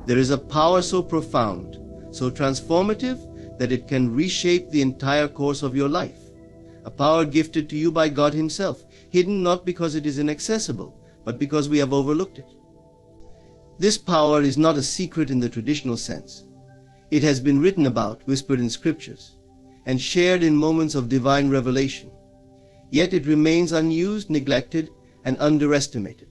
There is a power so profound, so transformative, that it can reshape the entire course of your life. A power gifted to you by God Himself, hidden not because it is inaccessible, but because we have overlooked it. This power is not a secret in the traditional sense. It has been written about, whispered in scriptures, and shared in moments of divine revelation. Yet it remains unused, neglected, and underestimated.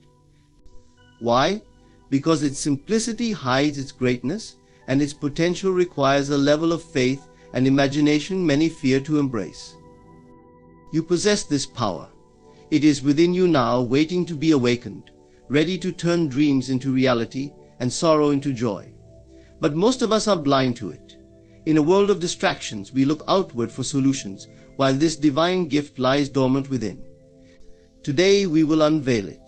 Why? Because its simplicity hides its greatness, and its potential requires a level of faith and imagination many fear to embrace. You possess this power. It is within you now, waiting to be awakened, ready to turn dreams into reality and sorrow into joy. But most of us are blind to it. In a world of distractions, we look outward for solutions, while this divine gift lies dormant within. Today we will unveil it.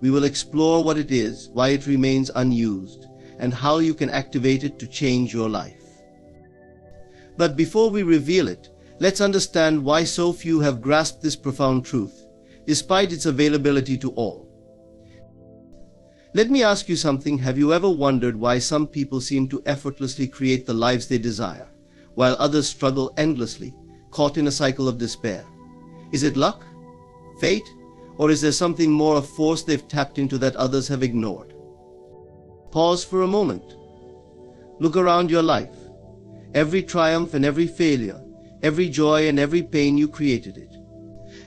We will explore what it is, why it remains unused, and how you can activate it to change your life. But before we reveal it, let's understand why so few have grasped this profound truth, despite its availability to all. Let me ask you something. Have you ever wondered why some people seem to effortlessly create the lives they desire, while others struggle endlessly, caught in a cycle of despair? Is it luck? Fate? Or is there something more, a force they've tapped into that others have ignored? Pause for a moment. Look around your life. Every triumph and every failure, every joy and every pain, you created it.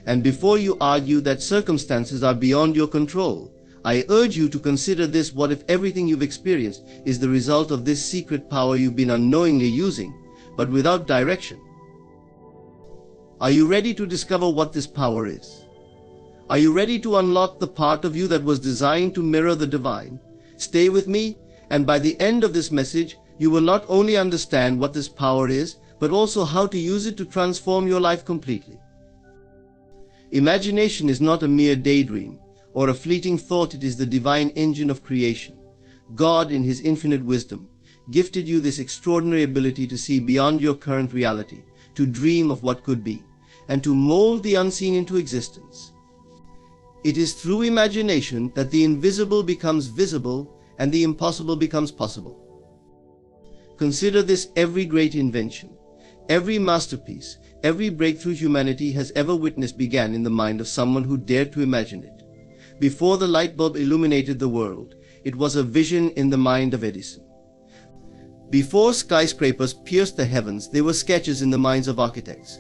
And before you argue that circumstances are beyond your control, I urge you to consider this: what if everything you've experienced is the result of this secret power you've been unknowingly using, but without direction? Are you ready to discover what this power is? Are you ready to unlock the part of you that was designed to mirror the divine? Stay with me, and by the end of this message, you will not only understand what this power is, but also how to use it to transform your life completely. Imagination is not a mere daydream or a fleeting thought. It is the divine engine of creation. God, in His infinite wisdom, gifted you this extraordinary ability to see beyond your current reality, to dream of what could be, and to mold the unseen into existence. It is through imagination that the invisible becomes visible and the impossible becomes possible. Consider this: every great invention, every masterpiece, every breakthrough humanity has ever witnessed began in the mind of someone who dared to imagine it. Before the light bulb illuminated the world, it was a vision in the mind of Edison. Before skyscrapers pierced the heavens, they were sketches in the minds of architects.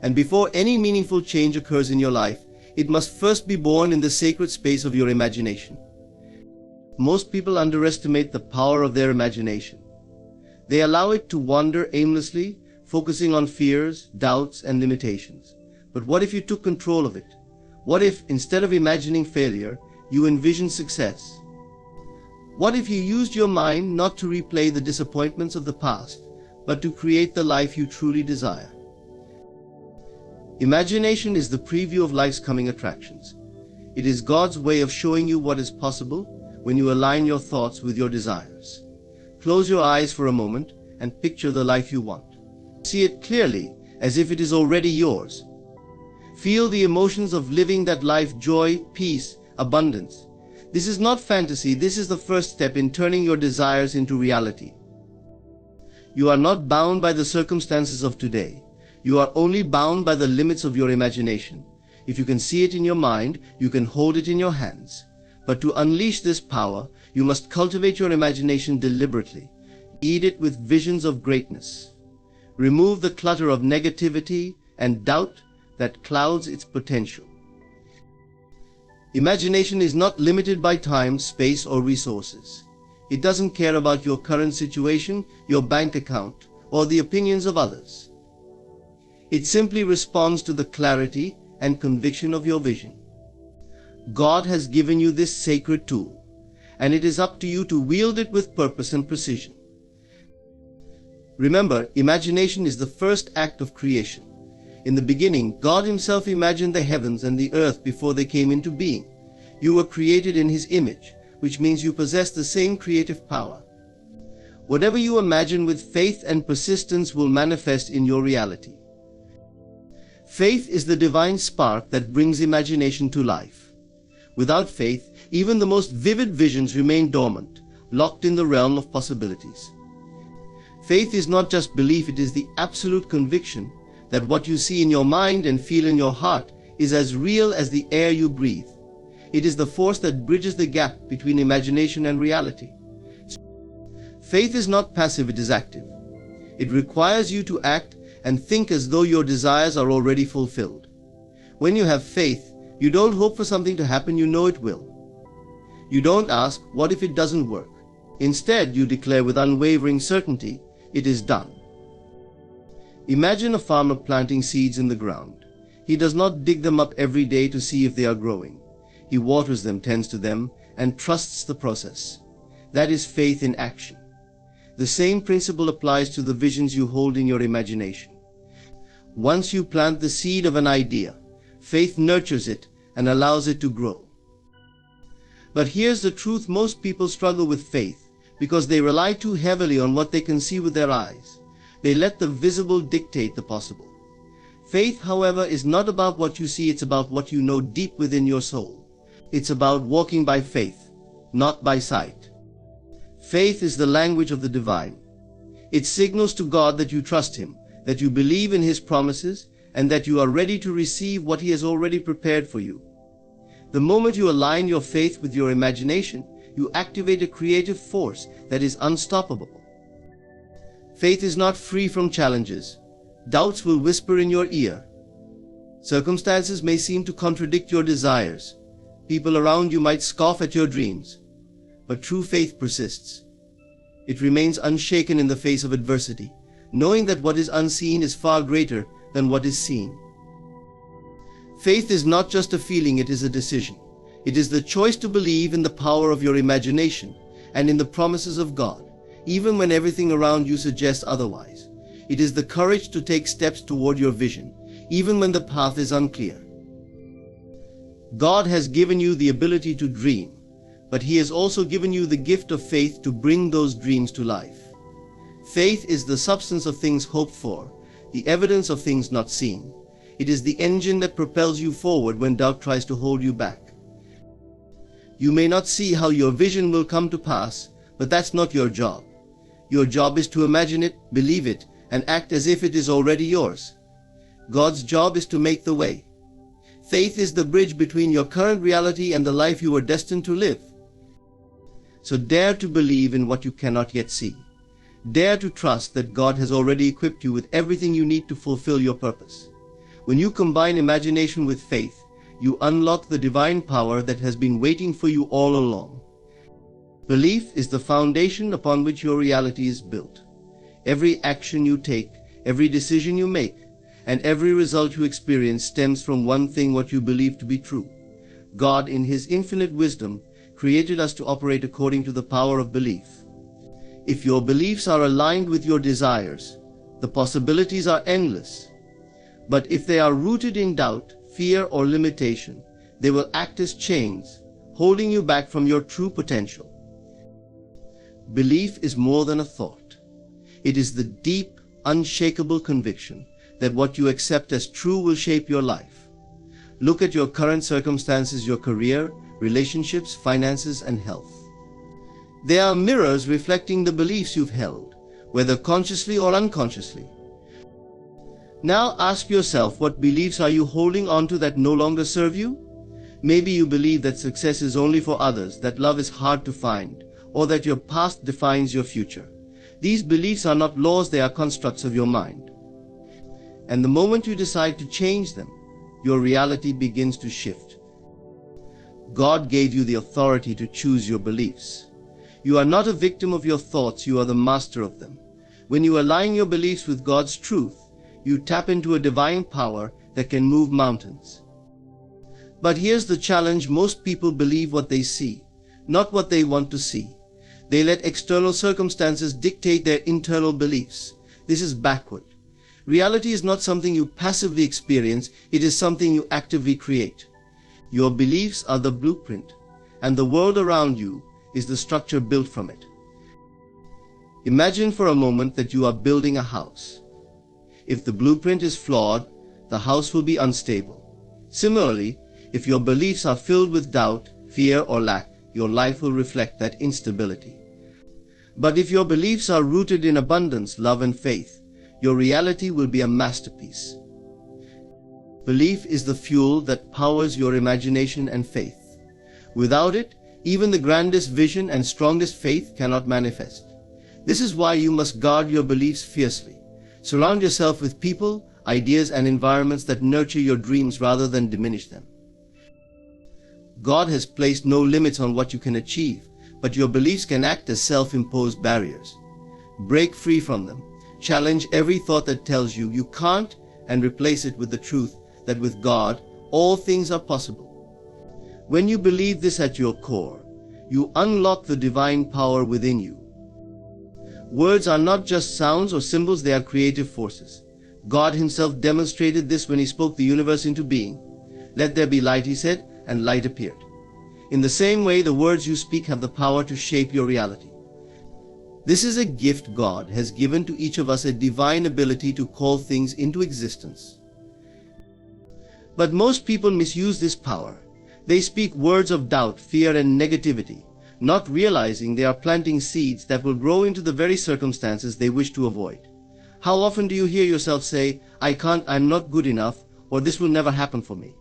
And before any meaningful change occurs in your life, it must first be born in the sacred space of your imagination. Most people underestimate the power of their imagination. They allow it to wander aimlessly, focusing on fears, doubts, and limitations. But what if you took control of it? What if, instead of imagining failure, you envisioned success? What if you used your mind not to replay the disappointments of the past, but to create the life you truly desire? Imagination is the preview of life's coming attractions. It is God's way of showing you what is possible when you align your thoughts with your desires. Close your eyes for a moment and picture the life you want. See it clearly, as if it is already yours. Feel the emotions of living that life: joy, peace, abundance. This is not fantasy. This is the first step in turning your desires into reality. You are not bound by the circumstances of today. You are only bound by the limits of your imagination. If you can see it in your mind, you can hold it in your hands. But to unleash this power, you must cultivate your imagination deliberately. Feed it with visions of greatness. Remove the clutter of negativity and doubt that clouds its potential. Imagination is not limited by time, space, or resources. It doesn't care about your current situation, your bank account, or the opinions of others. It simply responds to the clarity and conviction of your vision. God has given you this sacred tool, and it is up to you to wield it with purpose and precision. Remember, imagination is the first act of creation. In the beginning, God Himself imagined the heavens and the earth before they came into being. You were created in His image, which means you possess the same creative power. Whatever you imagine with faith and persistence will manifest in your reality. Faith is the divine spark that brings imagination to life. Without faith, even the most vivid visions remain dormant, locked in the realm of possibilities. Faith is not just belief, it is the absolute conviction that what you see in your mind and feel in your heart is as real as the air you breathe. It is the force that bridges the gap between imagination and reality. Faith is not passive, it is active. It requires you to act and think as though your desires are already fulfilled. When you have faith, you don't hope for something to happen, you know it will. You don't ask, what if it doesn't work? Instead, you declare with unwavering certainty, it is done. Imagine a farmer planting seeds in the ground. He does not dig them up every day to see if they are growing. He waters them, tends to them, and trusts the process. That is faith in action. The same principle applies to the visions you hold in your imagination. Once you plant the seed of an idea, faith nurtures it and allows it to grow. But here's the truth: most people struggle with faith because they rely too heavily on what they can see with their eyes. They let the visible dictate the possible. Faith, however, is not about what you see, it's about what you know deep within your soul. It's about walking by faith, not by sight. Faith is the language of the divine. It signals to God that you trust Him, that you believe in His promises, and that you are ready to receive what He has already prepared for you. The moment you align your faith with your imagination, you activate a creative force that is unstoppable. Faith is not free from challenges. Doubts will whisper in your ear. Circumstances may seem to contradict your desires. People around you might scoff at your dreams. But true faith persists. It remains unshaken in the face of adversity, knowing that what is unseen is far greater than what is seen. Faith is not just a feeling, it is a decision. It is the choice to believe in the power of your imagination and in the promises of God, even when everything around you suggests otherwise. It is the courage to take steps toward your vision, even when the path is unclear. God has given you the ability to dream, but He has also given you the gift of faith to bring those dreams to life. Faith is the substance of things hoped for, the evidence of things not seen. It is the engine that propels you forward when doubt tries to hold you back. You may not see how your vision will come to pass, but that's not your job. Your job is to imagine it, believe it, and act as if it is already yours. God's job is to make the way. Faith is the bridge between your current reality and the life you are destined to live. So dare to believe in what you cannot yet see. Dare to trust that God has already equipped you with everything you need to fulfill your purpose. When you combine imagination with faith, you unlock the divine power that has been waiting for you all along. Belief is the foundation upon which your reality is built. Every action you take, every decision you make, and every result you experience stems from one thing: what you believe to be true. God, in His infinite wisdom, created us to operate according to the power of belief. If your beliefs are aligned with your desires, the possibilities are endless. But if they are rooted in doubt, fear, or limitation, they will act as chains, holding you back from your true potential. Belief is more than a thought. It is the deep, unshakable conviction that what you accept as true will shape your life. Look at your current circumstances, your career, relationships, finances, and health. They are mirrors reflecting the beliefs you've held, whether consciously or unconsciously. Now ask yourself, what beliefs are you holding on to that no longer serve you? Maybe you believe that success is only for others, that love is hard to find, or that your past defines your future. These beliefs are not laws, they are constructs of your mind. And the moment you decide to change them, your reality begins to shift. God gave you the authority to choose your beliefs. You are not a victim of your thoughts, you are the master of them. When you align your beliefs with God's truth, you tap into a divine power that can move mountains. But here's the challenge: most people believe what they see, not what they want to see. They let external circumstances dictate their internal beliefs. This is backward. Reality is not something you passively experience, it is something you actively create. Your beliefs are the blueprint, and the world around you is the structure built from it. Imagine for a moment that you are building a house. If the blueprint is flawed, the house will be unstable. Similarly, if your beliefs are filled with doubt, fear, or lack, your life will reflect that instability. But if your beliefs are rooted in abundance, love, and faith, your reality will be a masterpiece. Belief is the fuel that powers your imagination and faith. Without it, even the grandest vision and strongest faith cannot manifest. This is why you must guard your beliefs fiercely. Surround yourself with people, ideas, and environments that nurture your dreams rather than diminish them. God has placed no limits on what you can achieve, but your beliefs can act as self-imposed barriers. Break free from them. Challenge every thought that tells you you can't, and replace it with the truth that with God, all things are possible. When you believe this at your core, you unlock the divine power within you. Words are not just sounds or symbols, they are creative forces. God himself demonstrated this when he spoke the universe into being. Let there be light, he said, and light appeared. In the same way, the words you speak have the power to shape your reality. This is a gift God has given to each of us, a divine ability to call things into existence. But most people misuse this power. They speak words of doubt, fear, and negativity, not realizing they are planting seeds that will grow into the very circumstances they wish to avoid. How often do you hear yourself say, "I can't, I'm not good enough," or "this will never happen for me"?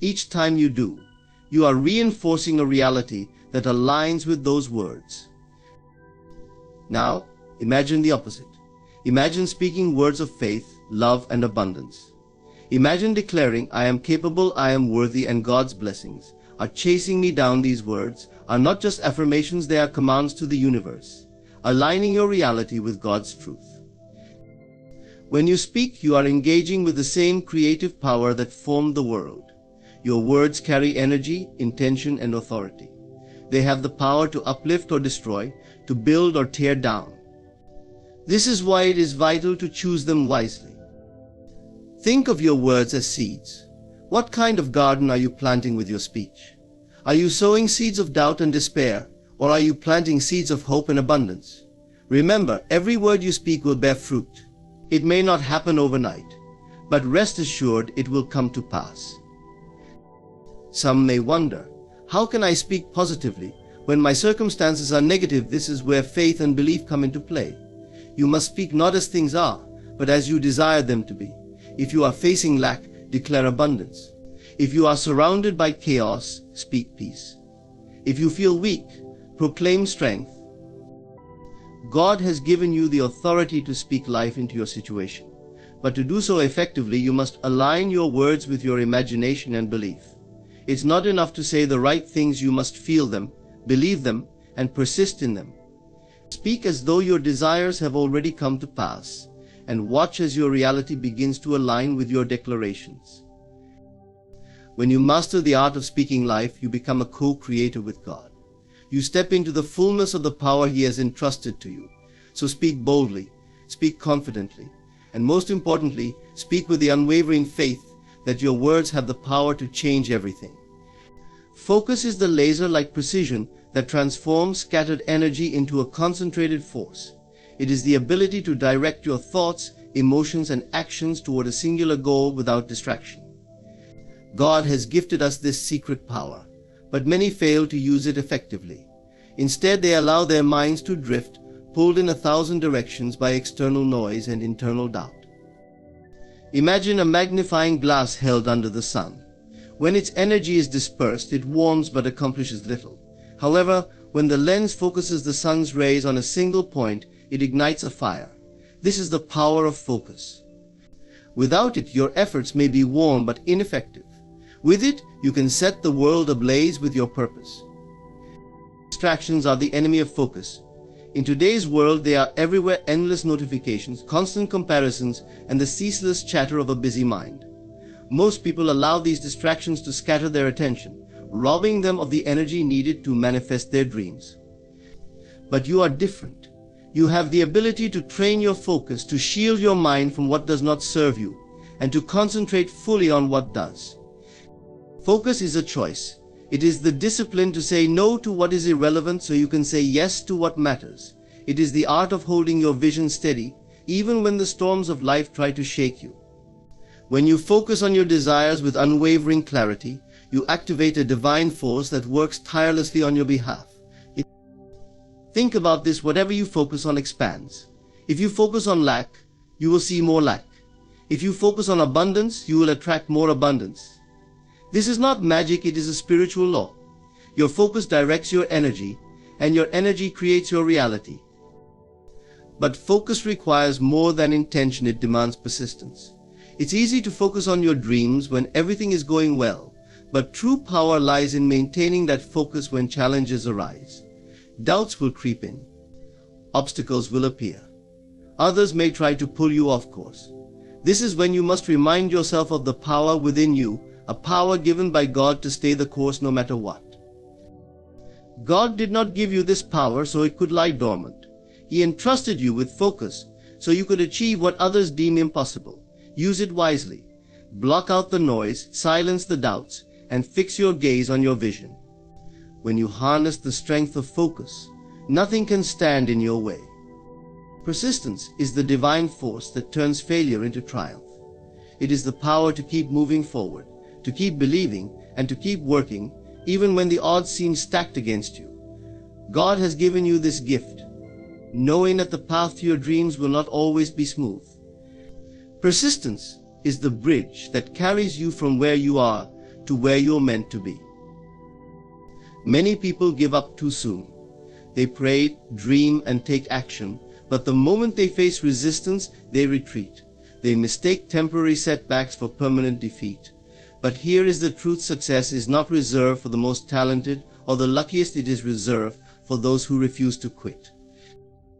Each time you do, you are reinforcing a reality that aligns with those words. Now, imagine the opposite. Imagine speaking words of faith, love, and abundance. Imagine declaring, "I am capable, I am worthy, and God's blessings are chasing me down." These words are not just affirmations, they are commands to the universe, aligning your reality with God's truth. When you speak, you are engaging with the same creative power that formed the world. Your words carry energy, intention, and authority. They have the power to uplift or destroy, to build or tear down. This is why it is vital to choose them wisely. Think of your words as seeds. What kind of garden are you planting with your speech? Are you sowing seeds of doubt and despair, or are you planting seeds of hope and abundance? Remember, every word you speak will bear fruit. It may not happen overnight, but rest assured it will come to pass. Some may wonder, how can I speak positively when my circumstances are negative? This is where faith and belief come into play. You must speak not as things are, but as you desire them to be. If you are facing lack, declare abundance. If you are surrounded by chaos, speak peace. If you feel weak, proclaim strength. God has given you the authority to speak life into your situation. But to do so effectively, you must align your words with your imagination and belief. It's not enough to say the right things, you must feel them, believe them, and persist in them. Speak as though your desires have already come to pass, and watch as your reality begins to align with your declarations. When you master the art of speaking life, you become a co-creator with God. You step into the fullness of the power He has entrusted to you. So speak boldly, speak confidently, and most importantly, speak with the unwavering faith that your words have the power to change everything. Focus is the laser-like precision that transforms scattered energy into a concentrated force. It is the ability to direct your thoughts, emotions, and actions toward a singular goal without distraction. God has gifted us this secret power, but many fail to use it effectively. Instead, they allow their minds to drift, pulled in 1,000 directions by external noise and internal doubt. Imagine a magnifying glass held under the sun. When its energy is dispersed, it warms but accomplishes little. However, when the lens focuses the sun's rays on a single point, it ignites a fire. This is the power of focus. Without it, your efforts may be warm but ineffective. With it, you can set the world ablaze with your purpose. Distractions are the enemy of focus. In today's world, they are everywhere: endless notifications, constant comparisons, and the ceaseless chatter of a busy mind. Most people allow these distractions to scatter their attention, robbing them of the energy needed to manifest their dreams. But you are different. You have the ability to train your focus, to shield your mind from what does not serve you, and to concentrate fully on what does. Focus is a choice. It is the discipline to say no to what is irrelevant so you can say yes to what matters. It is the art of holding your vision steady, even when the storms of life try to shake you. When you focus on your desires with unwavering clarity, you activate a divine force that works tirelessly on your behalf. Think about this: whatever you focus on expands. If you focus on lack, you will see more lack. If you focus on abundance, you will attract more abundance. This is not magic, it is a spiritual law. Your focus directs your energy, and your energy creates your reality. But focus requires more than intention, it demands persistence. It's easy to focus on your dreams when everything is going well, but true power lies in maintaining that focus when challenges arise. Doubts will creep in. Obstacles will appear. Others may try to pull you off course. This is when you must remind yourself of the power within you, a power given by God to stay the course no matter what. God did not give you this power so it could lie dormant. He entrusted you with focus so you could achieve what others deem impossible. Use it wisely. Block out the noise, silence the doubts, and fix your gaze on your vision. When you harness the strength of focus, nothing can stand in your way. Persistence is the divine force that turns failure into triumph. It is the power to keep moving forward, to keep believing, and to keep working, even when the odds seem stacked against you. God has given you this gift, knowing that the path to your dreams will not always be smooth. Persistence is the bridge that carries you from where you are to where you're meant to be. Many people give up too soon. They pray, dream, and take action, but the moment they face resistance, they retreat. They mistake temporary setbacks for permanent defeat. But here is the truth: success is not reserved for the most talented or the luckiest, it is reserved for those who refuse to quit.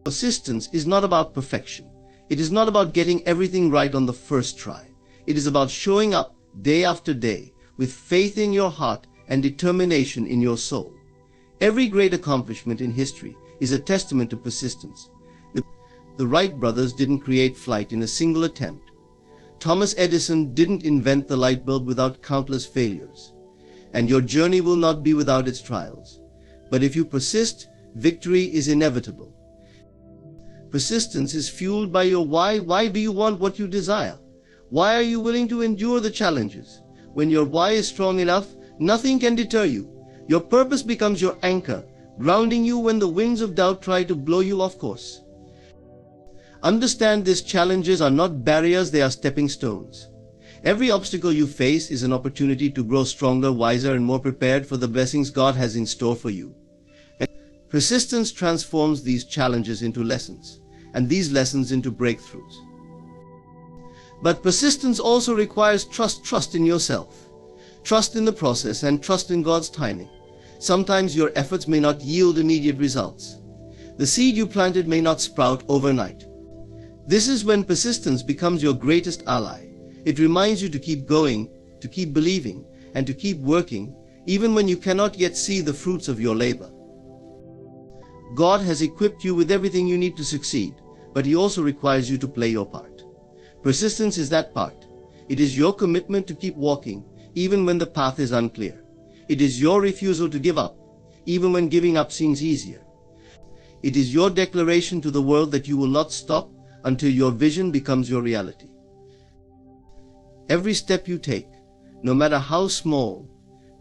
Persistence is not about perfection. It is not about getting everything right on the first try. It is about showing up day after day with faith in your heart and determination in your soul. Every great accomplishment in history is a testament to persistence. The Wright brothers didn't create flight in a single attempt. Thomas Edison didn't invent the light bulb without countless failures. And your journey will not be without its trials. But if you persist, victory is inevitable. Persistence is fueled by your why. Why do you want what you desire? Why are you willing to endure the challenges? When your why is strong enough, nothing can deter you. Your purpose becomes your anchor, grounding you when the winds of doubt try to blow you off course. Understand these challenges are not barriers, they are stepping stones. Every obstacle you face is an opportunity to grow stronger, wiser, and more prepared for the blessings God has in store for you. And persistence transforms these challenges into lessons, and these lessons into breakthroughs. But persistence also requires trust in yourself, trust in the process, and trust in God's timing. Sometimes your efforts may not yield immediate results. The seed you planted may not sprout overnight. This is when persistence becomes your greatest ally. It reminds you to keep going, to keep believing, and to keep working, even when you cannot yet see the fruits of your labor. God has equipped you with everything you need to succeed, but He also requires you to play your part. Persistence is that part. It is your commitment to keep walking, even when the path is unclear. It is your refusal to give up, even when giving up seems easier. It is your declaration to the world that you will not stop until your vision becomes your reality. Every step you take, no matter how small,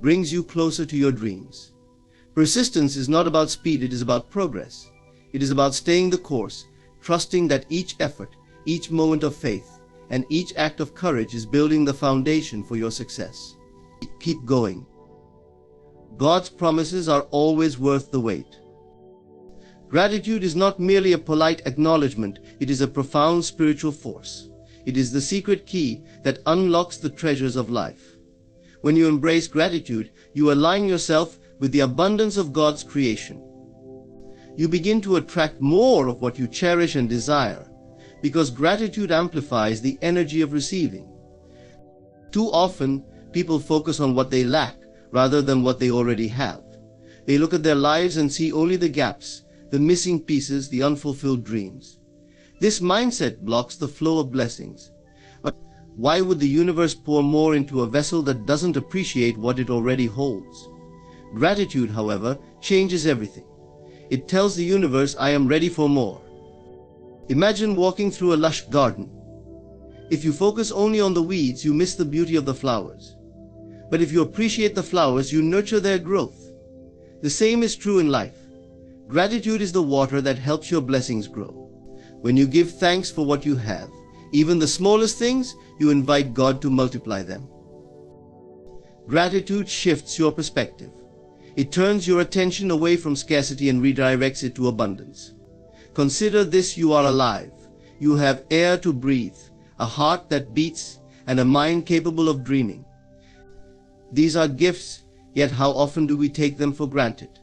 brings you closer to your dreams. Persistence is not about speed, it is about progress. It is about staying the course, trusting that each effort, each moment of faith, and each act of courage is building the foundation for your success. Keep going. God's promises are always worth the wait. Gratitude is not merely a polite acknowledgement, it is a profound spiritual force. It is the secret key that unlocks the treasures of life. When you embrace gratitude, you align yourself with the abundance of God's creation. You begin to attract more of what you cherish and desire, because gratitude amplifies the energy of receiving. Too often, people focus on what they lack rather than what they already have. They look at their lives and see only the gaps, the missing pieces, the unfulfilled dreams. This mindset blocks the flow of blessings. But why would the universe pour more into a vessel that doesn't appreciate what it already holds? Gratitude, however, changes everything. It tells the universe, I am ready for more. Imagine walking through a lush garden. If you focus only on the weeds, you miss the beauty of the flowers. But if you appreciate the flowers, you nurture their growth. The same is true in life. Gratitude is the water that helps your blessings grow. When you give thanks for what you have, even the smallest things, you invite God to multiply them. Gratitude shifts your perspective. It turns your attention away from scarcity and redirects it to abundance. Consider this: you are alive. You have air to breathe, a heart that beats, and a mind capable of dreaming. These are gifts, yet how often do we take them for granted?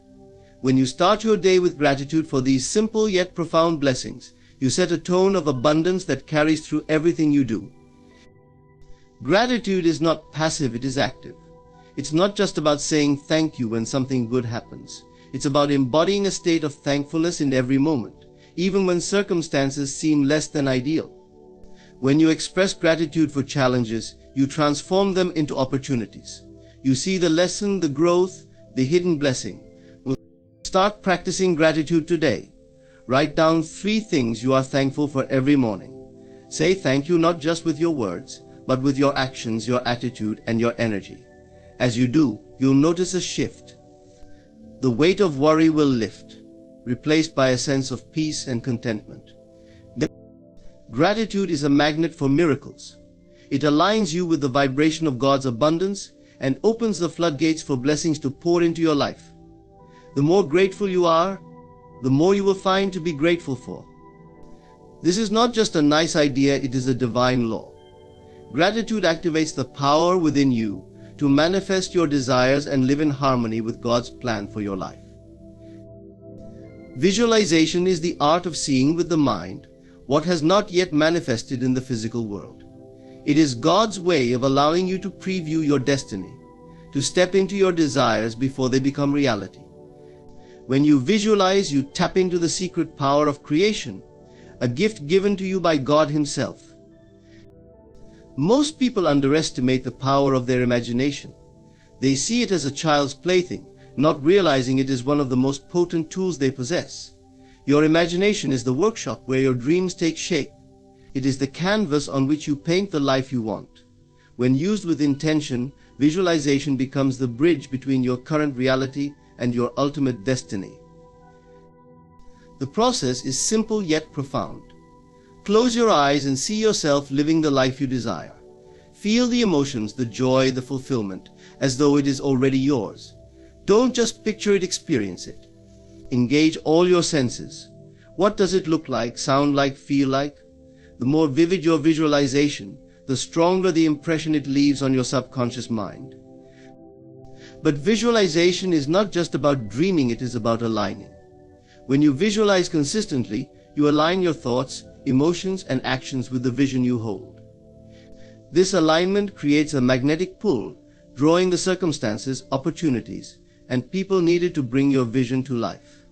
When you start your day with gratitude for these simple yet profound blessings, you set a tone of abundance that carries through everything you do. Gratitude is not passive, it is active. It's not just about saying thank you when something good happens. It's about embodying a state of thankfulness in every moment, even when circumstances seem less than ideal. When you express gratitude for challenges, you transform them into opportunities. You see the lesson, the growth, the hidden blessing. Start practicing gratitude today. Write down 3 things you are thankful for every morning. Say thank you not just with your words, but with your actions, your attitude, and your energy. As you do, you'll notice a shift. The weight of worry will lift, replaced by a sense of peace and contentment. Gratitude is a magnet for miracles. It aligns you with the vibration of God's abundance and opens the floodgates for blessings to pour into your life. The more grateful you are, the more you will find to be grateful for. This is not just a nice idea, it is a divine law. Gratitude activates the power within you to manifest your desires and live in harmony with God's plan for your life. Visualization is the art of seeing with the mind what has not yet manifested in the physical world. It is God's way of allowing you to preview your destiny, to step into your desires before they become reality. When you visualize, you tap into the secret power of creation, a gift given to you by God Himself. Most people underestimate the power of their imagination. They see it as a child's plaything, not realizing it is one of the most potent tools they possess. Your imagination is the workshop where your dreams take shape. It is the canvas on which you paint the life you want. When used with intention, visualization becomes the bridge between your current reality and your ultimate destiny. The process is simple yet profound. Close your eyes and see yourself living the life you desire. Feel the emotions, the joy, the fulfillment, as though it is already yours. Don't just picture it, experience it. Engage all your senses. What does it look like, sound like, feel like? The more vivid your visualization, the stronger the impression it leaves on your subconscious mind. But visualization is not just about dreaming, it is about aligning. When you visualize consistently, you align your thoughts, emotions, and actions with the vision you hold. This alignment creates a magnetic pull, drawing the circumstances, opportunities, and people needed to bring your vision to life.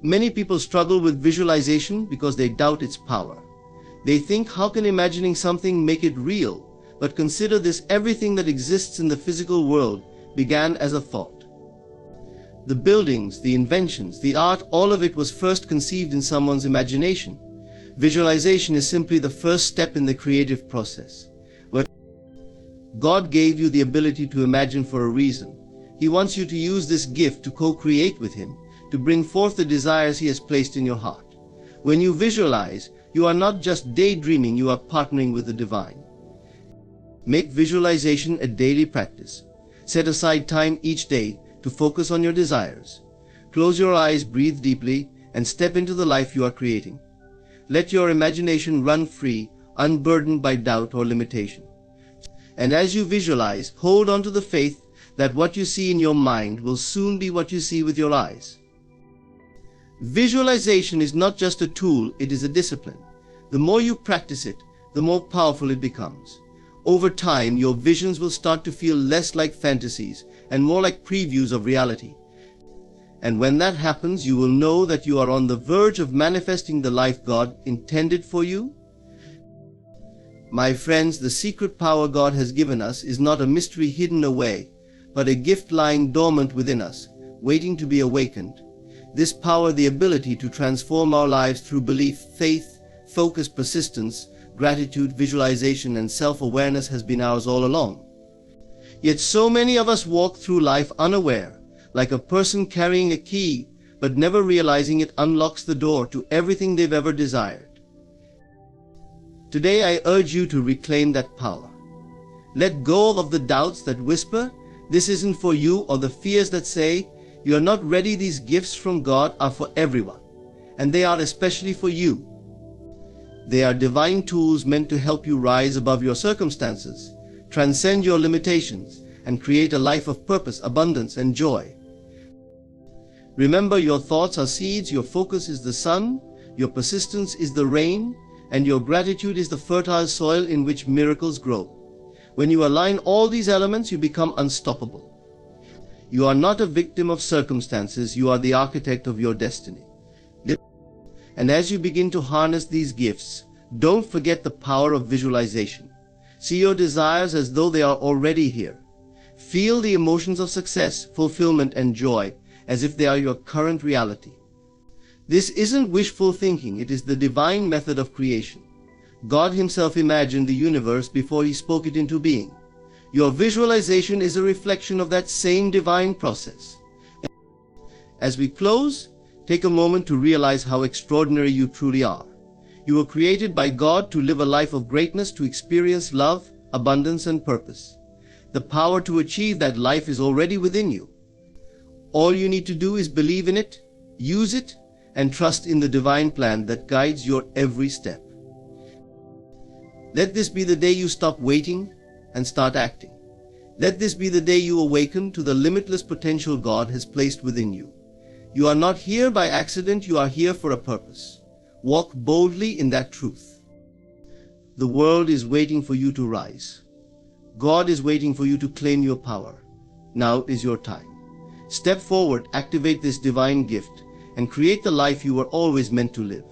Many people struggle with visualization because they doubt its power. They think, how can imagining something make it real? But consider this: everything that exists in the physical world began as a thought. The buildings, the inventions, the art, all of it was first conceived in someone's imagination. Visualization is simply the first step in the creative process. But God gave you the ability to imagine for a reason. He wants you to use this gift to co-create with Him, to bring forth the desires He has placed in your heart. When you visualize, you are not just daydreaming, you are partnering with the divine. Make visualization a daily practice. Set aside time each day to focus on your desires. Close your eyes, breathe deeply, and step into the life you are creating. Let your imagination run free, unburdened by doubt or limitation. And as you visualize, hold on to the faith that what you see in your mind will soon be what you see with your eyes. Visualization is not just a tool, it is a discipline. The more you practice it, the more powerful it becomes. Over time, your visions will start to feel less like fantasies and more like previews of reality. And when that happens, you will know that you are on the verge of manifesting the life God intended for you. My friends, the secret power God has given us is not a mystery hidden away, but a gift lying dormant within us, waiting to be awakened. This power, the ability to transform our lives through belief, faith, focus, persistence, gratitude, visualization, and self-awareness, has been ours all along. Yet so many of us walk through life unaware, like a person carrying a key, but never realizing it unlocks the door to everything they've ever desired. Today I urge you to reclaim that power. Let go of the doubts that whisper, "This isn't for you," or the fears that say, "You are not ready." These gifts from God are for everyone, and they are especially for you. They are divine tools meant to help you rise above your circumstances, transcend your limitations, and create a life of purpose, abundance, and joy. Remember, your thoughts are seeds, your focus is the sun, your persistence is the rain, and your gratitude is the fertile soil in which miracles grow. When you align all these elements, you become unstoppable. You are not a victim of circumstances, you are the architect of your destiny. And as you begin to harness these gifts, don't forget the power of visualization. See your desires as though they are already here. Feel the emotions of success, fulfillment, and joy as if they are your current reality. This isn't wishful thinking, it is the divine method of creation. God Himself imagined the universe before He spoke it into being. Your visualization is a reflection of that same divine process. As we close, take a moment to realize how extraordinary you truly are. You were created by God to live a life of greatness, to experience love, abundance, and purpose. The power to achieve that life is already within you. All you need to do is believe in it, use it, and trust in the divine plan that guides your every step. Let this be the day you stop waiting and start acting. Let this be the day you awaken to the limitless potential God has placed within you. You are not here by accident, you are here for a purpose. Walk boldly in that truth. The world is waiting for you to rise. God is waiting for you to claim your power. Now is your time. Step forward, activate this divine gift, and create the life you were always meant to live.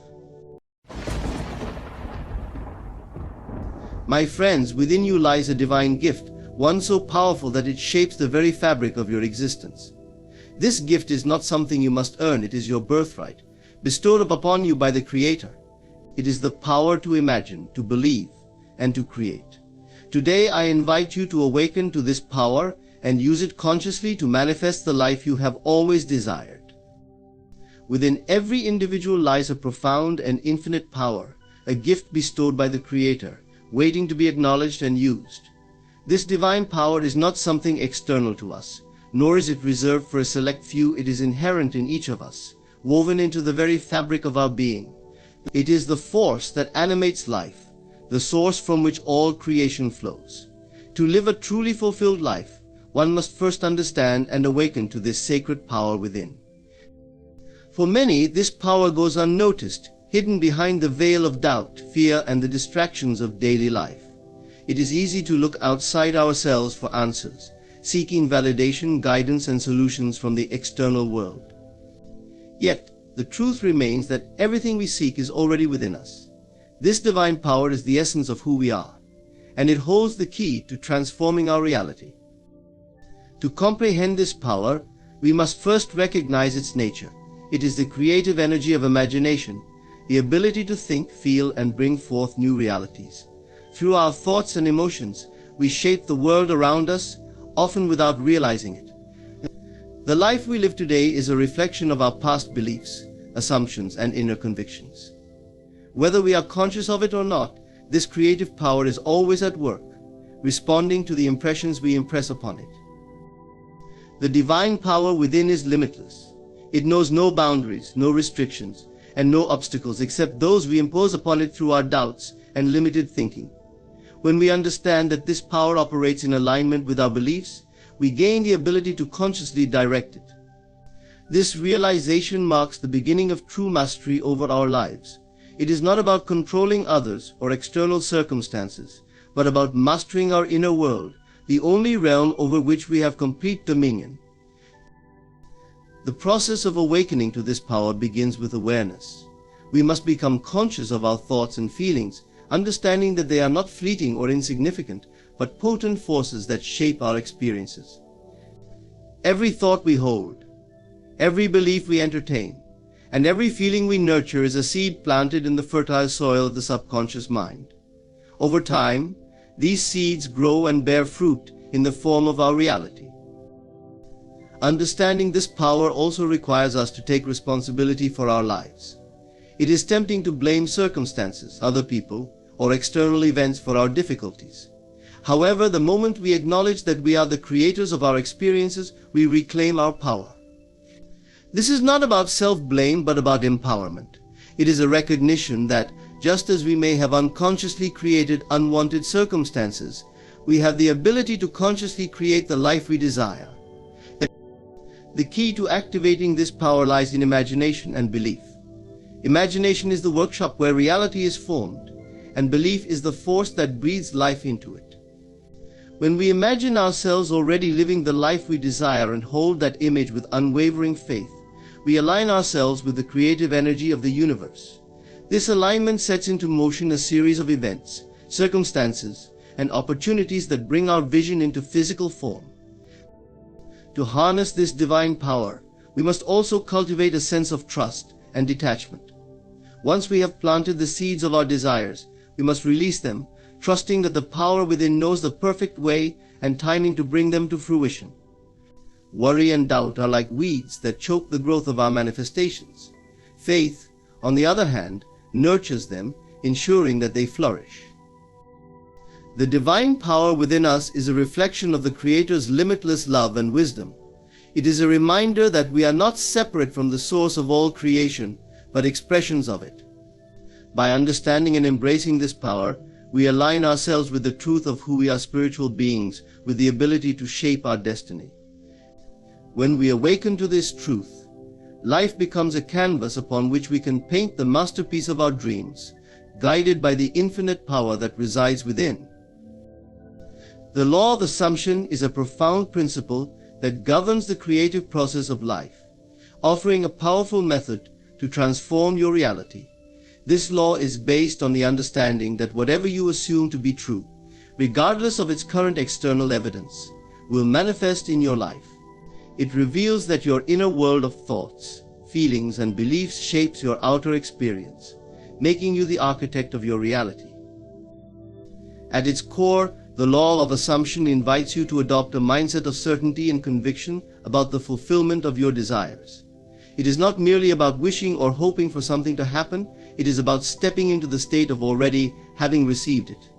My friends, within you lies a divine gift, one so powerful that it shapes the very fabric of your existence. This gift is not something you must earn, it is your birthright, bestowed upon you by the Creator. It is the power to imagine, to believe, and to create. Today I invite you to awaken to this power and use it consciously to manifest the life you have always desired. Within every individual lies a profound and infinite power, a gift bestowed by the Creator, waiting to be acknowledged and used. This divine power is not something external to us, nor is it reserved for a select few. It is inherent in each of us, woven into the very fabric of our being. It is the force that animates life, the source from which all creation flows. To live a truly fulfilled life, one must first understand and awaken to this sacred power within. For many, this power goes unnoticed, hidden behind the veil of doubt, fear, and the distractions of daily life. It is easy to look outside ourselves for answers, seeking validation, guidance, and solutions from the external world. Yet, the truth remains that everything we seek is already within us. This divine power is the essence of who we are, and it holds the key to transforming our reality. To comprehend this power, we must first recognize its nature. It is the creative energy of imagination, the ability to think, feel, and bring forth new realities. Through our thoughts and emotions, we shape the world around us, often without realizing it. The life we live today is a reflection of our past beliefs, assumptions, and inner convictions. Whether we are conscious of it or not, this creative power is always at work, responding to the impressions we impress upon it. The divine power within is limitless. It knows no boundaries, no restrictions, and no obstacles except those we impose upon it through our doubts and limited thinking. When we understand that this power operates in alignment with our beliefs, we gain the ability to consciously direct it. This realization marks the beginning of true mastery over our lives. It is not about controlling others or external circumstances, but about mastering our inner world, the only realm over which we have complete dominion. The process of awakening to this power begins with awareness. We must become conscious of our thoughts and feelings, understanding that they are not fleeting or insignificant, but potent forces that shape our experiences. Every thought we hold, every belief we entertain, and every feeling we nurture is a seed planted in the fertile soil of the subconscious mind. Over time, these seeds grow and bear fruit in the form of our reality. Understanding this power also requires us to take responsibility for our lives. It is tempting to blame circumstances, other people, or external events for our difficulties. However, the moment we acknowledge that we are the creators of our experiences, we reclaim our power. This is not about self-blame, but about empowerment. It is a recognition that, just as we may have unconsciously created unwanted circumstances, we have the ability to consciously create the life we desire. The key to activating this power lies in imagination and belief. Imagination is the workshop where reality is formed, and belief is the force that breathes life into it. When we imagine ourselves already living the life we desire and hold that image with unwavering faith, we align ourselves with the creative energy of the universe. This alignment sets into motion a series of events, circumstances, and opportunities that bring our vision into physical form. To harness this divine power, we must also cultivate a sense of trust and detachment. Once we have planted the seeds of our desires, we must release them, trusting that the power within knows the perfect way and timing to bring them to fruition. Worry and doubt are like weeds that choke the growth of our manifestations. Faith, on the other hand, nurtures them, ensuring that they flourish. The divine power within us is a reflection of the Creator's limitless love and wisdom. It is a reminder that we are not separate from the source of all creation, but expressions of it. By understanding and embracing this power, we align ourselves with the truth of who we are, spiritual beings with the ability to shape our destiny. When we awaken to this truth, life becomes a canvas upon which we can paint the masterpiece of our dreams, guided by the infinite power that resides within. The law of assumption is a profound principle that governs the creative process of life, offering a powerful method to transform your reality. This law is based on the understanding that whatever you assume to be true, regardless of its current external evidence, will manifest in your life. It reveals that your inner world of thoughts, feelings, and beliefs shapes your outer experience, making you the architect of your reality. At its core, the law of assumption invites you to adopt a mindset of certainty and conviction about the fulfillment of your desires. It is not merely about wishing or hoping for something to happen, it is about stepping into the state of already having received it.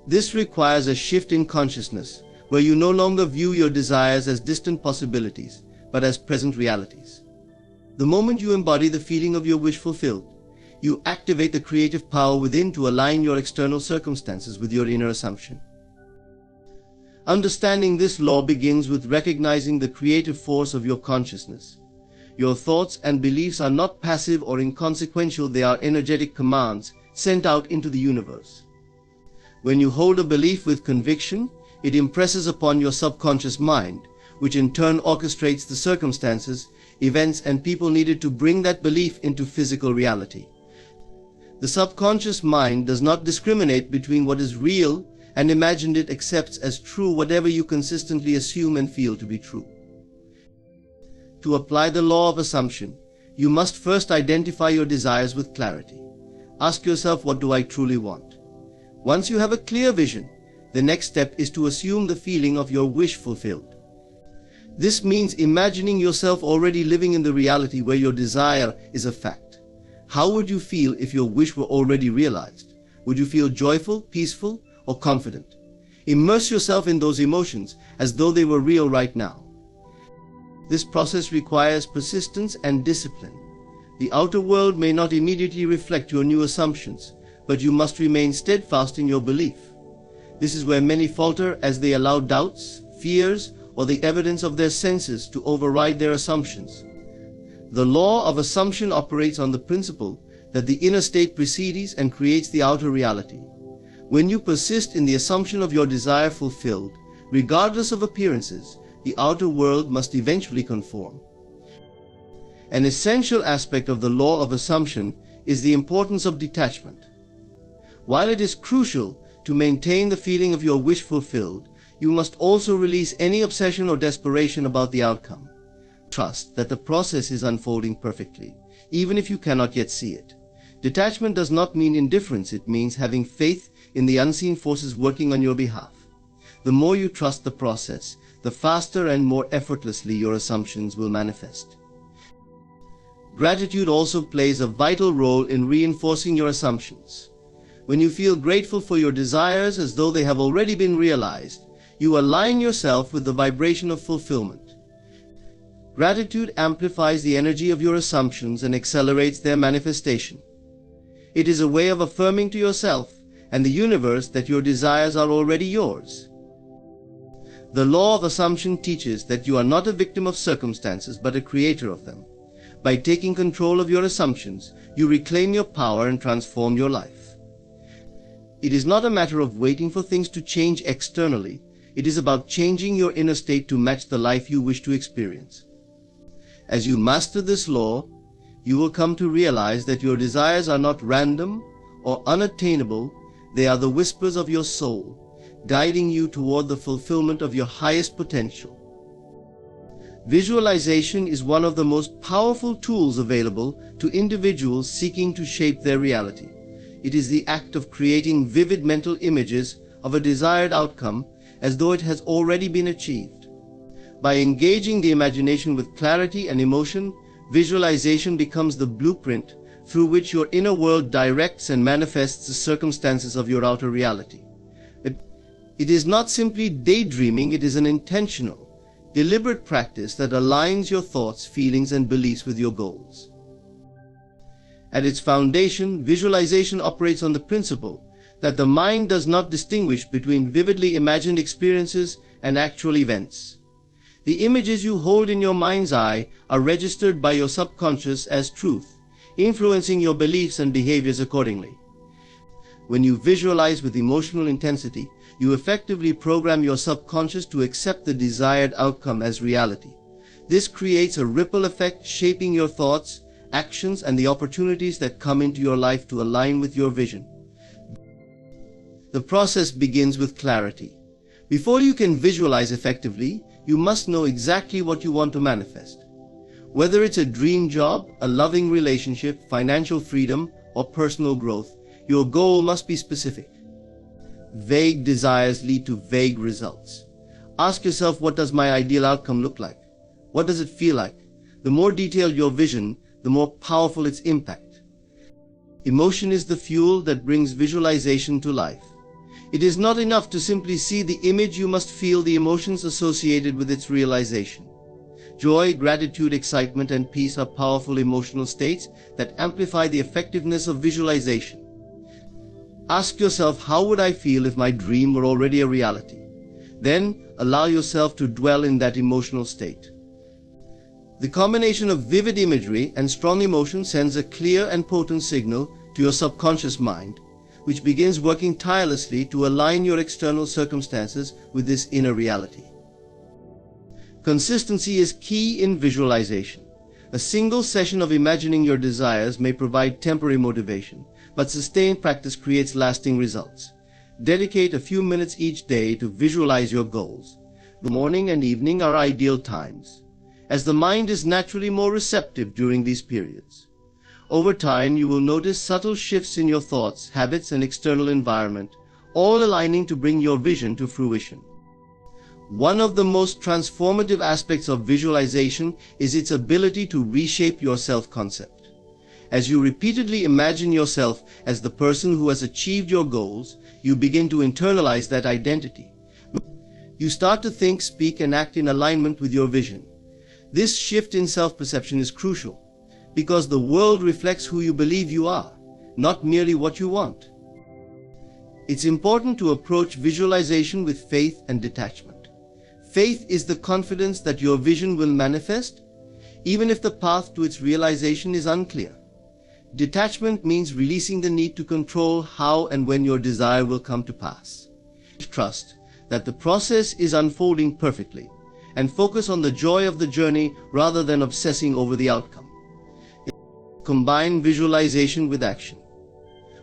This requires a shift in consciousness, where you no longer view your desires as distant possibilities, but as present realities. The moment you embody the feeling of your wish fulfilled, you activate the creative power within to align your external circumstances with your inner assumption. Understanding this law begins with recognizing the creative force of your consciousness. Your thoughts and beliefs are not passive or inconsequential, they are energetic commands sent out into the universe. When you hold a belief with conviction, it impresses upon your subconscious mind, which in turn orchestrates the circumstances, events, and people needed to bring that belief into physical reality. The subconscious mind does not discriminate between what is real and imagined. It accepts as true whatever you consistently assume and feel to be true. To apply the law of assumption, you must first identify your desires with clarity. Ask yourself, what do I truly want? Once you have a clear vision, the next step is to assume the feeling of your wish fulfilled. This means imagining yourself already living in the reality where your desire is a fact. How would you feel if your wish were already realized? Would you feel joyful, peaceful, or confident? Immerse yourself in those emotions as though they were real right now. This process requires persistence and discipline. The outer world may not immediately reflect your new assumptions, but you must remain steadfast in your belief. This is where many falter, as they allow doubts, fears, or the evidence of their senses to override their assumptions. The law of assumption operates on the principle that the inner state precedes and creates the outer reality. When you persist in the assumption of your desire fulfilled, regardless of appearances, the outer world must eventually conform. An essential aspect of the law of assumption is the importance of detachment. While it is crucial to maintain the feeling of your wish fulfilled, you must also release any obsession or desperation about the outcome. Trust that the process is unfolding perfectly, even if you cannot yet see it. Detachment does not mean indifference, it means having faith in the unseen forces working on your behalf. The more you trust the process, the faster and more effortlessly your assumptions will manifest. Gratitude also plays a vital role in reinforcing your assumptions. When you feel grateful for your desires as though they have already been realized, you align yourself with the vibration of fulfillment. Gratitude amplifies the energy of your assumptions and accelerates their manifestation. It is a way of affirming to yourself and the universe that your desires are already yours. The law of assumption teaches that you are not a victim of circumstances but a creator of them. By taking control of your assumptions, you reclaim your power and transform your life. It is not a matter of waiting for things to change externally. It is about changing your inner state to match the life you wish to experience. As you master this law, you will come to realize that your desires are not random or unattainable. They are the whispers of your soul, guiding you toward the fulfillment of your highest potential. Visualization is one of the most powerful tools available to individuals seeking to shape their reality. It is the act of creating vivid mental images of a desired outcome as though it has already been achieved. By engaging the imagination with clarity and emotion, visualization becomes the blueprint through which your inner world directs and manifests the circumstances of your outer reality. It is not simply daydreaming, it is an intentional, deliberate practice that aligns your thoughts, feelings, and beliefs with your goals. At its foundation, visualization operates on the principle that the mind does not distinguish between vividly imagined experiences and actual events. The images you hold in your mind's eye are registered by your subconscious as truth, influencing your beliefs and behaviors accordingly. When you visualize with emotional intensity, you effectively program your subconscious to accept the desired outcome as reality. This creates a ripple effect, shaping your thoughts, actions, and the opportunities that come into your life to align with your vision. The process begins with clarity. Before you can visualize effectively, you must know exactly what you want to manifest. Whether it's a dream job, a loving relationship, financial freedom, or personal growth, your goal must be specific. Vague desires lead to vague results. Ask yourself, what does my ideal outcome look like? What does it feel like? The more detailed your vision, the more powerful its impact. Emotion is the fuel that brings visualization to life. It is not enough to simply see the image, you must feel the emotions associated with its realization. Joy, gratitude, excitement, and peace are powerful emotional states that amplify the effectiveness of visualization. Ask yourself, how would I feel if my dream were already a reality? Then allow yourself to dwell in that emotional state. The combination of vivid imagery and strong emotion sends a clear and potent signal to your subconscious mind, which begins working tirelessly to align your external circumstances with this inner reality. Consistency is key in visualization. A single session of imagining your desires may provide temporary motivation, but sustained practice creates lasting results. Dedicate a few minutes each day to visualize your goals. The morning and evening are ideal times, as the mind is naturally more receptive during these periods. Over time, you will notice subtle shifts in your thoughts, habits, and external environment, all aligning to bring your vision to fruition. One of the most transformative aspects of visualization is its ability to reshape your self-concept. As you repeatedly imagine yourself as the person who has achieved your goals, you begin to internalize that identity. You start to think, speak, and act in alignment with your vision. This shift in self-perception is crucial, because the world reflects who you believe you are, not merely what you want. It's important to approach visualization with faith and detachment. Faith is the confidence that your vision will manifest, even if the path to its realization is unclear. Detachment means releasing the need to control how and when your desire will come to pass. Trust that the process is unfolding perfectly, and focus on the joy of the journey rather than obsessing over the outcome. Combine visualization with action.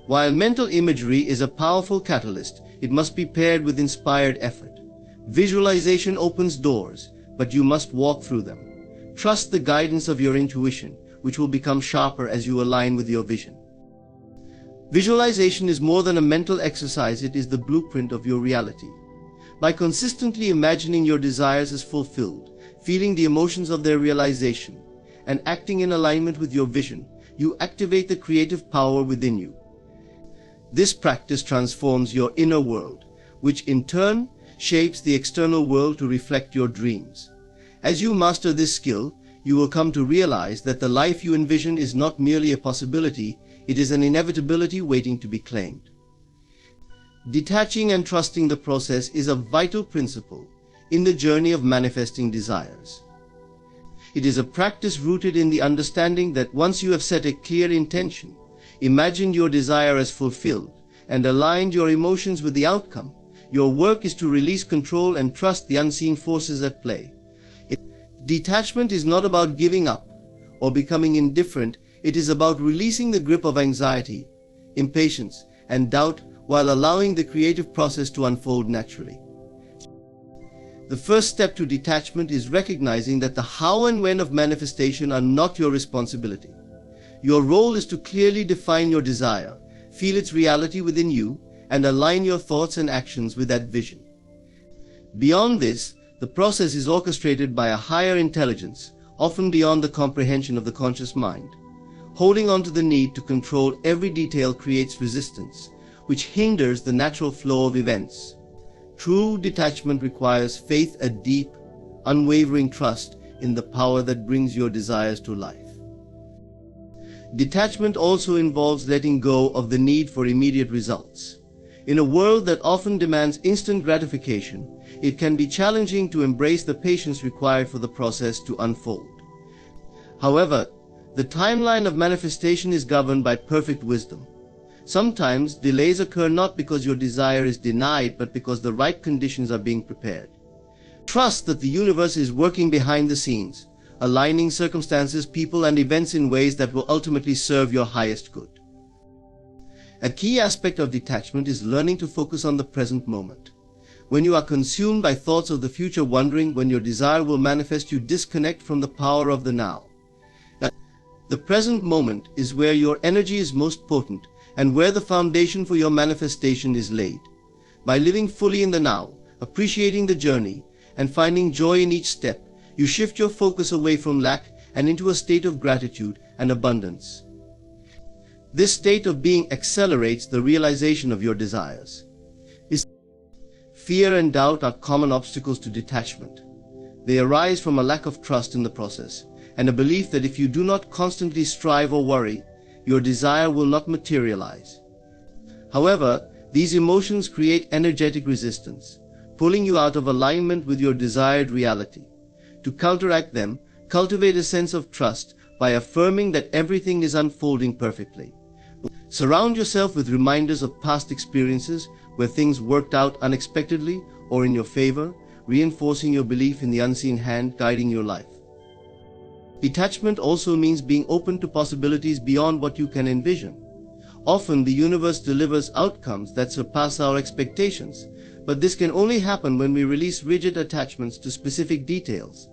While mental imagery is a powerful catalyst, it must be paired with inspired effort. Visualization opens doors, but you must walk through them. Trust the guidance of your intuition, which will become sharper as you align with your vision. Visualization is more than a mental exercise, it is the blueprint of your reality. By consistently imagining your desires as fulfilled, feeling the emotions of their realization, and acting in alignment with your vision, you activate the creative power within you. This practice transforms your inner world, which in turn shapes the external world to reflect your dreams. As you master this skill, you will come to realize that the life you envision is not merely a possibility, it is an inevitability waiting to be claimed. Detaching and trusting the process is a vital principle in the journey of manifesting desires. It is a practice rooted in the understanding that once you have set a clear intention, imagined your desire as fulfilled, and aligned your emotions with the outcome, your work is to release control and trust the unseen forces at play. Detachment is not about giving up or becoming indifferent, it is about releasing the grip of anxiety, impatience, and doubt while allowing the creative process to unfold naturally. The first step to detachment is recognizing that the how and when of manifestation are not your responsibility. Your role is to clearly define your desire, feel its reality within you, and align your thoughts and actions with that vision. Beyond this, the process is orchestrated by a higher intelligence, often beyond the comprehension of the conscious mind. Holding on to the need to control every detail creates resistance, which hinders the natural flow of events. True detachment requires faith, a deep, unwavering trust in the power that brings your desires to life. Detachment also involves letting go of the need for immediate results. In a world that often demands instant gratification, it can be challenging to embrace the patience required for the process to unfold. However, the timeline of manifestation is governed by perfect wisdom. Sometimes delays occur not because your desire is denied, but because the right conditions are being prepared. Trust that the universe is working behind the scenes, aligning circumstances, people, and events in ways that will ultimately serve your highest good. A key aspect of detachment is learning to focus on the present moment. When you are consumed by thoughts of the future, wondering when your desire will manifest, you disconnect from the power of the now. The present moment is where your energy is most potent and where the foundation for your manifestation is laid. By living fully in the now, appreciating the journey, and finding joy in each step, you shift your focus away from lack and into a state of gratitude and abundance. This state of being accelerates the realization of your desires. Fear and doubt are common obstacles to detachment. They arise from a lack of trust in the process, and a belief that if you do not constantly strive or worry, your desire will not materialize. However, these emotions create energetic resistance, pulling you out of alignment with your desired reality. To counteract them, cultivate a sense of trust by affirming that everything is unfolding perfectly. Surround yourself with reminders of past experiences where things worked out unexpectedly or in your favor, reinforcing your belief in the unseen hand guiding your life. Detachment also means being open to possibilities beyond what you can envision. Often the universe delivers outcomes that surpass our expectations, but this can only happen when we release rigid attachments to specific details.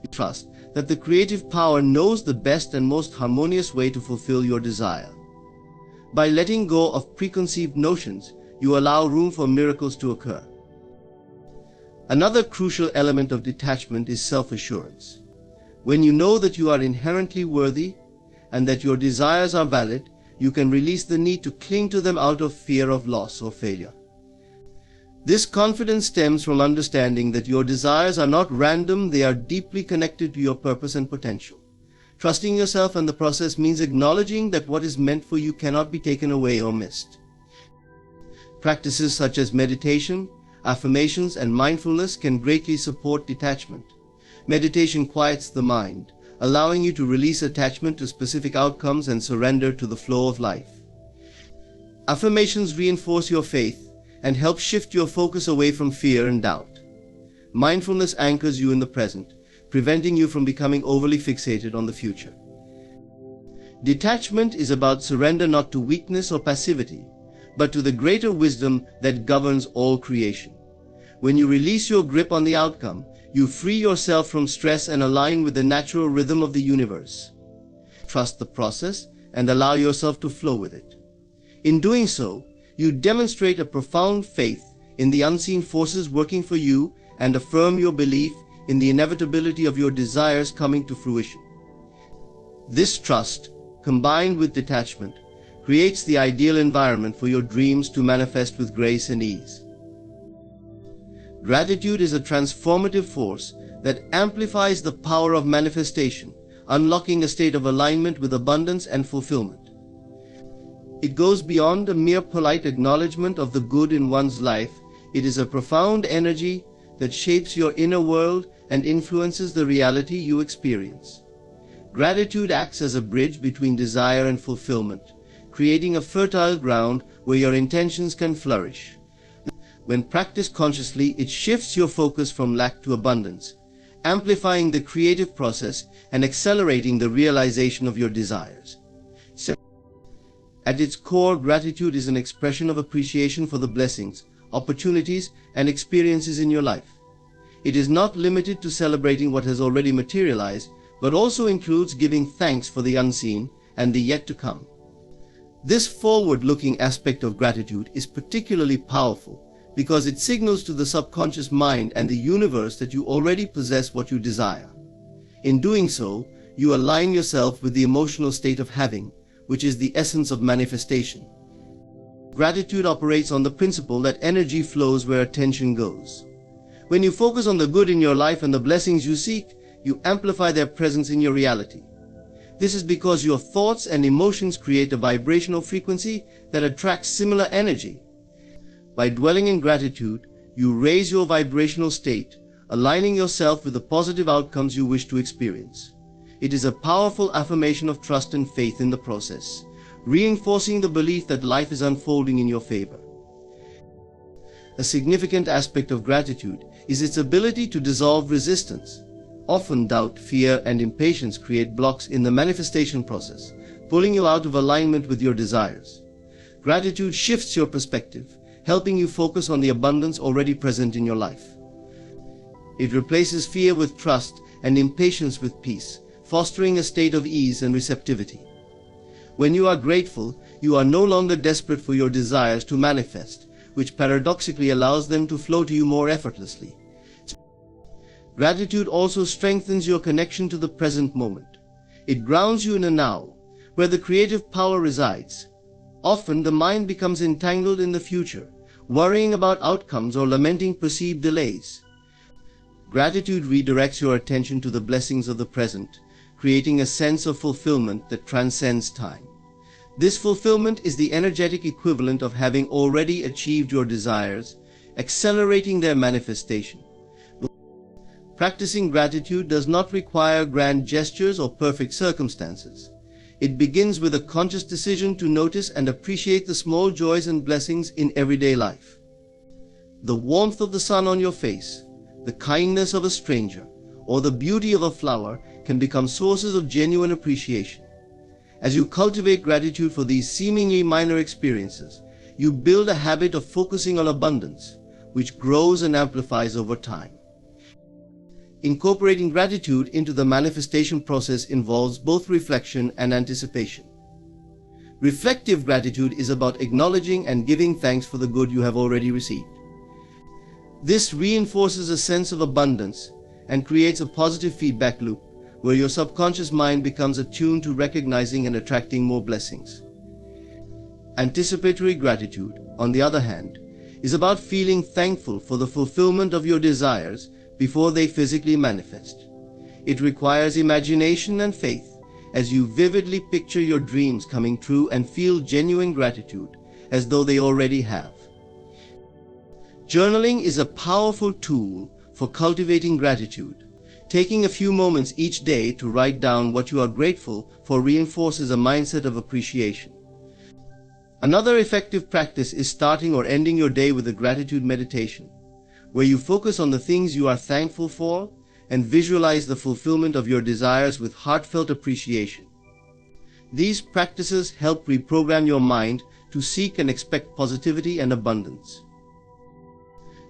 We trust that the creative power knows the best and most harmonious way to fulfill your desire. By letting go of preconceived notions, you allow room for miracles to occur. Another crucial element of detachment is self-assurance. When you know that you are inherently worthy and that your desires are valid, you can release the need to cling to them out of fear of loss or failure. This confidence stems from understanding that your desires are not random, they are deeply connected to your purpose and potential. Trusting yourself and the process means acknowledging that what is meant for you cannot be taken away or missed. Practices such as meditation, affirmations, and mindfulness can greatly support detachment. Meditation quiets the mind, allowing you to release attachment to specific outcomes and surrender to the flow of life. Affirmations reinforce your faith and help shift your focus away from fear and doubt. Mindfulness anchors you in the present, preventing you from becoming overly fixated on the future. Detachment is about surrender not to weakness or passivity, but to the greater wisdom that governs all creation. When you release your grip on the outcome, you free yourself from stress and align with the natural rhythm of the universe. Trust the process and allow yourself to flow with it. In doing so, you demonstrate a profound faith in the unseen forces working for you and affirm your belief in the inevitability of your desires coming to fruition. This trust, combined with detachment, creates the ideal environment for your dreams to manifest with grace and ease. Gratitude is a transformative force that amplifies the power of manifestation, unlocking a state of alignment with abundance and fulfillment. It goes beyond a mere polite acknowledgement of the good in one's life. It is a profound energy that shapes your inner world and influences the reality you experience. Gratitude acts as a bridge between desire and fulfillment, creating a fertile ground where your intentions can flourish. When practiced consciously, it shifts your focus from lack to abundance, amplifying the creative process and accelerating the realization of your desires. At its core, gratitude is an expression of appreciation for the blessings, opportunities, and experiences in your life. It is not limited to celebrating what has already materialized, but also includes giving thanks for the unseen and the yet to come. This forward-looking aspect of gratitude is particularly powerful because it signals to the subconscious mind and the universe that you already possess what you desire. In doing so, you align yourself with the emotional state of having, which is the essence of manifestation. Gratitude operates on the principle that energy flows where attention goes. When you focus on the good in your life and the blessings you seek, you amplify their presence in your reality. This is because your thoughts and emotions create a vibrational frequency that attracts similar energy. By dwelling in gratitude, you raise your vibrational state, aligning yourself with the positive outcomes you wish to experience. It is a powerful affirmation of trust and faith in the process, reinforcing the belief that life is unfolding in your favor. A significant aspect of gratitude is its ability to dissolve resistance. Often doubt, fear, and impatience create blocks in the manifestation process, pulling you out of alignment with your desires. Gratitude shifts your perspective, helping you focus on the abundance already present in your life. It replaces fear with trust and impatience with peace, fostering a state of ease and receptivity. When you are grateful, you are no longer desperate for your desires to manifest, which paradoxically allows them to flow to you more effortlessly. Gratitude also strengthens your connection to the present moment. It grounds you in a now, where the creative power resides. Often the mind becomes entangled in the future, worrying about outcomes or lamenting perceived delays. Gratitude redirects your attention to the blessings of the present, creating a sense of fulfillment that transcends time. This fulfillment is the energetic equivalent of having already achieved your desires, accelerating their manifestation. Practicing gratitude does not require grand gestures or perfect circumstances. It begins with a conscious decision to notice and appreciate the small joys and blessings in everyday life. The warmth of the sun on your face, the kindness of a stranger, or the beauty of a flower can become sources of genuine appreciation. As you cultivate gratitude for these seemingly minor experiences, you build a habit of focusing on abundance, which grows and amplifies over time. Incorporating gratitude into the manifestation process involves both reflection and anticipation. Reflective gratitude is about acknowledging and giving thanks for the good you have already received. This reinforces a sense of abundance and creates a positive feedback loop where your subconscious mind becomes attuned to recognizing and attracting more blessings. Anticipatory gratitude, on the other hand, is about feeling thankful for the fulfillment of your desires before they physically manifest. It requires imagination and faith as you vividly picture your dreams coming true and feel genuine gratitude as though they already have. Journaling is a powerful tool for cultivating gratitude. Taking a few moments each day to write down what you are grateful for reinforces a mindset of appreciation. Another effective practice is starting or ending your day with a gratitude meditation, where you focus on the things you are thankful for and visualize the fulfillment of your desires with heartfelt appreciation. These practices help reprogram your mind to seek and expect positivity and abundance.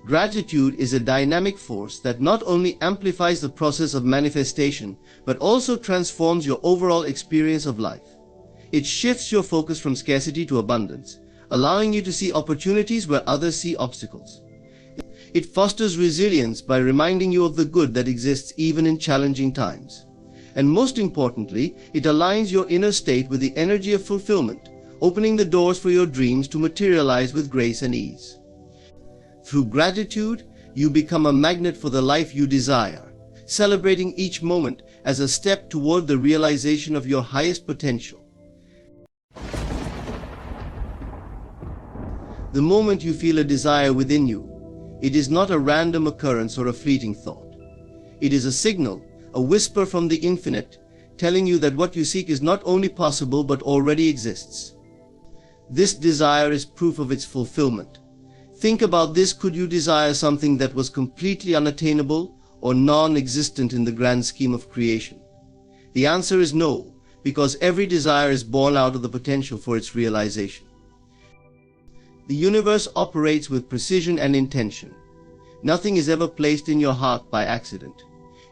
Gratitude is a dynamic force that not only amplifies the process of manifestation, but also transforms your overall experience of life. It shifts your focus from scarcity to abundance, allowing you to see opportunities where others see obstacles. It fosters resilience by reminding you of the good that exists even in challenging times. And most importantly, it aligns your inner state with the energy of fulfillment, opening the doors for your dreams to materialize with grace and ease. Through gratitude, you become a magnet for the life you desire, celebrating each moment as a step toward the realization of your highest potential. The moment you feel a desire within you, it is not a random occurrence or a fleeting thought. It is a signal, a whisper from the infinite, telling you that what you seek is not only possible but already exists. This desire is proof of its fulfillment. Think about this: could you desire something that was completely unattainable or non-existent in the grand scheme of creation? The answer is no, because every desire is born out of the potential for its realization. The universe operates with precision and intention. Nothing is ever placed in your heart by accident.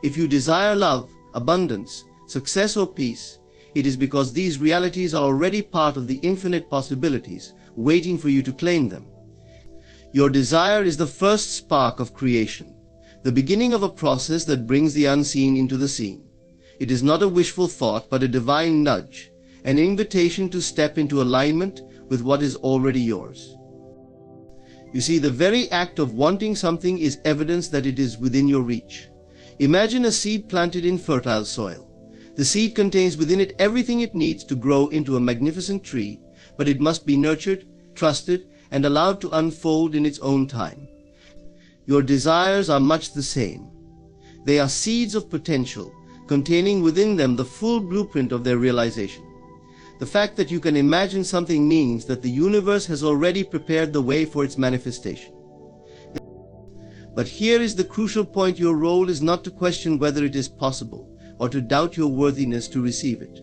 If you desire love, abundance, success or peace, it is because these realities are already part of the infinite possibilities, waiting for you to claim them. Your desire is the first spark of creation, the beginning of a process that brings the unseen into the seen. It is not a wishful thought, but a divine nudge, an invitation to step into alignment with what is already yours. You see, the very act of wanting something is evidence that it is within your reach. Imagine a seed planted in fertile soil. The seed contains within it everything it needs to grow into a magnificent tree, but it must be nurtured, trusted, and allowed to unfold in its own time. Your desires are much the same. They are seeds of potential, containing within them the full blueprint of their realization. The fact that you can imagine something means that the universe has already prepared the way for its manifestation. But here is the crucial point: your role is not to question whether it is possible or to doubt your worthiness to receive it.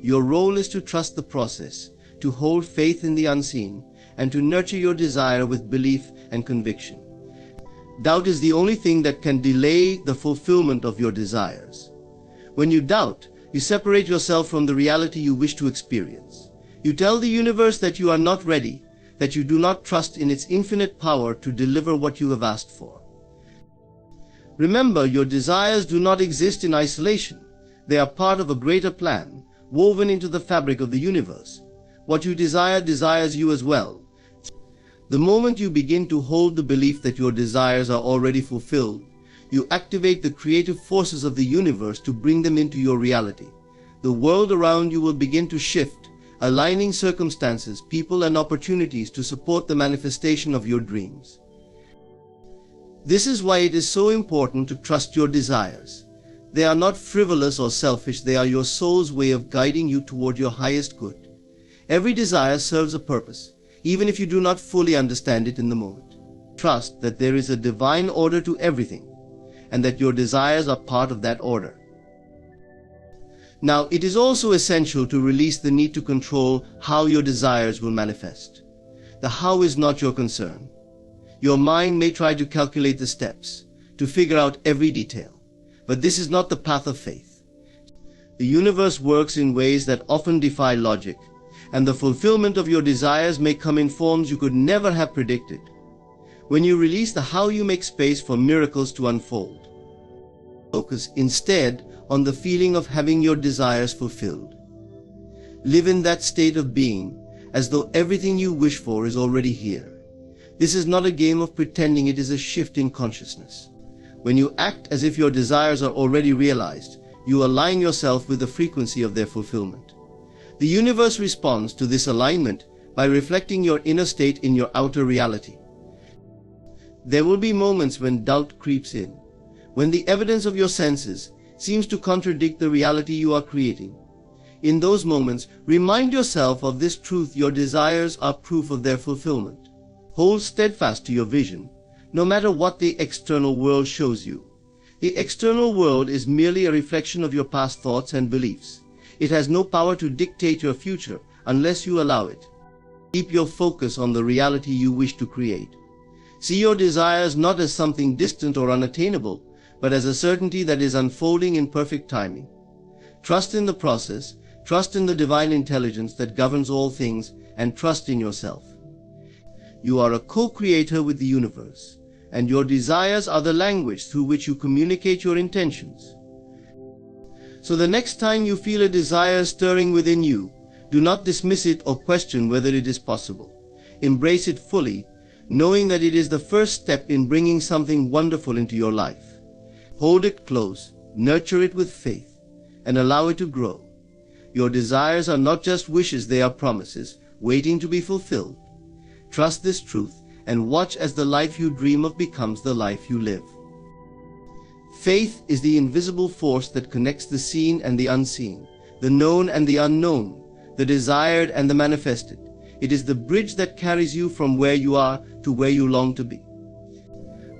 Your role is to trust the process, to hold faith in the unseen, and to nurture your desire with belief and conviction. Doubt is the only thing that can delay the fulfillment of your desires. When you doubt, you separate yourself from the reality you wish to experience. You tell the universe that you are not ready, that you do not trust in its infinite power to deliver what you have asked for. Remember, your desires do not exist in isolation. They are part of a greater plan, woven into the fabric of the universe. What you desire desires you as well. The moment you begin to hold the belief that your desires are already fulfilled, you activate the creative forces of the universe to bring them into your reality. The world around you will begin to shift, aligning circumstances, people, and opportunities to support the manifestation of your dreams. This is why it is so important to trust your desires. They are not frivolous or selfish. They are your soul's way of guiding you toward your highest good. Every desire serves a purpose, even if you do not fully understand it in the moment. Trust that there is a divine order to everything, and that your desires are part of that order. Now, it is also essential to release the need to control how your desires will manifest. The how is not your concern. Your mind may try to calculate the steps, to figure out every detail, but this is not the path of faith. The universe works in ways that often defy logic, and the fulfillment of your desires may come in forms you could never have predicted. When you release the how, you make space for miracles to unfold. Focus instead on the feeling of having your desires fulfilled. Live in that state of being, as though everything you wish for is already here. This is not a game of pretending, it is a shift in consciousness. When you act as if your desires are already realized, you align yourself with the frequency of their fulfillment. The universe responds to this alignment by reflecting your inner state in your outer reality. There will be moments when doubt creeps in, when the evidence of your senses seems to contradict the reality you are creating. In those moments, remind yourself of this truth: your desires are proof of their fulfillment. Hold steadfast to your vision, no matter what the external world shows you. The external world is merely a reflection of your past thoughts and beliefs. It has no power to dictate your future unless you allow it. Keep your focus on the reality you wish to create. See your desires not as something distant or unattainable, but as a certainty that is unfolding in perfect timing. Trust in the process, trust in the divine intelligence that governs all things, and trust in yourself. You are a co-creator with the universe, and your desires are the language through which you communicate your intentions. So the next time you feel a desire stirring within you, do not dismiss it or question whether it is possible. Embrace it fully, knowing that it is the first step in bringing something wonderful into your life. Hold it close, nurture it with faith, and allow it to grow. Your desires are not just wishes, they are promises, waiting to be fulfilled. Trust this truth and watch as the life you dream of becomes the life you live. Faith is the invisible force that connects the seen and the unseen, the known and the unknown, the desired and the manifested. It is the bridge that carries you from where you are to where you long to be.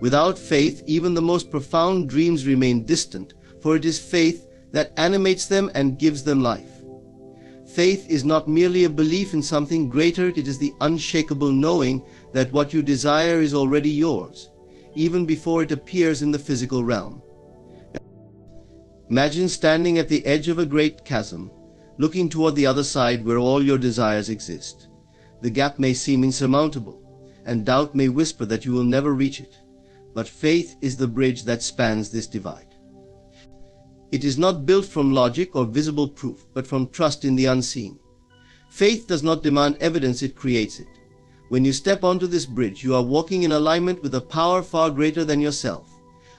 Without faith, even the most profound dreams remain distant, for it is faith that animates them and gives them life. Faith is not merely a belief in something greater, it is the unshakable knowing that what you desire is already yours, even before it appears in the physical realm. Imagine standing at the edge of a great chasm, looking toward the other side where all your desires exist. The gap may seem insurmountable, and doubt may whisper that you will never reach it, but faith is the bridge that spans this divide. It is not built from logic or visible proof, but from trust in the unseen. Faith does not demand evidence, it creates it. When you step onto this bridge, you are walking in alignment with a power far greater than yourself,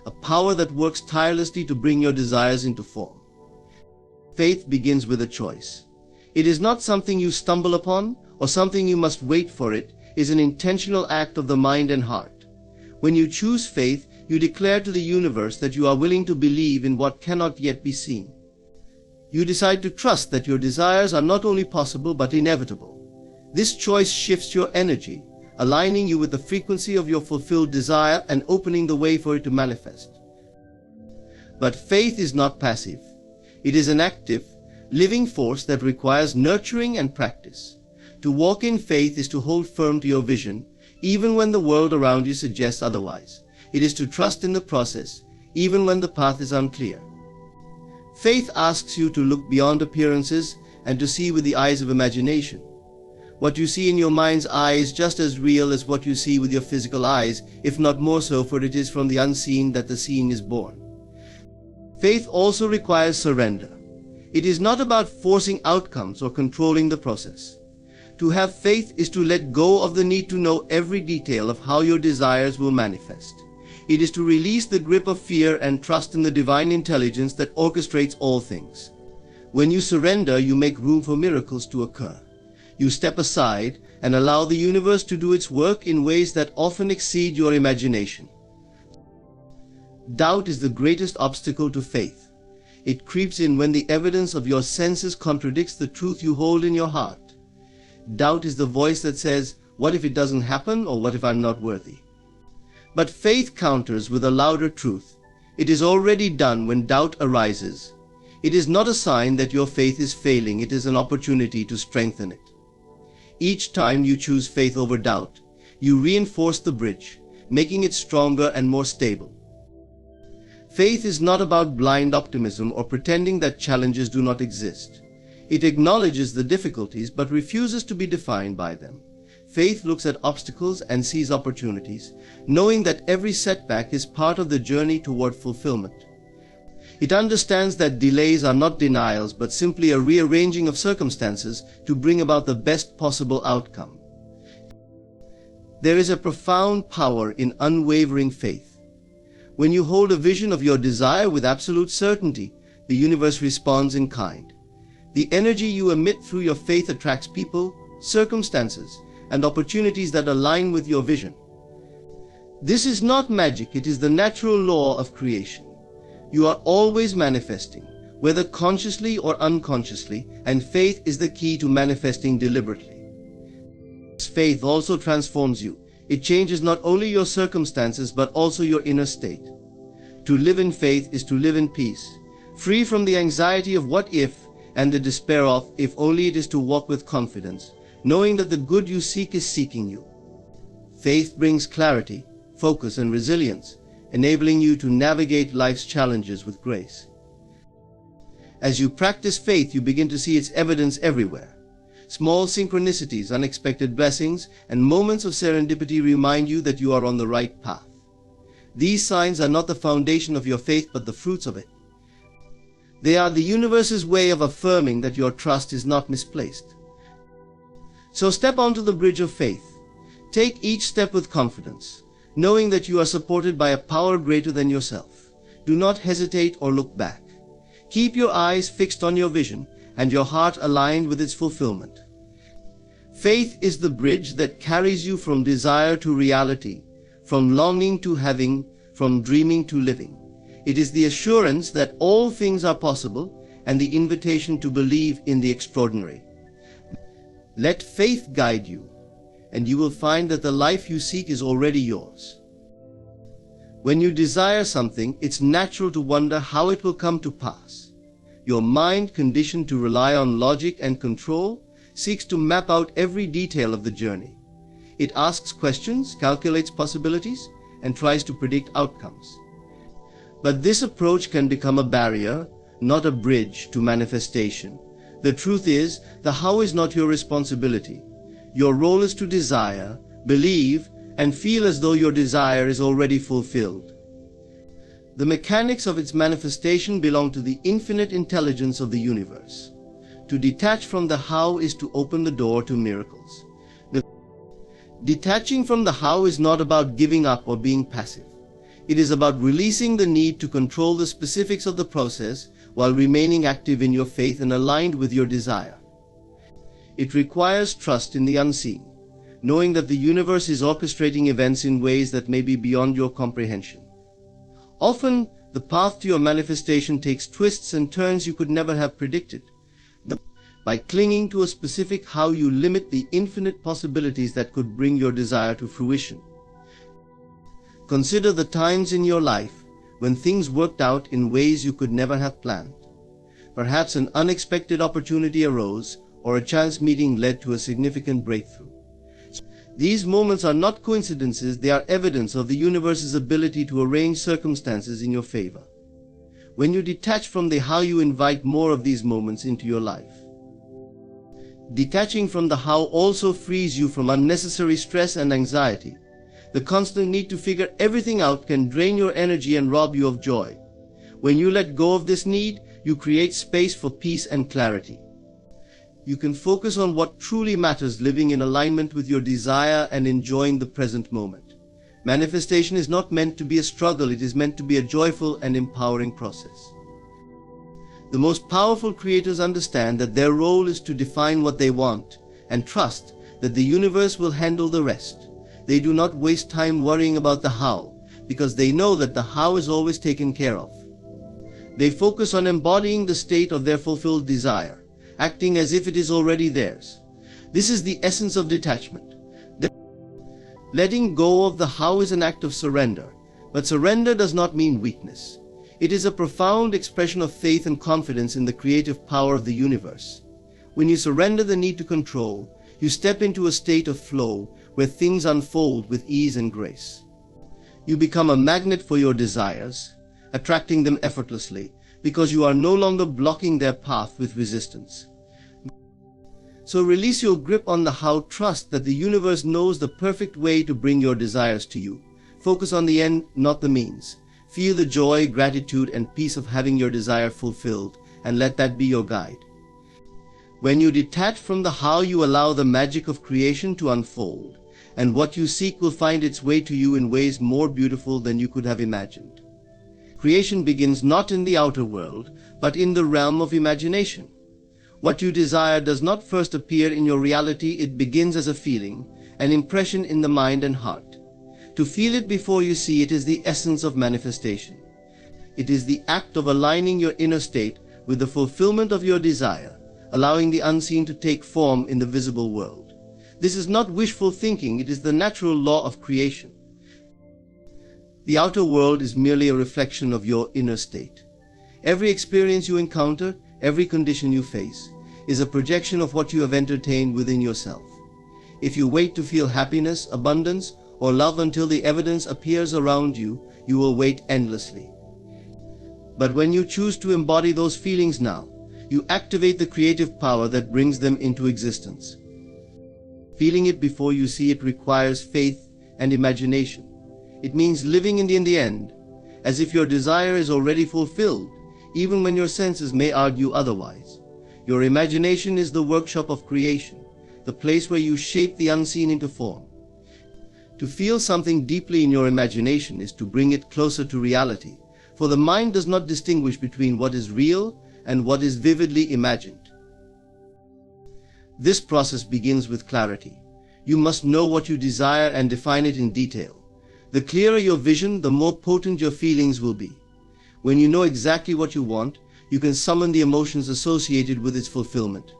a power that works tirelessly to bring your desires into form. Faith begins with a choice. It is not something you stumble upon or something you must wait for. It is an intentional act of the mind and heart. When you choose faith, you declare to the universe that you are willing to believe in what cannot yet be seen. You decide to trust that your desires are not only possible but inevitable. This choice shifts your energy, aligning you with the frequency of your fulfilled desire and opening the way for it to manifest. But faith is not passive. It is an active, living force that requires nurturing and practice. To walk in faith is to hold firm to your vision, even when the world around you suggests otherwise. It is to trust in the process, even when the path is unclear. Faith asks you to look beyond appearances and to see with the eyes of imagination. What you see in your mind's eye is just as real as what you see with your physical eyes, if not more so, for it is from the unseen that the seen is born. Faith also requires surrender. It is not about forcing outcomes or controlling the process. To have faith is to let go of the need to know every detail of how your desires will manifest. It is to release the grip of fear and trust in the divine intelligence that orchestrates all things. When you surrender, you make room for miracles to occur. You step aside and allow the universe to do its work in ways that often exceed your imagination. Doubt is the greatest obstacle to faith. It creeps in when the evidence of your senses contradicts the truth you hold in your heart. Doubt is the voice that says, "What if it doesn't happen?" or "What if I'm not worthy?" But faith counters with a louder truth. It is already done when doubt arises. It is not a sign that your faith is failing, it is an opportunity to strengthen it. Each time you choose faith over doubt, you reinforce the bridge, making it stronger and more stable. Faith is not about blind optimism or pretending that challenges do not exist. It acknowledges the difficulties but refuses to be defined by them. Faith looks at obstacles and sees opportunities, knowing that every setback is part of the journey toward fulfillment. It understands that delays are not denials but simply a rearranging of circumstances to bring about the best possible outcome. There is a profound power in unwavering faith. When you hold a vision of your desire with absolute certainty, the universe responds in kind. The energy you emit through your faith attracts people, circumstances, and opportunities that align with your vision. This is not magic, it is the natural law of creation. You are always manifesting, whether consciously or unconsciously, and faith is the key to manifesting deliberately. Faith also transforms you. It changes not only your circumstances but also your inner state. To live in faith is to live in peace, free from the anxiety of what if and the despair of if only. It is to walk with confidence, knowing that the good you seek is seeking you. Faith brings clarity, focus, and resilience, enabling you to navigate life's challenges with grace. As you practice faith, you begin to see its evidence everywhere. Small synchronicities, unexpected blessings, and moments of serendipity remind you that you are on the right path. These signs are not the foundation of your faith, but the fruits of it. They are the universe's way of affirming that your trust is not misplaced. So step onto the bridge of faith. Take each step with confidence, knowing that you are supported by a power greater than yourself. Do not hesitate or look back. Keep your eyes fixed on your vision and your heart aligned with its fulfillment. Faith is the bridge that carries you from desire to reality, from longing to having, from dreaming to living. It is the assurance that all things are possible and the invitation to believe in the extraordinary. Let faith guide you, and you will find that the life you seek is already yours. When you desire something, it's natural to wonder how it will come to pass. Your mind, conditioned to rely on logic and control, seeks to map out every detail of the journey. It asks questions, calculates possibilities, and tries to predict outcomes. But this approach can become a barrier, not a bridge to manifestation. The truth is, the how is not your responsibility. Your role is to desire, believe, and feel as though your desire is already fulfilled. The mechanics of its manifestation belong to the infinite intelligence of the universe. To detach from the how is to open the door to miracles. Detaching from the how is not about giving up or being passive. It is about releasing the need to control the specifics of the process while remaining active in your faith and aligned with your desire. It requires trust in the unseen, knowing that the universe is orchestrating events in ways that may be beyond your comprehension. Often, the path to your manifestation takes twists and turns you could never have predicted. By clinging to a specific how, you limit the infinite possibilities that could bring your desire to fruition. Consider the times in your life when things worked out in ways you could never have planned. Perhaps an unexpected opportunity arose, or a chance meeting led to a significant breakthrough. These moments are not coincidences, they are evidence of the universe's ability to arrange circumstances in your favor. When you detach from the how, you invite more of these moments into your life. Detaching from the how also frees you from unnecessary stress and anxiety. The constant need to figure everything out can drain your energy and rob you of joy. When you let go of this need, you create space for peace and clarity. You can focus on what truly matters, living in alignment with your desire and enjoying the present moment. Manifestation is not meant to be a struggle, it is meant to be a joyful and empowering process. The most powerful creators understand that their role is to define what they want and trust that the universe will handle the rest. They do not waste time worrying about the how, because they know that the how is always taken care of. They focus on embodying the state of their fulfilled desire, acting as if it is already theirs. This is the essence of detachment. Letting go of the how is an act of surrender, but surrender does not mean weakness. It is a profound expression of faith and confidence in the creative power of the universe. When you surrender the need to control, you step into a state of flow where things unfold with ease and grace. You become a magnet for your desires, attracting them effortlessly, because you are no longer blocking their path with resistance. So release your grip on the how, trust that the universe knows the perfect way to bring your desires to you. Focus on the end, not the means. Feel the joy, gratitude, and peace of having your desire fulfilled, and let that be your guide. When you detach from the how, you allow the magic of creation to unfold, and what you seek will find its way to you in ways more beautiful than you could have imagined. Creation begins not in the outer world, but in the realm of imagination. What you desire does not first appear in your reality, it begins as a feeling, an impression in the mind and heart. To feel it before you see it is the essence of manifestation. It is the act of aligning your inner state with the fulfillment of your desire, allowing the unseen to take form in the visible world. This is not wishful thinking, it is the natural law of creation. The outer world is merely a reflection of your inner state. Every experience you encounter, every condition you face, is a projection of what you have entertained within yourself. If you wait to feel happiness, abundance, or love until the evidence appears around you, you will wait endlessly. But when you choose to embody those feelings now, you activate the creative power that brings them into existence. Feeling it before you see it requires faith and imagination. It means living in the end, as if your desire is already fulfilled, even when your senses may argue otherwise. Your imagination is the workshop of creation, the place where you shape the unseen into form. To feel something deeply in your imagination is to bring it closer to reality, for the mind does not distinguish between what is real and what is vividly imagined. This process begins with clarity. You must know what you desire and define it in detail. The clearer your vision, the more potent your feelings will be. When you know exactly what you want, you can summon the emotions associated with its fulfillment.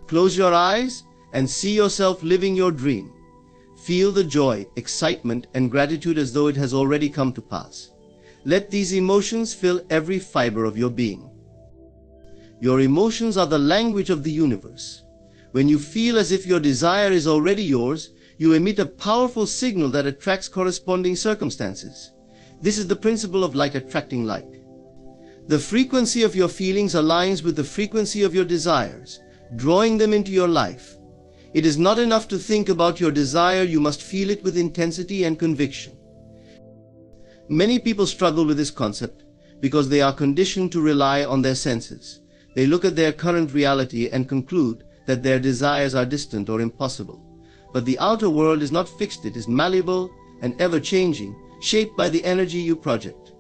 Close your eyes and see yourself living your dream. Feel the joy, excitement, and gratitude as though it has already come to pass. Let these emotions fill every fiber of your being. Your emotions are the language of the universe. When you feel as if your desire is already yours, you emit a powerful signal that attracts corresponding circumstances. This is the principle of like attracting like. The frequency of your feelings aligns with the frequency of your desires, drawing them into your life. It is not enough to think about your desire, you must feel it with intensity and conviction. Many people struggle with this concept because they are conditioned to rely on their senses. They look at their current reality and conclude that their desires are distant or impossible. But the outer world is not fixed, it is malleable and ever-changing, shaped by the energy you project.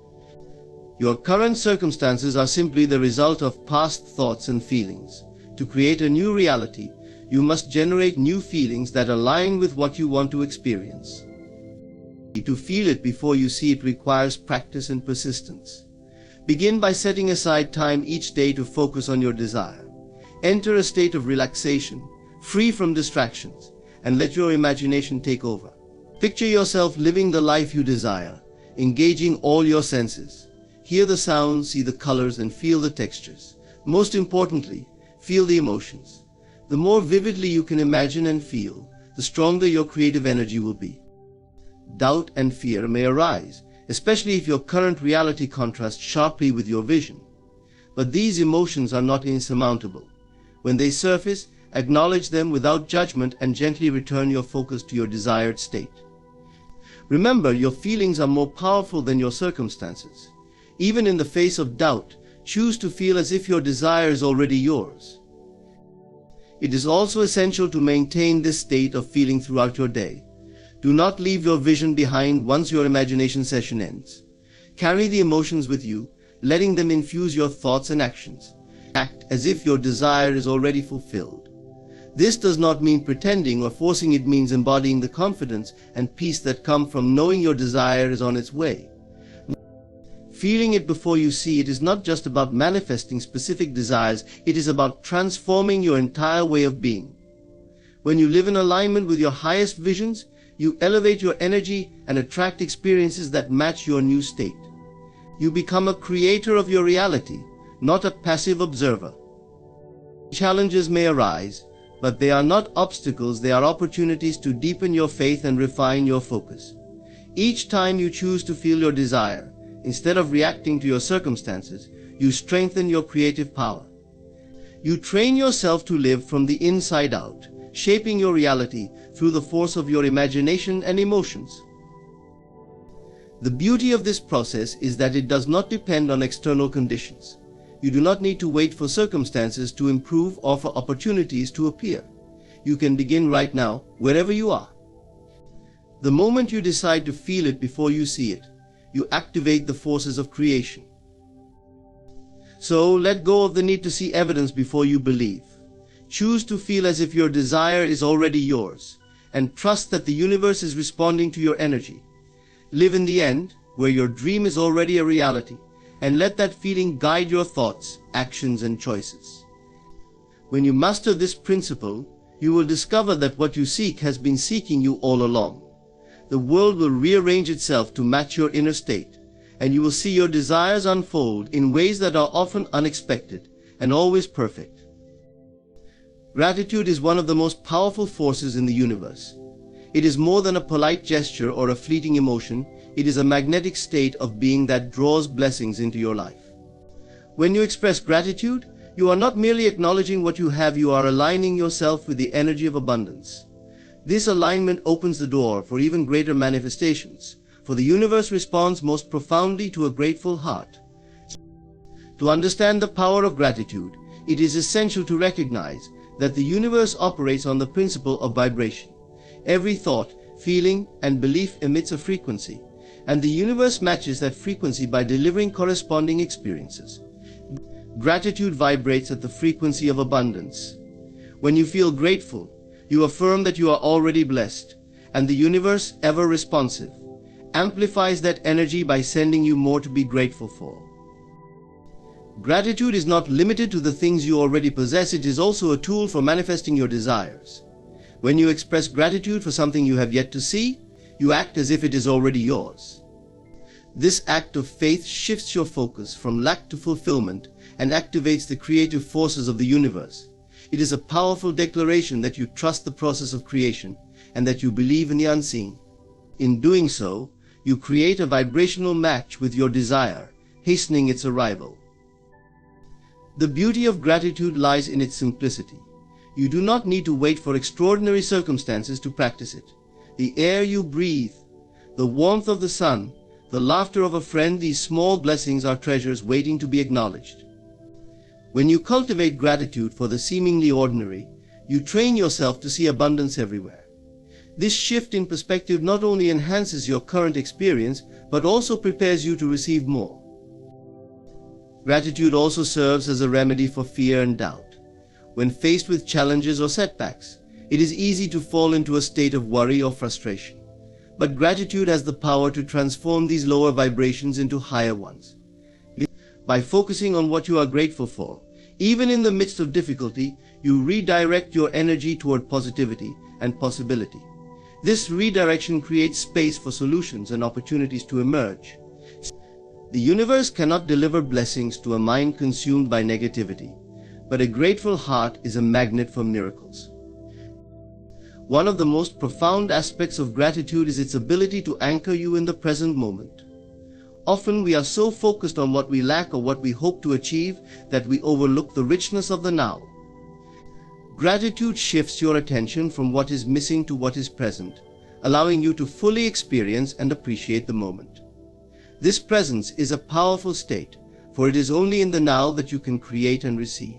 Your current circumstances are simply the result of past thoughts and feelings. To create a new reality, you must generate new feelings that align with what you want to experience. To feel it before you see it requires practice and persistence. Begin by setting aside time each day to focus on your desire. Enter a state of relaxation, free from distractions, and let your imagination take over. Picture yourself living the life you desire, engaging all your senses. Hear the sounds, see the colors, and feel the textures. Most importantly, feel the emotions. The more vividly you can imagine and feel, the stronger your creative energy will be. Doubt and fear may arise, especially if your current reality contrasts sharply with your vision. But these emotions are not insurmountable. When they surface, acknowledge them without judgment and gently return your focus to your desired state. Remember, your feelings are more powerful than your circumstances. Even in the face of doubt, choose to feel as if your desire is already yours. It is also essential to maintain this state of feeling throughout your day. Do not leave your vision behind once your imagination session ends. Carry the emotions with you, letting them infuse your thoughts and actions. Act as if your desire is already fulfilled. This does not mean pretending or forcing, it means embodying the confidence and peace that come from knowing your desire is on its way. Feeling it before you see it is not just about manifesting specific desires, it is about transforming your entire way of being. When you live in alignment with your highest visions, you elevate your energy and attract experiences that match your new state. You become a creator of your reality, not a passive observer. Challenges may arise, but they are not obstacles, they are opportunities to deepen your faith and refine your focus. Each time you choose to feel your desire, instead of reacting to your circumstances, you strengthen your creative power. You train yourself to live from the inside out, shaping your reality through the force of your imagination and emotions. The beauty of this process is that it does not depend on external conditions. You do not need to wait for circumstances to improve or for opportunities to appear. You can begin right now, wherever you are. The moment you decide to feel it before you see it, you activate the forces of creation. So let go of the need to see evidence before you believe. Choose to feel as if your desire is already yours, and trust that the universe is responding to your energy. Live in the end, where your dream is already a reality, and let that feeling guide your thoughts, actions, and choices. When you master this principle, you will discover that what you seek has been seeking you all along. The world will rearrange itself to match your inner state, and you will see your desires unfold in ways that are often unexpected and always perfect. Gratitude is one of the most powerful forces in the universe. It is more than a polite gesture or a fleeting emotion. It is a magnetic state of being that draws blessings into your life. When you express gratitude, you are not merely acknowledging what you have, you are aligning yourself with the energy of abundance. This alignment opens the door for even greater manifestations, for the universe responds most profoundly to a grateful heart. To understand the power of gratitude, it is essential to recognize that the universe operates on the principle of vibration. Every thought, feeling, and belief emits a frequency, and the universe matches that frequency by delivering corresponding experiences. Gratitude vibrates at the frequency of abundance. When you feel grateful, you affirm that you are already blessed, and the universe, ever responsive, amplifies that energy by sending you more to be grateful for. Gratitude is not limited to the things you already possess, it is also a tool for manifesting your desires. When you express gratitude for something you have yet to see, you act as if it is already yours. This act of faith shifts your focus from lack to fulfillment and activates the creative forces of the universe. It is a powerful declaration that you trust the process of creation and that you believe in the unseen. In doing so, you create a vibrational match with your desire, hastening its arrival. The beauty of gratitude lies in its simplicity. You do not need to wait for extraordinary circumstances to practice it. The air you breathe, the warmth of the sun, the laughter of a friend, these small blessings are treasures waiting to be acknowledged. When you cultivate gratitude for the seemingly ordinary, you train yourself to see abundance everywhere. This shift in perspective not only enhances your current experience, but also prepares you to receive more. Gratitude also serves as a remedy for fear and doubt. When faced with challenges or setbacks, it is easy to fall into a state of worry or frustration. But gratitude has the power to transform these lower vibrations into higher ones. By focusing on what you are grateful for, even in the midst of difficulty, you redirect your energy toward positivity and possibility. This redirection creates space for solutions and opportunities to emerge. The universe cannot deliver blessings to a mind consumed by negativity, but a grateful heart is a magnet for miracles. One of the most profound aspects of gratitude is its ability to anchor you in the present moment. Often we are so focused on what we lack or what we hope to achieve that we overlook the richness of the now. Gratitude shifts your attention from what is missing to what is present, allowing you to fully experience and appreciate the moment. This presence is a powerful state, for it is only in the now that you can create and receive.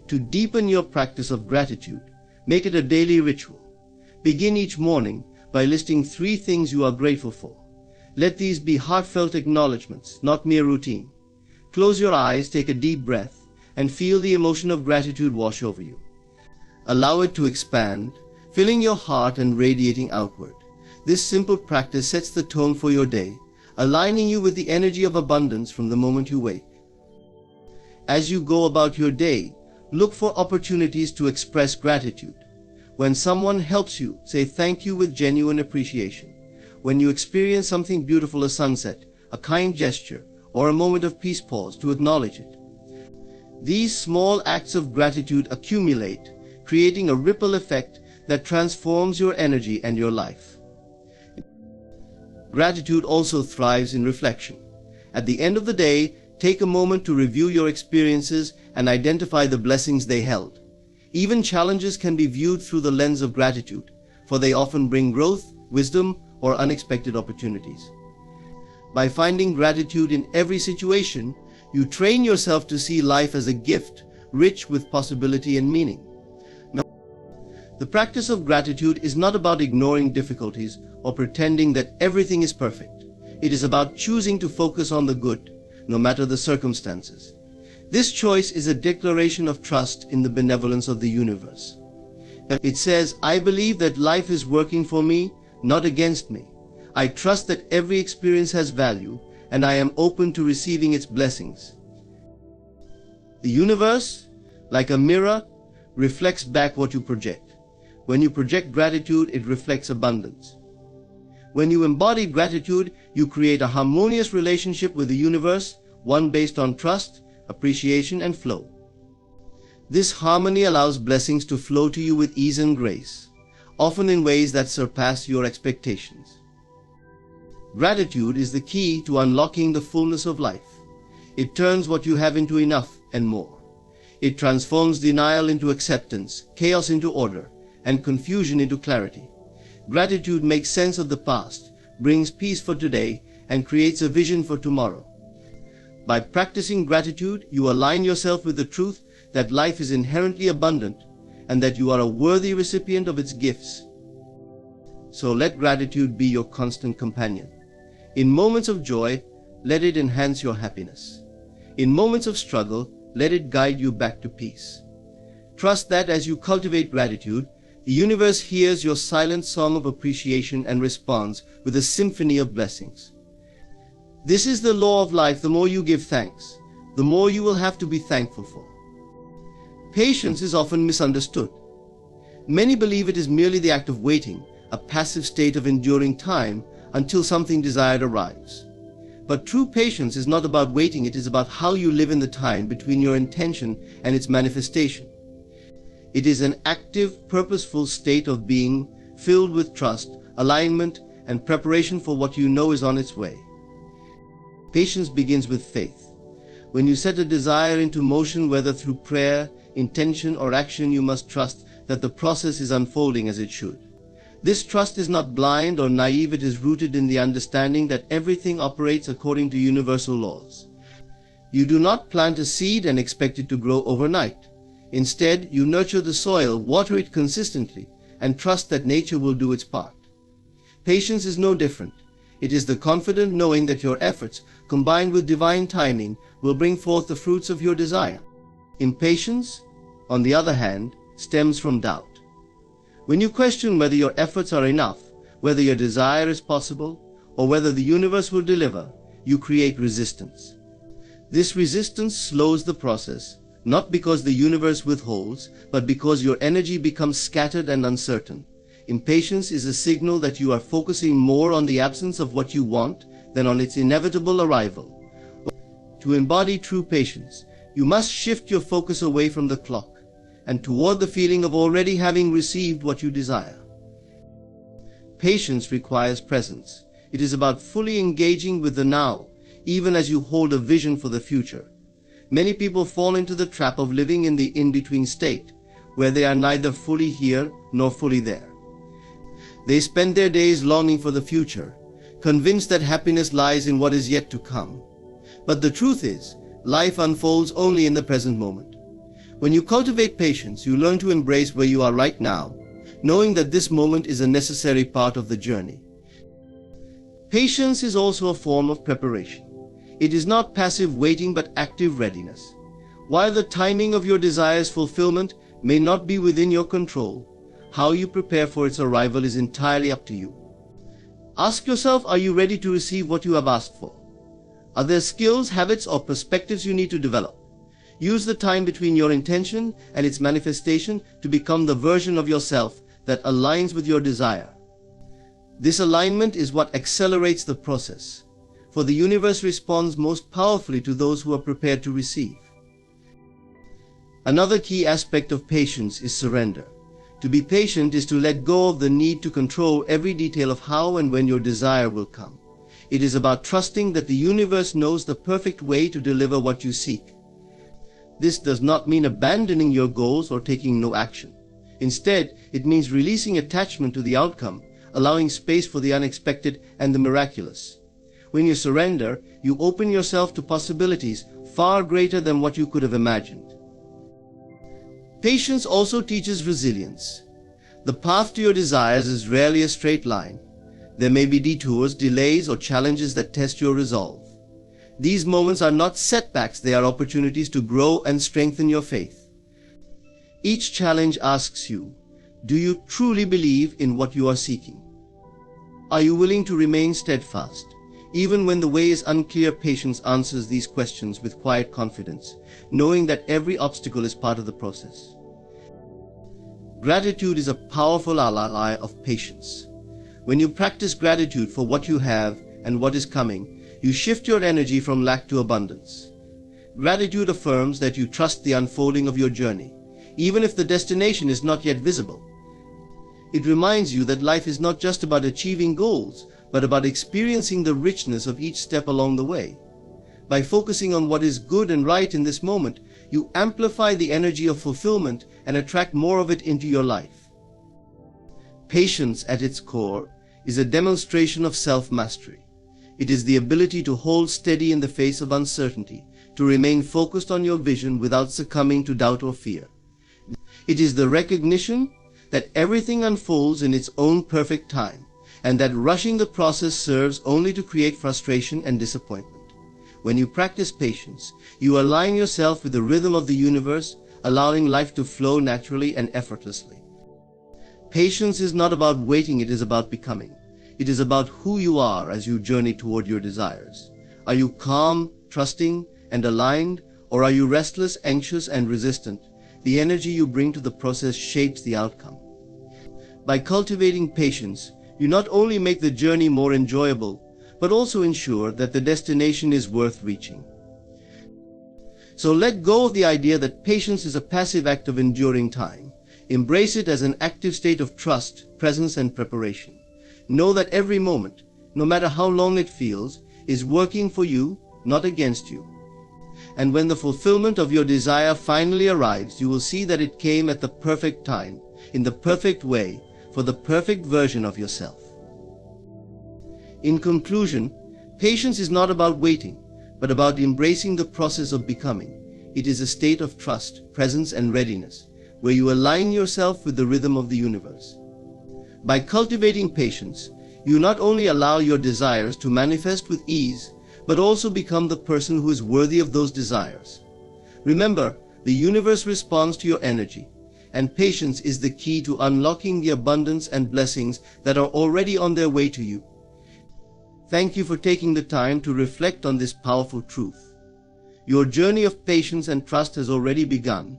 To deepen your practice of gratitude, make it a daily ritual. Begin each morning by listing 3 things you are grateful for. Let these be heartfelt acknowledgments, not mere routine. Close your eyes, take a deep breath, and feel the emotion of gratitude wash over you. Allow it to expand, filling your heart and radiating outward. This simple practice sets the tone for your day, aligning you with the energy of abundance from the moment you wake. As you go about your day, look for opportunities to express gratitude. When someone helps you, say thank you with genuine appreciation. When you experience something beautiful, a sunset, a kind gesture, or a moment of peace, pause to acknowledge it. These small acts of gratitude accumulate, creating a ripple effect that transforms your energy and your life. Gratitude also thrives in reflection. At the end of the day, take a moment to review your experiences and identify the blessings they held. Even challenges can be viewed through the lens of gratitude, for they often bring growth, wisdom, or unexpected opportunities. By finding gratitude in every situation, you train yourself to see life as a gift, rich with possibility and meaning. Now, the practice of gratitude is not about ignoring difficulties or pretending that everything is perfect. It is about choosing to focus on the good, no matter the circumstances. This choice is a declaration of trust in the benevolence of the universe. It says, I believe that life is working for me, not against me. I trust that every experience has value, and I am open to receiving its blessings. The universe, like a mirror, reflects back what you project. When you project gratitude, it reflects abundance. When you embody gratitude, you create a harmonious relationship with the universe, one based on trust, appreciation, and flow. This harmony allows blessings to flow to you with ease and grace, often in ways that surpass your expectations. Gratitude is the key to unlocking the fullness of life. It turns what you have into enough and more. It transforms denial into acceptance, chaos into order, and confusion into clarity. Gratitude makes sense of the past, brings peace for today, and creates a vision for tomorrow. By practicing gratitude, you align yourself with the truth that life is inherently abundant and that you are a worthy recipient of its gifts. So let gratitude be your constant companion. In moments of joy, let it enhance your happiness. In moments of struggle, let it guide you back to peace. Trust that as you cultivate gratitude, the universe hears your silent song of appreciation and responds with a symphony of blessings. This is the law of life. The more you give thanks, the more you will have to be thankful for. Patience is often misunderstood. Many believe it is merely the act of waiting, a passive state of enduring time until something desired arrives. But true patience is not about waiting, it is about how you live in the time between your intention and its manifestation. It is an active, purposeful state of being filled with trust, alignment, and preparation for what you know is on its way. Patience begins with faith. When you set a desire into motion, whether through prayer, intention, or action, you must trust that the process is unfolding as it should. This trust is not blind or naive, it is rooted in the understanding that everything operates according to universal laws. You do not plant a seed and expect it to grow overnight. Instead, you nurture the soil, water it consistently, and trust that nature will do its part. Patience is no different. It is the confident knowing that your efforts, combined with divine timing, will bring forth the fruits of your desire. Impatience, on the other hand, stems from doubt. When you question whether your efforts are enough, whether your desire is possible, or whether the universe will deliver, you create resistance. This resistance slows the process, not because the universe withholds, but because your energy becomes scattered and uncertain. Impatience is a signal that you are focusing more on the absence of what you want than on its inevitable arrival. To embody true patience, you must shift your focus away from the clock and toward the feeling of already having received what you desire. Patience requires presence. It is about fully engaging with the now, even as you hold a vision for the future. Many people fall into the trap of living in the in-between state, where they are neither fully here nor fully there. They spend their days longing for the future, convinced that happiness lies in what is yet to come. But the truth is, life unfolds only in the present moment. When you cultivate patience, you learn to embrace where you are right now, knowing that this moment is a necessary part of the journey. Patience is also a form of preparation. It is not passive waiting but active readiness. While the timing of your desire's fulfillment may not be within your control, how you prepare for its arrival is entirely up to you. Ask yourself, are you ready to receive what you have asked for? Are there skills, habits, or perspectives you need to develop? Use the time between your intention and its manifestation to become the version of yourself that aligns with your desire. This alignment is what accelerates the process, for the universe responds most powerfully to those who are prepared to receive. Another key aspect of patience is surrender. To be patient is to let go of the need to control every detail of how and when your desire will come. It is about trusting that the universe knows the perfect way to deliver what you seek. This does not mean abandoning your goals or taking no action. Instead, it means releasing attachment to the outcome, allowing space for the unexpected and the miraculous. When you surrender, you open yourself to possibilities far greater than what you could have imagined. Patience also teaches resilience. The path to your desires is rarely a straight line. There may be detours, delays, or challenges that test your resolve. These moments are not setbacks, they are opportunities to grow and strengthen your faith. Each challenge asks you, do you truly believe in what you are seeking? Are you willing to remain steadfast? Even when the way is unclear, patience answers these questions with quiet confidence, knowing that every obstacle is part of the process. Gratitude is a powerful ally of patience. When you practice gratitude for what you have and what is coming, you shift your energy from lack to abundance. Gratitude affirms that you trust the unfolding of your journey, even if the destination is not yet visible. It reminds you that life is not just about achieving goals, but about experiencing the richness of each step along the way. By focusing on what is good and right in this moment, you amplify the energy of fulfillment and attract more of it into your life. Patience, at its core, is a demonstration of self-mastery. It is the ability to hold steady in the face of uncertainty, to remain focused on your vision without succumbing to doubt or fear. It is the recognition that everything unfolds in its own perfect time, and that rushing the process serves only to create frustration and disappointment. When you practice patience, you align yourself with the rhythm of the universe, allowing life to flow naturally and effortlessly. Patience is not about waiting, it is about becoming. It is about who you are as you journey toward your desires. Are you calm, trusting, and aligned, or are you restless, anxious, and resistant? The energy you bring to the process shapes the outcome. By cultivating patience, you not only make the journey more enjoyable, but also ensure that the destination is worth reaching. So let go of the idea that patience is a passive act of enduring time. Embrace it as an active state of trust, presence, and preparation. Know that every moment, no matter how long it feels, is working for you, not against you. And when the fulfillment of your desire finally arrives, you will see that it came at the perfect time, in the perfect way, for the perfect version of yourself. In conclusion, patience is not about waiting, but about embracing the process of becoming. It is a state of trust, presence, and readiness, where you align yourself with the rhythm of the universe. By cultivating patience, you not only allow your desires to manifest with ease, but also become the person who is worthy of those desires. Remember, the universe responds to your energy, and patience is the key to unlocking the abundance and blessings that are already on their way to you. Thank you for taking the time to reflect on this powerful truth. Your journey of patience and trust has already begun,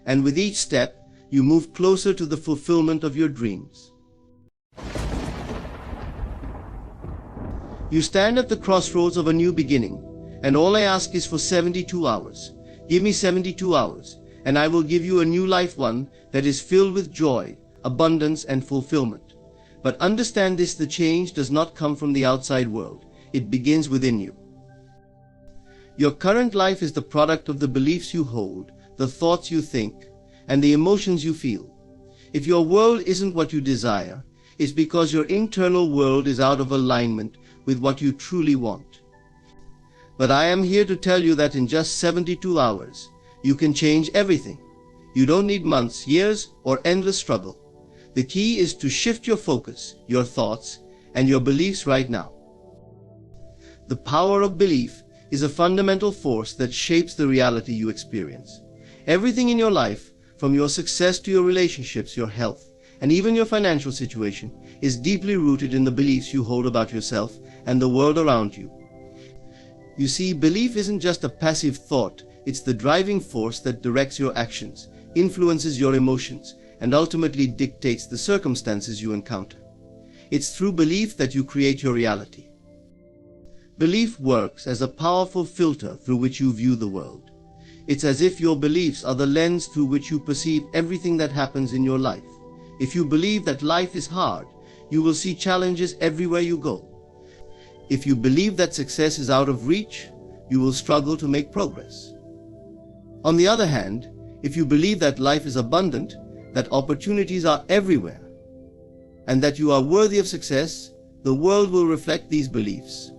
and with each step, you move closer to the fulfillment of your dreams. You stand at the crossroads of a new beginning, and all I ask is for 72 hours. Give me 72 hours, and I will give you a new life, one that is filled with joy, abundance, and fulfillment. But understand this, the change does not come from the outside world. It begins within you. Your current life is the product of the beliefs you hold, the thoughts you think, and the emotions you feel. If your world isn't what you desire, it's because your internal world is out of alignment with what you truly want. But I am here to tell you that in just 72 hours, you can change everything. You don't need months, years, or endless struggle. The key is to shift your focus, your thoughts, and your beliefs right now. The power of belief is a fundamental force that shapes the reality you experience. Everything in your life, from your success to your relationships, your health, and even your financial situation, is deeply rooted in the beliefs you hold about yourself and the world around you. You see, belief isn't just a passive thought, it's the driving force that directs your actions, influences your emotions, and ultimately dictates the circumstances you encounter. It's through belief that you create your reality. Belief works as a powerful filter through which you view the world. It's as if your beliefs are the lens through which you perceive everything that happens in your life. If you believe that life is hard, you will see challenges everywhere you go. If you believe that success is out of reach, you will struggle to make progress. On the other hand, if you believe that life is abundant, that opportunities are everywhere, and that you are worthy of success, the world will reflect these beliefs.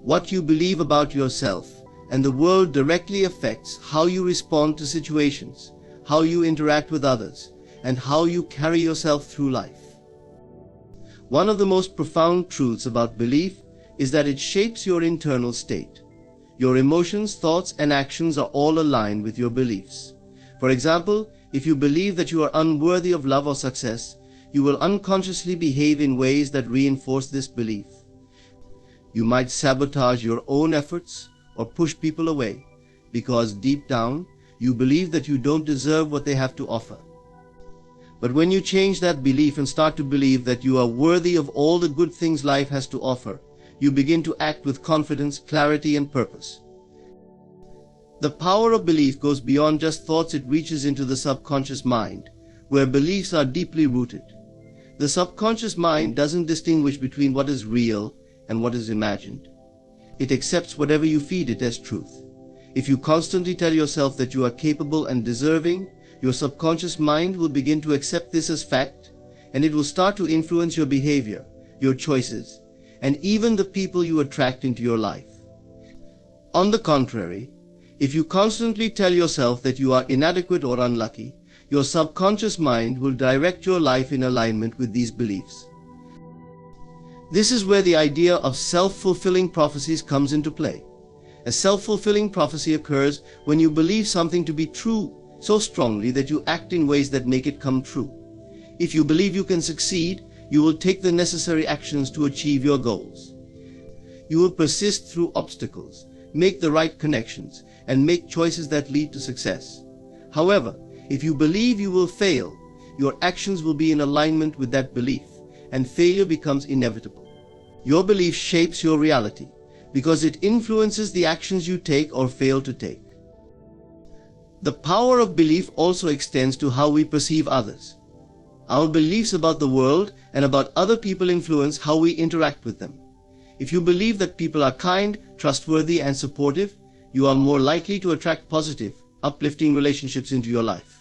What you believe about yourself and the world directly affects how you respond to situations, how you interact with others, and how you carry yourself through life. One of the most profound truths about belief is that it shapes your internal state. Your emotions, thoughts, and actions are all aligned with your beliefs. For example, if you believe that you are unworthy of love or success, you will unconsciously behave in ways that reinforce this belief. You might sabotage your own efforts or push people away because deep down you believe that you don't deserve what they have to offer. But when you change that belief and start to believe that you are worthy of all the good things life has to offer, you begin to act with confidence, clarity, and purpose. The power of belief goes beyond just thoughts. It reaches into the subconscious mind, where beliefs are deeply rooted. The subconscious mind doesn't distinguish between what is real and what is imagined. It accepts whatever you feed it as truth. If you constantly tell yourself that you are capable and deserving, your subconscious mind will begin to accept this as fact, and it will start to influence your behavior, your choices, and even the people you attract into your life. On the contrary, if you constantly tell yourself that you are inadequate or unlucky, your subconscious mind will direct your life in alignment with these beliefs. This is where the idea of self-fulfilling prophecies comes into play. A self-fulfilling prophecy occurs when you believe something to be true so strongly that you act in ways that make it come true. If you believe you can succeed, you will take the necessary actions to achieve your goals. You will persist through obstacles, make the right connections, and make choices that lead to success. However, if you believe you will fail, your actions will be in alignment with that belief, and failure becomes inevitable. Your belief shapes your reality because it influences the actions you take or fail to take. The power of belief also extends to how we perceive others. Our beliefs about the world and about other people influence how we interact with them. If you believe that people are kind, trustworthy, and supportive, you are more likely to attract positive, uplifting relationships into your life.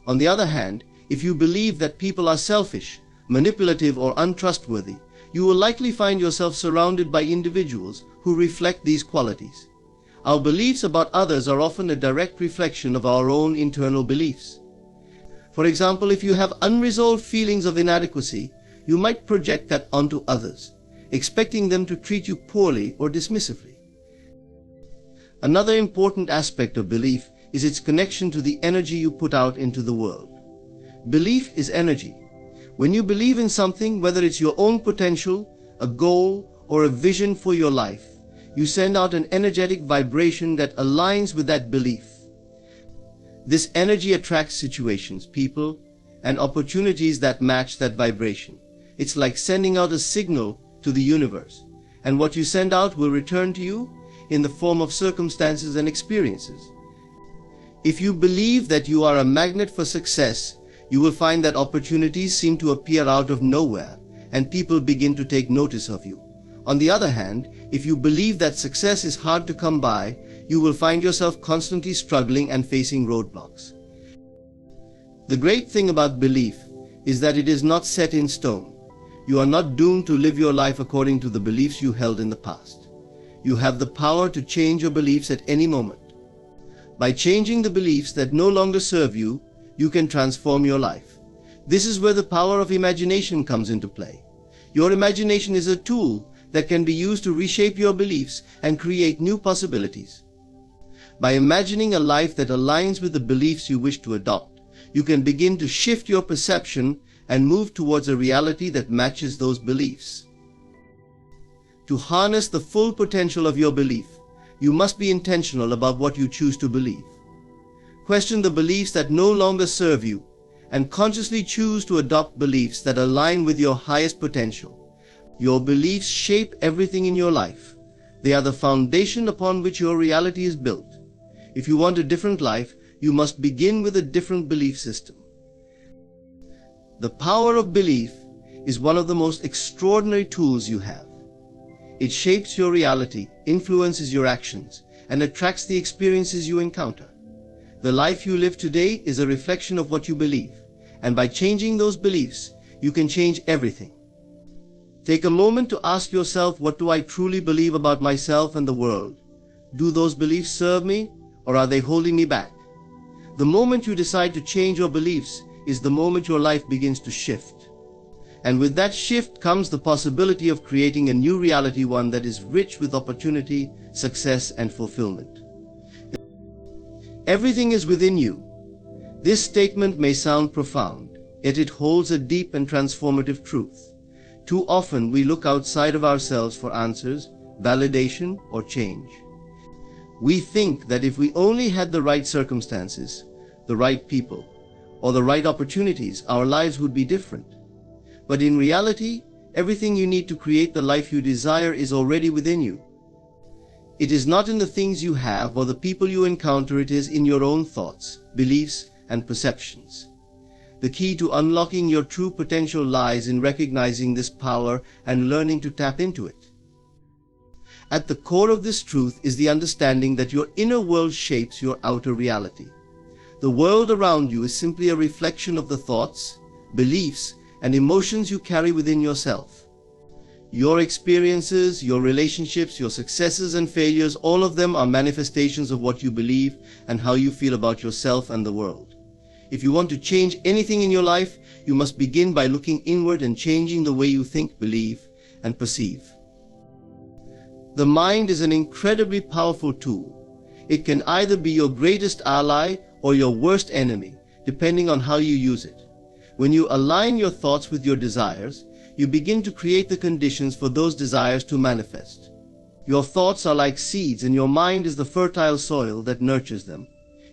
On the other hand, if you believe that people are selfish, manipulative, or untrustworthy, you will likely find yourself surrounded by individuals who reflect these qualities. Our beliefs about others are often a direct reflection of our own internal beliefs. For example, if you have unresolved feelings of inadequacy, you might project that onto others, expecting them to treat you poorly or dismissively. Another important aspect of belief is its connection to the energy you put out into the world. Belief is energy. When you believe in something, whether it's your own potential, a goal, or a vision for your life, you send out an energetic vibration that aligns with that belief. This energy attracts situations, people, and opportunities that match that vibration. It's like sending out a signal to the universe, and what you send out will return to you in the form of circumstances and experiences. If you believe that you are a magnet for success, you will find that opportunities seem to appear out of nowhere, and people begin to take notice of you. On the other hand, if you believe that success is hard to come by, you will find yourself constantly struggling and facing roadblocks. The great thing about belief is that it is not set in stone. You are not doomed to live your life according to the beliefs you held in the past. You have the power to change your beliefs at any moment. By changing the beliefs that no longer serve you, you can transform your life. This is where the power of imagination comes into play. Your imagination is a tool that can be used to reshape your beliefs and create new possibilities. By imagining a life that aligns with the beliefs you wish to adopt, you can begin to shift your perception and move towards a reality that matches those beliefs. To harness the full potential of your belief, you must be intentional about what you choose to believe. Question the beliefs that no longer serve you, and consciously choose to adopt beliefs that align with your highest potential. Your beliefs shape everything in your life. They are the foundation upon which your reality is built. If you want a different life, you must begin with a different belief system. The power of belief is one of the most extraordinary tools you have. It shapes your reality, influences your actions, and attracts the experiences you encounter. The life you live today is a reflection of what you believe, and by changing those beliefs, you can change everything. Take a moment to ask yourself, what do I truly believe about myself and the world? Do those beliefs serve me, or are they holding me back? The moment you decide to change your beliefs is the moment your life begins to shift. And with that shift comes the possibility of creating a new reality, one that is rich with opportunity, success, and fulfillment. Everything is within you. This statement may sound profound, yet it holds a deep and transformative truth. Too often we look outside of ourselves for answers, validation, or change. We think that if we only had the right circumstances, the right people, or the right opportunities, our lives would be different. But in reality, everything you need to create the life you desire is already within you. It is not in the things you have or the people you encounter, it is in your own thoughts, beliefs, and perceptions. The key to unlocking your true potential lies in recognizing this power and learning to tap into it. At the core of this truth is the understanding that your inner world shapes your outer reality. The world around you is simply a reflection of the thoughts, beliefs, and emotions you carry within yourself. Your experiences, your relationships, your successes and failures, all of them are manifestations of what you believe and how you feel about yourself and the world. If you want to change anything in your life, you must begin by looking inward and changing the way you think, believe, and perceive. The mind is an incredibly powerful tool. It can either be your greatest ally or your worst enemy, depending on how you use it. When you align your thoughts with your desires, you begin to create the conditions for those desires to manifest. Your thoughts are like seeds, and your mind is the fertile soil that nurtures them.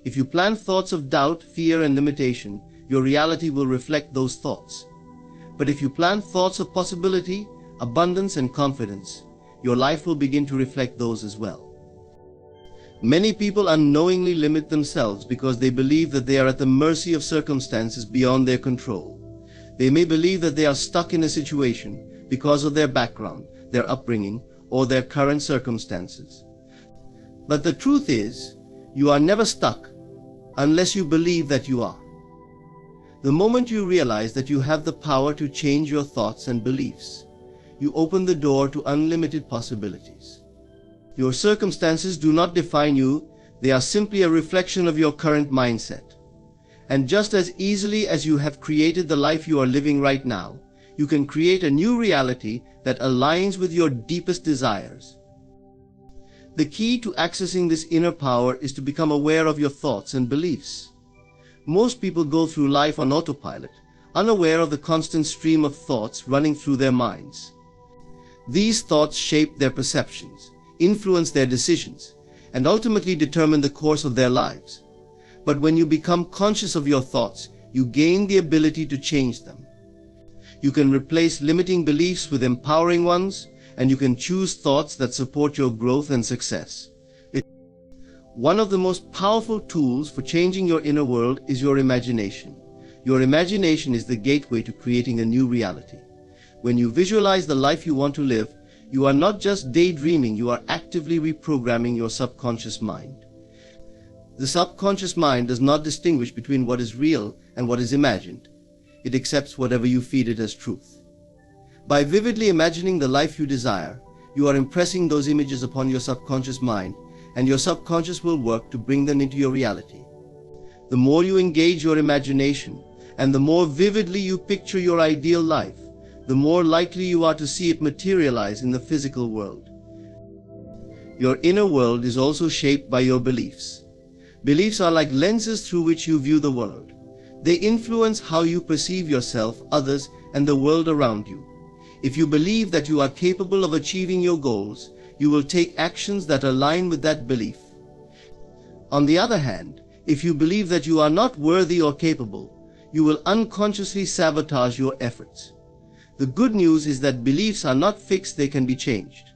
If you plant thoughts of doubt, fear, and limitation, your reality will reflect those thoughts. But if you plant thoughts of possibility, abundance, and confidence, your life will begin to reflect those as well. Many people unknowingly limit themselves because they believe that they are at the mercy of circumstances beyond their control. They may believe that they are stuck in a situation because of their background, their upbringing, or their current circumstances. But the truth is, you are never stuck unless you believe that you are. The moment you realize that you have the power to change your thoughts and beliefs, you open the door to unlimited possibilities. Your circumstances do not define you, they are simply a reflection of your current mindset. And just as easily as you have created the life you are living right now, you can create a new reality that aligns with your deepest desires. The key to accessing this inner power is to become aware of your thoughts and beliefs. Most people go through life on autopilot, unaware of the constant stream of thoughts running through their minds. These thoughts shape their perceptions, influence their decisions, and ultimately determine the course of their lives. But when you become conscious of your thoughts, you gain the ability to change them. You can replace limiting beliefs with empowering ones, and you can choose thoughts that support your growth and success. One of the most powerful tools for changing your inner world is your imagination. Your imagination is the gateway to creating a new reality. When you visualize the life you want to live, you are not just daydreaming, you are actively reprogramming your subconscious mind. The subconscious mind does not distinguish between what is real and what is imagined. It accepts whatever you feed it as truth. By vividly imagining the life you desire, you are impressing those images upon your subconscious mind, and your subconscious will work to bring them into your reality. The more you engage your imagination, and the more vividly you picture your ideal life, the more likely you are to see it materialize in the physical world. Your inner world is also shaped by your beliefs. Beliefs are like lenses through which you view the world. They influence how you perceive yourself, others, and the world around you. If you believe that you are capable of achieving your goals, you will take actions that align with that belief. On the other hand, if you believe that you are not worthy or capable, you will unconsciously sabotage your efforts. The good news is that beliefs are not fixed, they can be changed.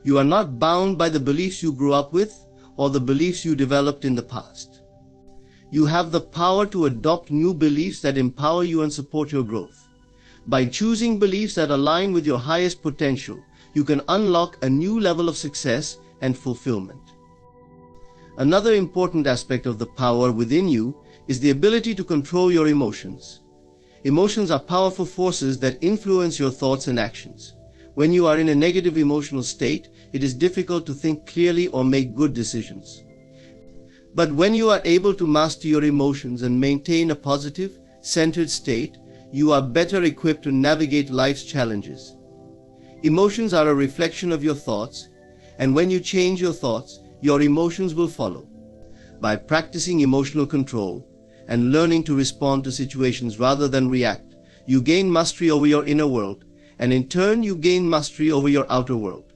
You are not bound by the beliefs you grew up with or the beliefs you developed in the past. You have the power to adopt new beliefs that empower you and support your growth. By choosing beliefs that align with your highest potential, you can unlock a new level of success and fulfillment. Another important aspect of the power within you is the ability to control your emotions. Emotions are powerful forces that influence your thoughts and actions. When you are in a negative emotional state, it is difficult to think clearly or make good decisions. But when you are able to master your emotions and maintain a positive, centered state, you are better equipped to navigate life's challenges. Emotions are a reflection of your thoughts, and when you change your thoughts, your emotions will follow. By practicing emotional control and learning to respond to situations rather than react, you gain mastery over your inner world, and in turn you gain mastery over your outer world.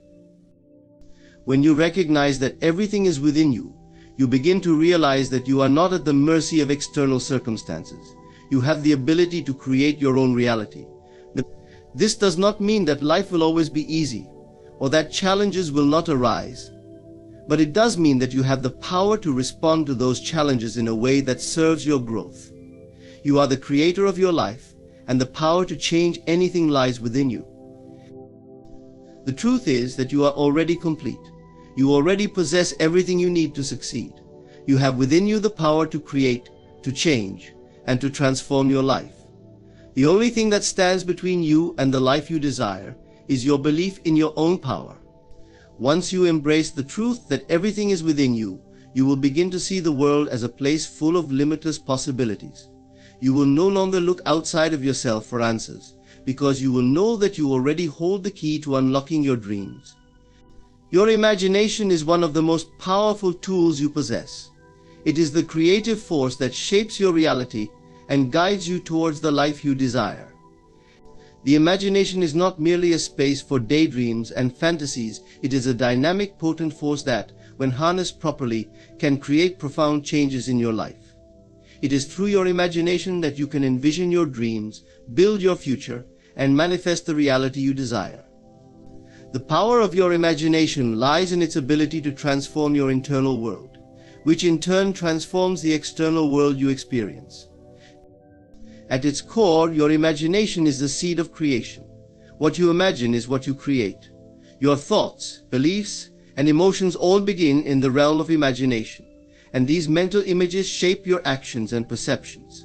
When you recognize that everything is within you, you begin to realize that you are not at the mercy of external circumstances. You have the ability to create your own reality. This does not mean that life will always be easy, or that challenges will not arise. But it does mean that you have the power to respond to those challenges in a way that serves your growth. You are the creator of your life, and the power to change anything lies within you. The truth is that you are already complete. You already possess everything you need to succeed. You have within you the power to create, to change, and to transform your life. The only thing that stands between you and the life you desire is your belief in your own power. Once you embrace the truth that everything is within you, you will begin to see the world as a place full of limitless possibilities. You will no longer look outside of yourself for answers, because you will know that you already hold the key to unlocking your dreams. Your imagination is one of the most powerful tools you possess. It is the creative force that shapes your reality and guides you towards the life you desire. The imagination is not merely a space for daydreams and fantasies. It is a dynamic, potent force that, when harnessed properly, can create profound changes in your life. It is through your imagination that you can envision your dreams, build your future, and manifest the reality you desire. The power of your imagination lies in its ability to transform your internal world, which in turn transforms the external world you experience. At its core, your imagination is the seed of creation. What you imagine is what you create. Your thoughts, beliefs, and emotions all begin in the realm of imagination, and these mental images shape your actions and perceptions.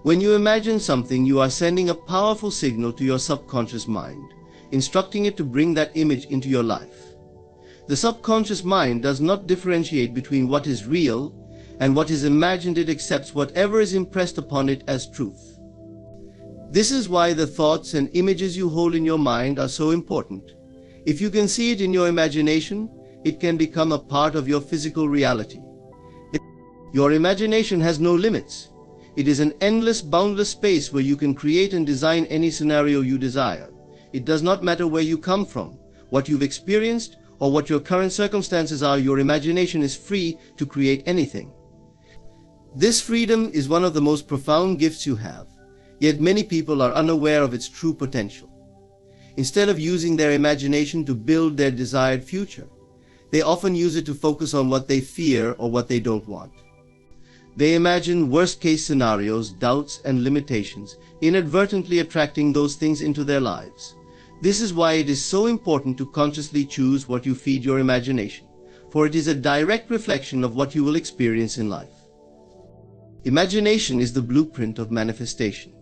When you imagine something, you are sending a powerful signal to your subconscious mind, instructing it to bring that image into your life. The subconscious mind does not differentiate between what is real and what is imagined. It accepts whatever is impressed upon it as truth. This is why the thoughts and images you hold in your mind are so important. If you can see it in your imagination, it can become a part of your physical reality. Your imagination has no limits. It is an endless, boundless space where you can create and design any scenario you desire. It does not matter where you come from, what you've experienced, or what your current circumstances are. Your imagination is free to create anything. This freedom is one of the most profound gifts you have, yet many people are unaware of its true potential. Instead of using their imagination to build their desired future, they often use it to focus on what they fear or what they don't want. They imagine worst-case scenarios, doubts, and limitations, inadvertently attracting those things into their lives. This is why it is so important to consciously choose what you feed your imagination, for it is a direct reflection of what you will experience in life. Imagination is the blueprint of manifestation.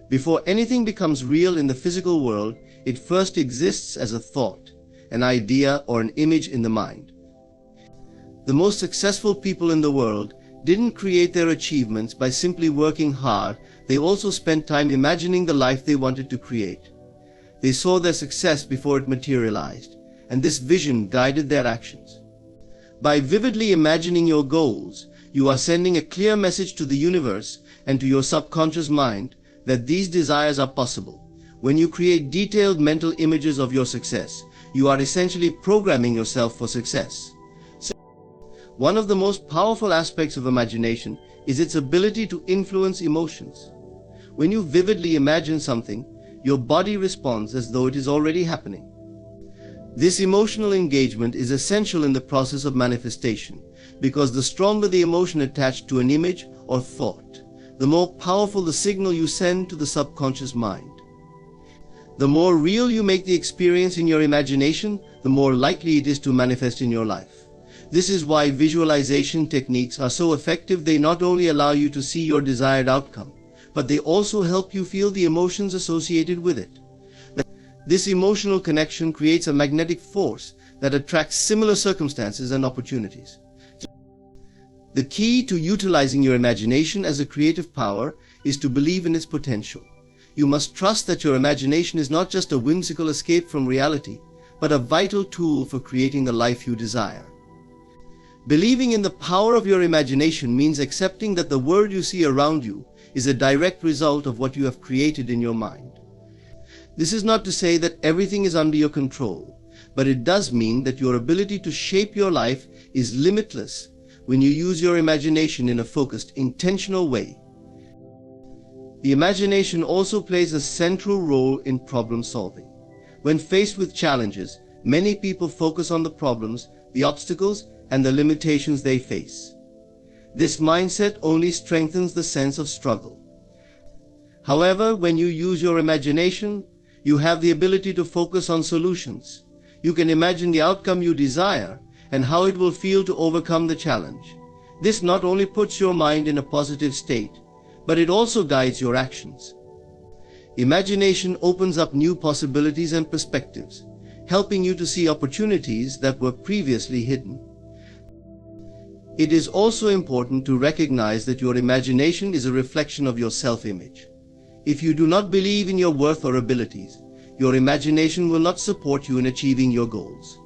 Before anything becomes real in the physical world, it first exists as a thought, an idea, or an image in the mind. The most successful people in the world didn't create their achievements by simply working hard. They also spent time imagining the life they wanted to create. They saw their success before it materialized, and this vision guided their actions. By vividly imagining your goals, you are sending a clear message to the universe and to your subconscious mind that these desires are possible. When you create detailed mental images of your success, you are essentially programming yourself for success. One of the most powerful aspects of imagination is its ability to influence emotions. When you vividly imagine something, your body responds as though it is already happening. This emotional engagement is essential in the process of manifestation, because the stronger the emotion attached to an image or thought, the more powerful the signal you send to the subconscious mind. The more real you make the experience in your imagination, the more likely it is to manifest in your life. This is why visualization techniques are so effective. They not only allow you to see your desired outcome, but they also help you feel the emotions associated with it. This emotional connection creates a magnetic force that attracts similar circumstances and opportunities. The key to utilizing your imagination as a creative power is to believe in its potential. You must trust that your imagination is not just a whimsical escape from reality, but a vital tool for creating the life you desire. Believing in the power of your imagination means accepting that the world you see around you is a direct result of what you have created in your mind. This is not to say that everything is under your control, but it does mean that your ability to shape your life is limitless when you use your imagination in a focused, intentional way. The imagination also plays a central role in problem solving. When faced with challenges, many people focus on the problems, the obstacles, and the limitations they face. This mindset only strengthens the sense of struggle. However, when you use your imagination, you have the ability to focus on solutions. You can imagine the outcome you desire and how it will feel to overcome the challenge. This not only puts your mind in a positive state, but it also guides your actions. Imagination opens up new possibilities and perspectives, helping you to see opportunities that were previously hidden. It is also important to recognize that your imagination is a reflection of your self-image. If you do not believe in your worth or abilities, your imagination will not support you in achieving your goals.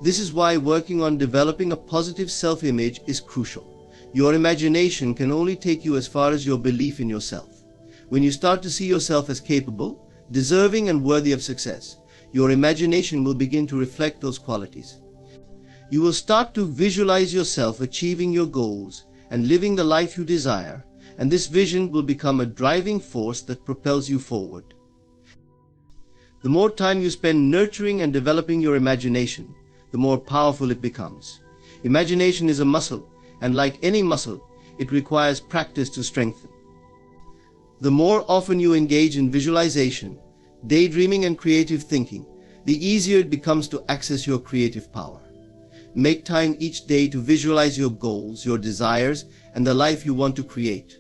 This is why working on developing a positive self-image is crucial. Your imagination can only take you as far as your belief in yourself. When you start to see yourself as capable, deserving, and worthy of success, your imagination will begin to reflect those qualities. You will start to visualize yourself achieving your goals and living the life you desire, and this vision will become a driving force that propels you forward. The more time you spend nurturing and developing your imagination, the more powerful it becomes. Imagination is a muscle, and like any muscle, it requires practice to strengthen. The more often you engage in visualization, daydreaming, and creative thinking, the easier it becomes to access your creative power. Make time each day to visualize your goals, your desires, and the life you want to create.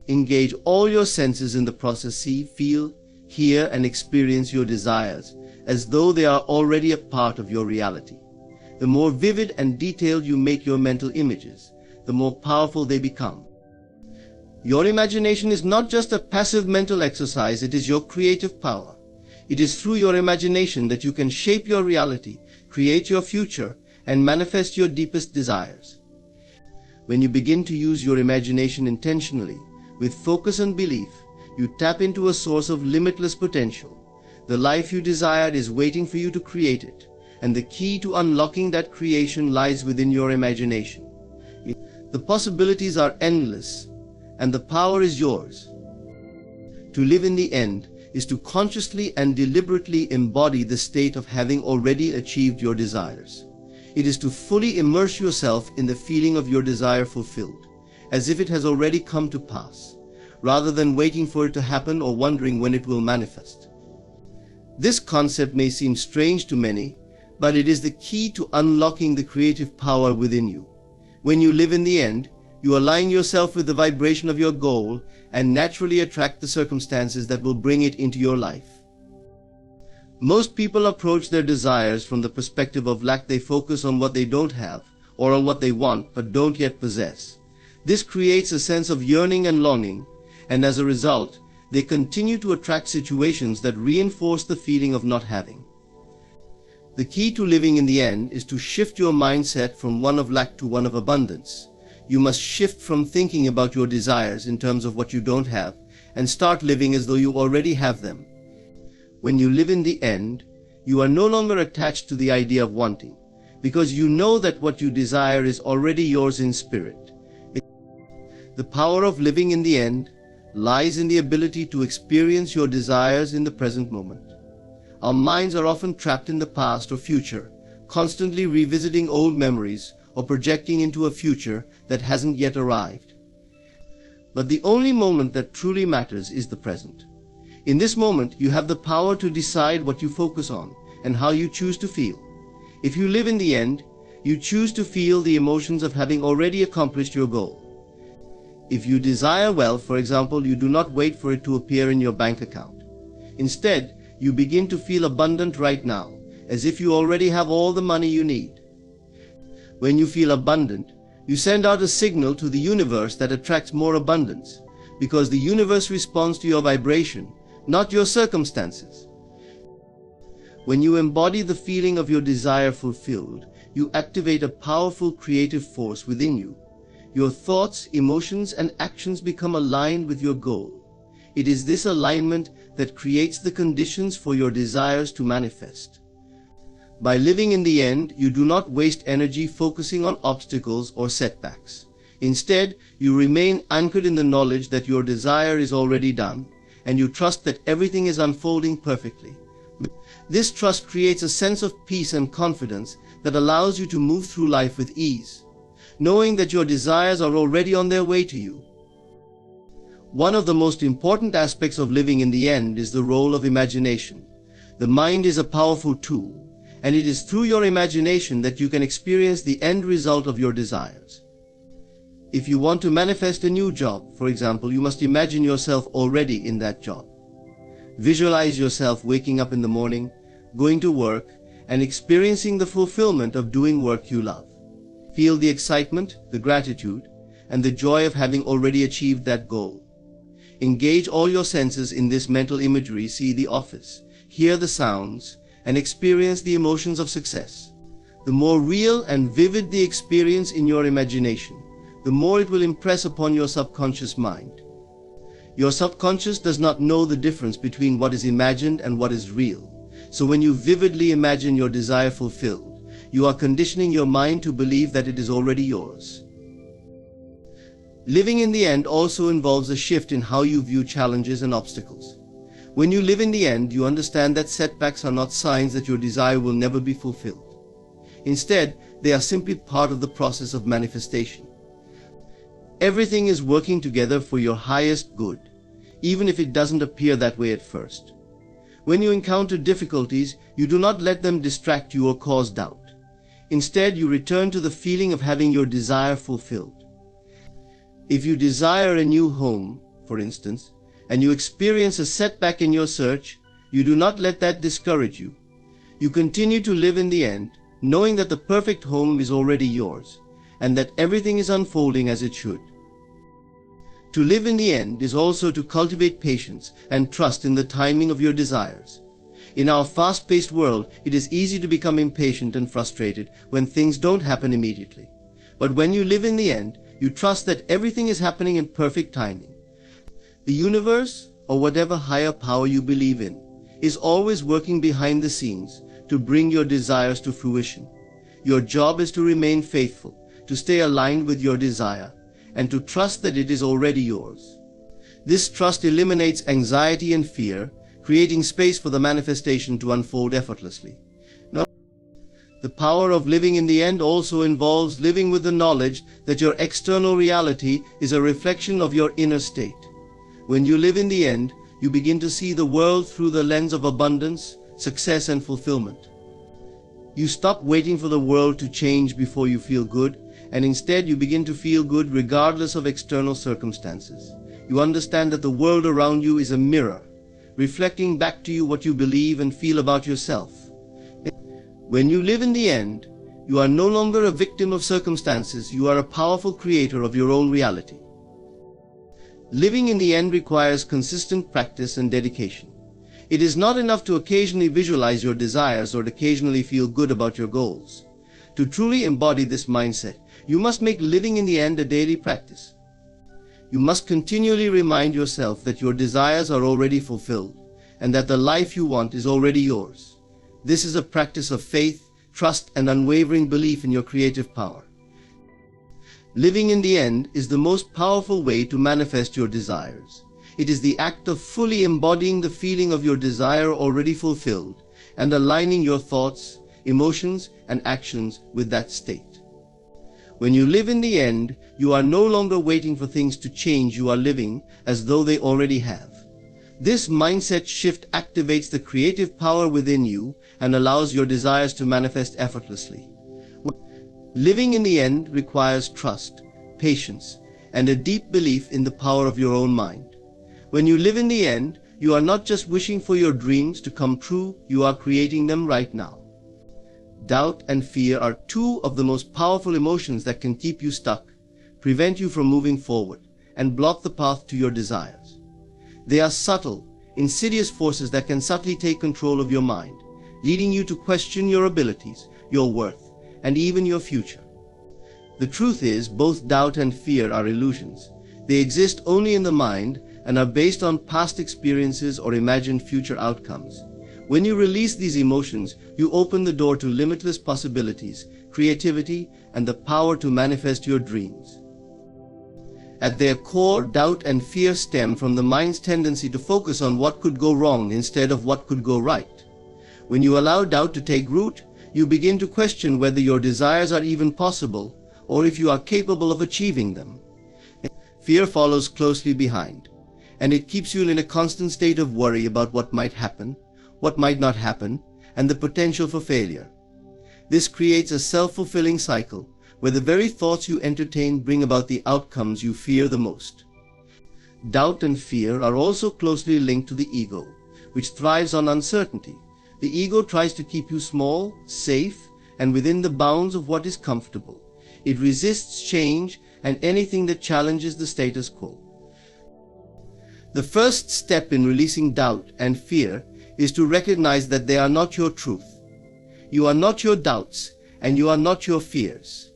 Engage all your senses in the process. See, feel, hear, and experience your desires as though they are already a part of your reality. The more vivid and detailed you make your mental images, the more powerful they become. Your imagination is not just a passive mental exercise, it is your creative power. It is through your imagination that you can shape your reality, create your future, and manifest your deepest desires. When you begin to use your imagination intentionally, with focus and belief, you tap into a source of limitless potential. The life you desire is waiting for you to create it, and the key to unlocking that creation lies within your imagination. The possibilities are endless, and the power is yours. To live in the end is to consciously and deliberately embody the state of having already achieved your desires. It is to fully immerse yourself in the feeling of your desire fulfilled, as if it has already come to pass, rather than waiting for it to happen or wondering when it will manifest. This concept may seem strange to many, but it is the key to unlocking the creative power within you. When you live in the end, you align yourself with the vibration of your goal and naturally attract the circumstances that will bring it into your life. Most people approach their desires from the perspective of lack. They focus on what they don't have or on what they want but don't yet possess. This creates a sense of yearning and longing, and as a result, they continue to attract situations that reinforce the feeling of not having. The key to living in the end is to shift your mindset from one of lack to one of abundance. You must shift from thinking about your desires in terms of what you don't have and start living as though you already have them. When you live in the end, you are no longer attached to the idea of wanting, because you know that what you desire is already yours in spirit. The power of living in the end lies in the ability to experience your desires in the present moment. Our minds are often trapped in the past or future, constantly revisiting old memories or projecting into a future that hasn't yet arrived. But the only moment that truly matters is the present. In this moment, you have the power to decide what you focus on and how you choose to feel. If you live in the end, you choose to feel the emotions of having already accomplished your goal. If you desire wealth, for example, you do not wait for it to appear in your bank account. Instead, you begin to feel abundant right now, as if you already have all the money you need. When you feel abundant, you send out a signal to the universe that attracts more abundance, because the universe responds to your vibration, not your circumstances. When you embody the feeling of your desire fulfilled, you activate a powerful creative force within you. Your thoughts, emotions, and actions become aligned with your goal. It is this alignment that creates the conditions for your desires to manifest. By living in the end, you do not waste energy focusing on obstacles or setbacks. Instead, you remain anchored in the knowledge that your desire is already done, and you trust that everything is unfolding perfectly. This trust creates a sense of peace and confidence that allows you to move through life with ease, knowing that your desires are already on their way to you. One of the most important aspects of living in the end is the role of imagination. The mind is a powerful tool, and it is through your imagination that you can experience the end result of your desires. If you want to manifest a new job, for example, you must imagine yourself already in that job. Visualize yourself waking up in the morning, going to work, and experiencing the fulfillment of doing work you love. Feel the excitement, the gratitude, and the joy of having already achieved that goal. Engage all your senses in this mental imagery. See the office, hear the sounds, and experience the emotions of success. The more real and vivid the experience in your imagination, the more it will impress upon your subconscious mind. Your subconscious does not know the difference between what is imagined and what is real. So when you vividly imagine your desire fulfilled, you are conditioning your mind to believe that it is already yours. Living in the end also involves a shift in how you view challenges and obstacles. When you live in the end, you understand that setbacks are not signs that your desire will never be fulfilled. Instead, they are simply part of the process of manifestation. Everything is working together for your highest good, even if it doesn't appear that way at first. When you encounter difficulties, you do not let them distract you or cause doubt. Instead, you return to the feeling of having your desire fulfilled. If you desire a new home, for instance, and you experience a setback in your search, you do not let that discourage you. You continue to live in the end, knowing that the perfect home is already yours, and that everything is unfolding as it should. To live in the end is also to cultivate patience and trust in the timing of your desires. In our fast-paced world, it is easy to become impatient and frustrated when things don't happen immediately. But when you live in the end, you trust that everything is happening in perfect timing. The universe, or whatever higher power you believe in, is always working behind the scenes to bring your desires to fruition. Your job is to remain faithful, to stay aligned with your desire, and to trust that it is already yours. This trust eliminates anxiety and fear, creating space for the manifestation to unfold effortlessly. The power of living in the end also involves living with the knowledge that your external reality is a reflection of your inner state. When you live in the end, you begin to see the world through the lens of abundance, success, and fulfillment. You stop waiting for the world to change before you feel good, and instead you begin to feel good regardless of external circumstances. You understand that the world around you is a mirror, reflecting back to you what you believe and feel about yourself. When you live in the end, you are no longer a victim of circumstances. You are a powerful creator of your own reality. Living in the end requires consistent practice and dedication. It is not enough to occasionally visualize your desires or to occasionally feel good about your goals. To truly embody this mindset, you must make living in the end a daily practice. You must continually remind yourself that your desires are already fulfilled and that the life you want is already yours. This is a practice of faith, trust, and unwavering belief in your creative power. Living in the end is the most powerful way to manifest your desires. It is the act of fully embodying the feeling of your desire already fulfilled and aligning your thoughts, emotions, and actions with that state. When you live in the end, you are no longer waiting for things to change. You are living as though they already have. This mindset shift activates the creative power within you and allows your desires to manifest effortlessly. Living in the end requires trust, patience, and a deep belief in the power of your own mind. When you live in the end, you are not just wishing for your dreams to come true, you are creating them right now. Doubt and fear are two of the most powerful emotions that can keep you stuck, prevent you from moving forward, and block the path to your desires. They are subtle, insidious forces that can subtly take control of your mind, leading you to question your abilities, your worth, and even your future. The truth is, both doubt and fear are illusions. They exist only in the mind and are based on past experiences or imagined future outcomes. When you release these emotions, you open the door to limitless possibilities, creativity, and the power to manifest your dreams. At their core, doubt and fear stem from the mind's tendency to focus on what could go wrong instead of what could go right. When you allow doubt to take root, you begin to question whether your desires are even possible or if you are capable of achieving them. Fear follows closely behind, and it keeps you in a constant state of worry about what might happen, what might not happen, and the potential for failure. This creates a self-fulfilling cycle where the very thoughts you entertain bring about the outcomes you fear the most. Doubt and fear are also closely linked to the ego, which thrives on uncertainty. The ego tries to keep you small, safe, and within the bounds of what is comfortable. It resists change and anything that challenges the status quo. The first step in releasing doubt and fear is to recognize that they are not your truth. You are not your doubts, and you are not your fears.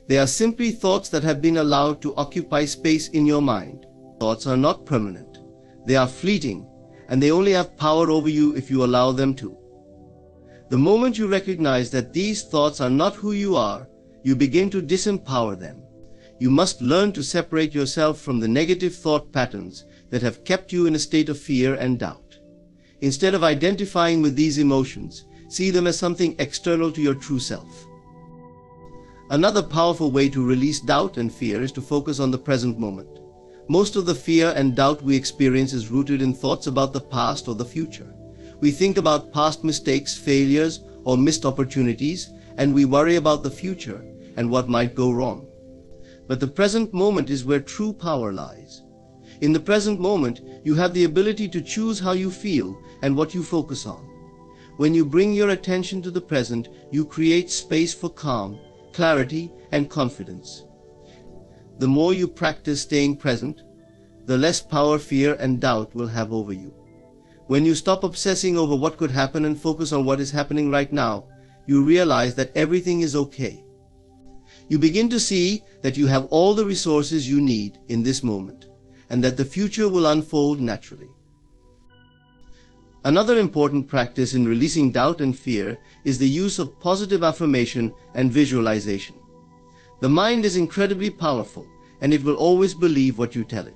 They are simply thoughts that have been allowed to occupy space in your mind. Thoughts are not permanent. They are fleeting, and they only have power over you if you allow them to. The moment you recognize that these thoughts are not who you are, you begin to disempower them. You must learn to separate yourself from the negative thought patterns that have kept you in a state of fear and doubt. Instead of identifying with these emotions, see them as something external to your true self. Another powerful way to release doubt and fear is to focus on the present moment. Most of the fear and doubt we experience is rooted in thoughts about the past or the future. We think about past mistakes, failures, or missed opportunities, and we worry about the future and what might go wrong. But the present moment is where true power lies. In the present moment, you have the ability to choose how you feel and what you focus on. When you bring your attention to the present, you create space for calm, clarity, and confidence. The more you practice staying present, the less power fear and doubt will have over you. When you stop obsessing over what could happen and focus on what is happening right now, you realize that everything is okay. You begin to see that you have all the resources you need in this moment, and that the future will unfold naturally. Another important practice in releasing doubt and fear is the use of positive affirmation and visualization. The mind is incredibly powerful, and it will always believe what you tell it.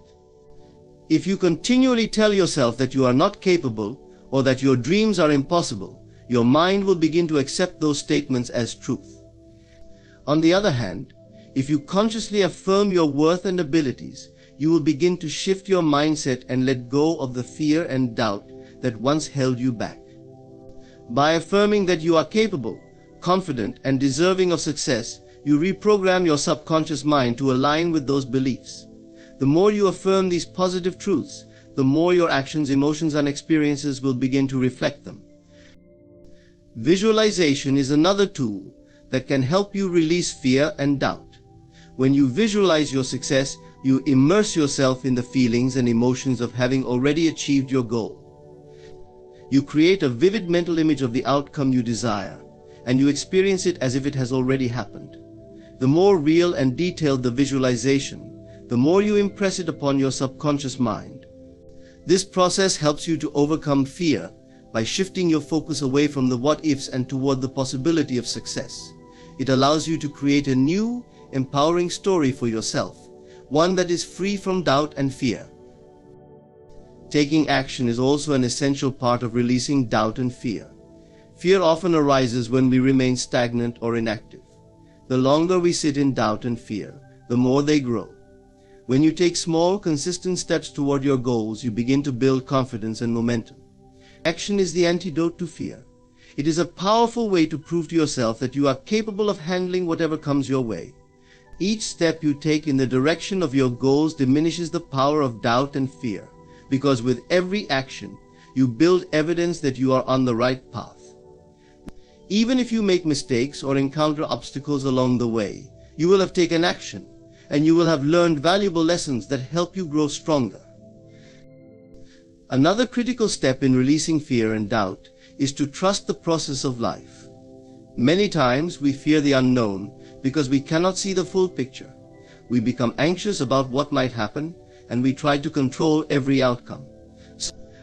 If you continually tell yourself that you are not capable or that your dreams are impossible, your mind will begin to accept those statements as truth. On the other hand, if you consciously affirm your worth and abilities, you will begin to shift your mindset and let go of the fear and doubt that once held you back. By affirming that you are capable, confident, and deserving of success, you reprogram your subconscious mind to align with those beliefs. The more you affirm these positive truths, the more your actions, emotions, and experiences will begin to reflect them. Visualization is another tool that can help you release fear and doubt. When you visualize your success, you immerse yourself in the feelings and emotions of having already achieved your goal. You create a vivid mental image of the outcome you desire, and you experience it as if it has already happened. The more real and detailed the visualization, the more you impress it upon your subconscious mind. This process helps you to overcome fear by shifting your focus away from the what-ifs and toward the possibility of success. It allows you to create a new, empowering story for yourself, one that is free from doubt and fear. Taking action is also an essential part of releasing doubt and fear. Fear often arises when we remain stagnant or inactive. The longer we sit in doubt and fear, the more they grow. When you take small, consistent steps toward your goals, you begin to build confidence and momentum. Action is the antidote to fear. It is a powerful way to prove to yourself that you are capable of handling whatever comes your way. Each step you take in the direction of your goals diminishes the power of doubt and fear, because with every action, you build evidence that you are on the right path. Even if you make mistakes or encounter obstacles along the way, you will have taken action, and you will have learned valuable lessons that help you grow stronger. Another critical step in releasing fear and doubt is to trust the process of life. Many times we fear the unknown because we cannot see the full picture. We become anxious about what might happen, and we try to control every outcome.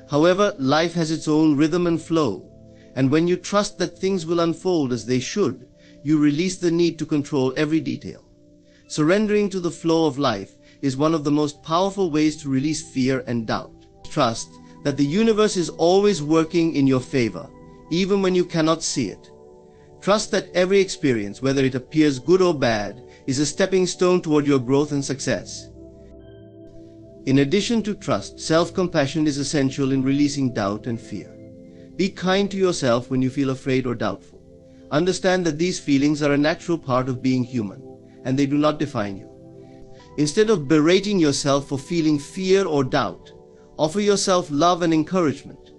However, life has its own rhythm and flow, and when you trust that things will unfold as they should, you release the need to control every detail. Surrendering to the flow of life is one of the most powerful ways to release fear and doubt. Trust that the universe is always working in your favor, even when you cannot see it. Trust that every experience, whether it appears good or bad, is a stepping stone toward your growth and success. In addition to trust, self-compassion is essential in releasing doubt and fear. Be kind to yourself when you feel afraid or doubtful. Understand that these feelings are a natural part of being human, and they do not define you. Instead of berating yourself for feeling fear or doubt, offer yourself love and encouragement.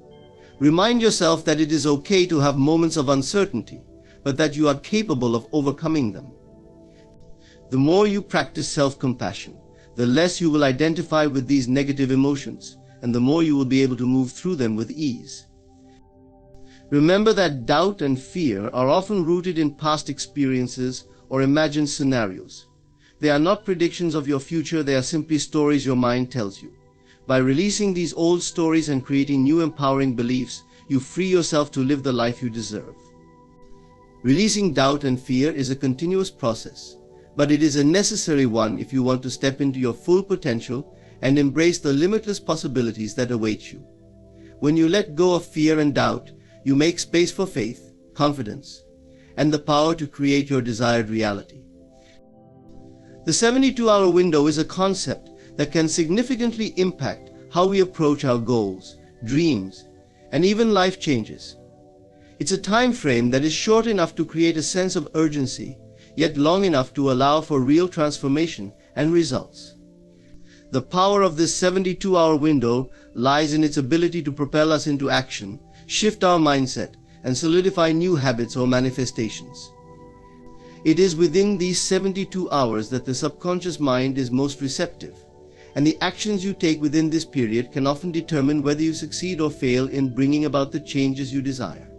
Remind yourself that it is okay to have moments of uncertainty, but that you are capable of overcoming them. The more you practice self-compassion, the less you will identify with these negative emotions, and the more you will be able to move through them with ease. Remember that doubt and fear are often rooted in past experiences or imagined scenarios. They are not predictions of your future, they are simply stories your mind tells you. By releasing these old stories and creating new empowering beliefs, you free yourself to live the life you deserve. Releasing doubt and fear is a continuous process, but it is a necessary one if you want to step into your full potential and embrace the limitless possibilities that await you. When you let go of fear and doubt, you make space for faith, confidence, and the power to create your desired reality. The 72-hour window is a concept that can significantly impact how we approach our goals, dreams, and even life changes. It's a time frame that is short enough to create a sense of urgency, yet long enough to allow for real transformation and results. The power of this 72-hour window lies in its ability to propel us into action, shift our mindset, and solidify new habits or manifestations. It is within these 72 hours that the subconscious mind is most receptive, and the actions you take within this period can often determine whether you succeed or fail in bringing about the changes you desire.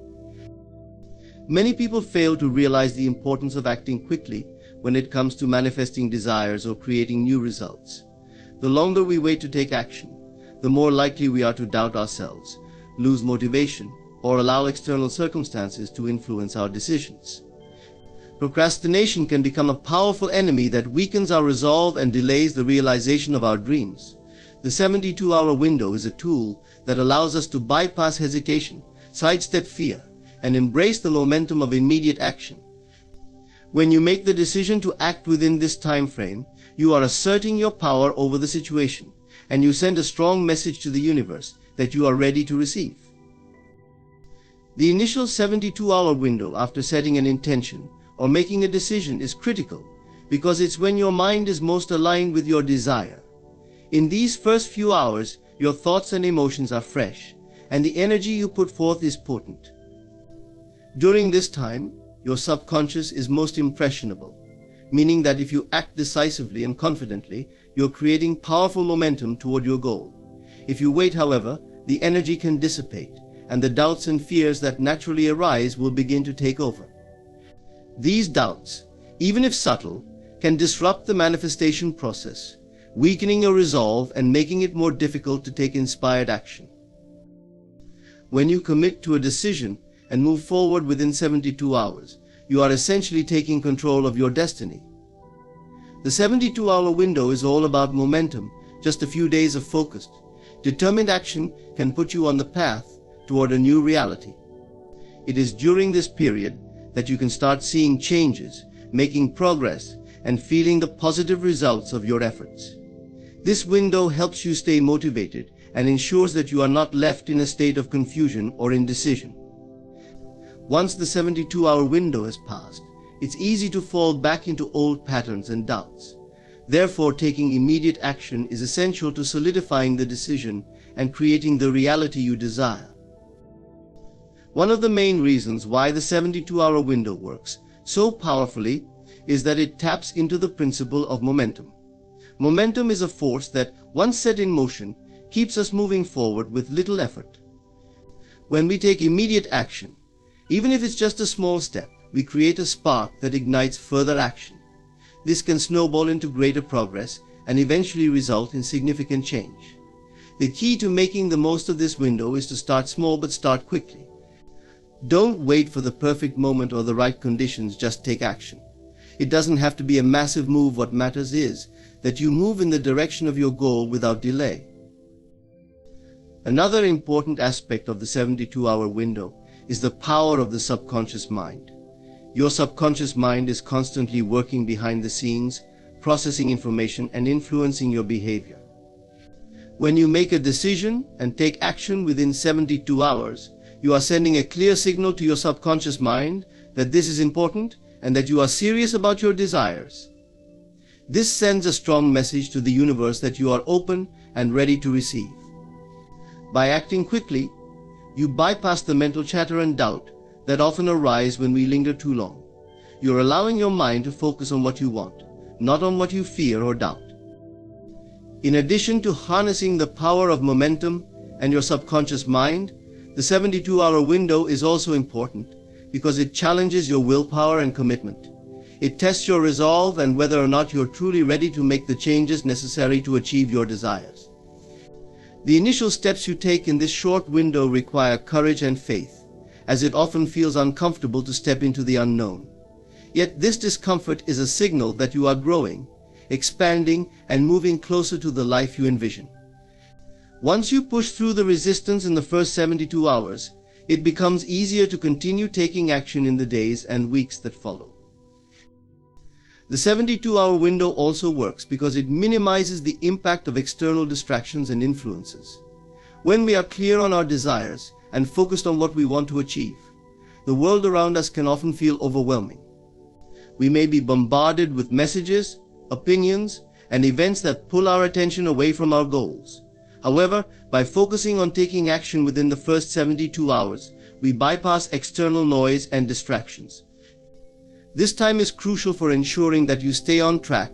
Many people fail to realize the importance of acting quickly when it comes to manifesting desires or creating new results. The longer we wait to take action, the more likely we are to doubt ourselves, lose motivation, or allow external circumstances to influence our decisions. Procrastination can become a powerful enemy that weakens our resolve and delays the realization of our dreams. The 72-hour window is a tool that allows us to bypass hesitation, sidestep fear, and embrace the momentum of immediate action. When you make the decision to act within this time frame, you are asserting your power over the situation, and you send a strong message to the universe that you are ready to receive. The initial 72-hour window after setting an intention or making a decision is critical because it's when your mind is most aligned with your desire. In these first few hours, your thoughts and emotions are fresh, and the energy you put forth is potent. During this time, your subconscious is most impressionable, meaning that if you act decisively and confidently, you're creating powerful momentum toward your goal. If you wait, however, the energy can dissipate, and the doubts and fears that naturally arise will begin to take over. These doubts, even if subtle, can disrupt the manifestation process, weakening your resolve and making it more difficult to take inspired action. When you commit to a decision and move forward within 72 hours, you are essentially taking control of your destiny. The 72-hour window is all about momentum. Just a few days of focused, determined action can put you on the path toward a new reality. It is during this period that you can start seeing changes, making progress, and feeling the positive results of your efforts. This window helps you stay motivated and ensures that you are not left in a state of confusion or indecision. Once the 72-hour window has passed, it's easy to fall back into old patterns and doubts. Therefore, taking immediate action is essential to solidifying the decision and creating the reality you desire. One of the main reasons why the 72-hour window works so powerfully is that it taps into the principle of momentum. Momentum is a force that, once set in motion, keeps us moving forward with little effort. When we take immediate action, even if it's just a small step, we create a spark that ignites further action. This can snowball into greater progress and eventually result in significant change. The key to making the most of this window is to start small but start quickly. Don't wait for the perfect moment or the right conditions, just take action. It doesn't have to be a massive move. What matters is that you move in the direction of your goal without delay. Another important aspect of the 72-hour window is the power of the subconscious mind. Your subconscious mind is constantly working behind the scenes, processing information and influencing your behavior. When you make a decision and take action within 72 hours, you are sending a clear signal to your subconscious mind that this is important and that you are serious about your desires. This sends a strong message to the universe that you are open and ready to receive. By acting quickly, You bypass the mental chatter and doubt that often arise when we linger too long. You're allowing your mind to focus on what you want, not on what you fear or doubt. In addition to harnessing the power of momentum and your subconscious mind, the 72-hour window is also important because it challenges your willpower and commitment. It tests your resolve and whether or not you're truly ready to make the changes necessary to achieve your desires. The initial steps you take in this short window require courage and faith, as it often feels uncomfortable to step into the unknown. Yet this discomfort is a signal that you are growing, expanding, and moving closer to the life you envision. Once you push through the resistance in the first 72 hours, it becomes easier to continue taking action in the days and weeks that follow. The 72-hour window also works because it minimizes the impact of external distractions and influences. When we are clear on our desires and focused on what we want to achieve, the world around us can often feel overwhelming. We may be bombarded with messages, opinions, and events that pull our attention away from our goals. However, by focusing on taking action within the first 72 hours, we bypass external noise and distractions. This time is crucial for ensuring that you stay on track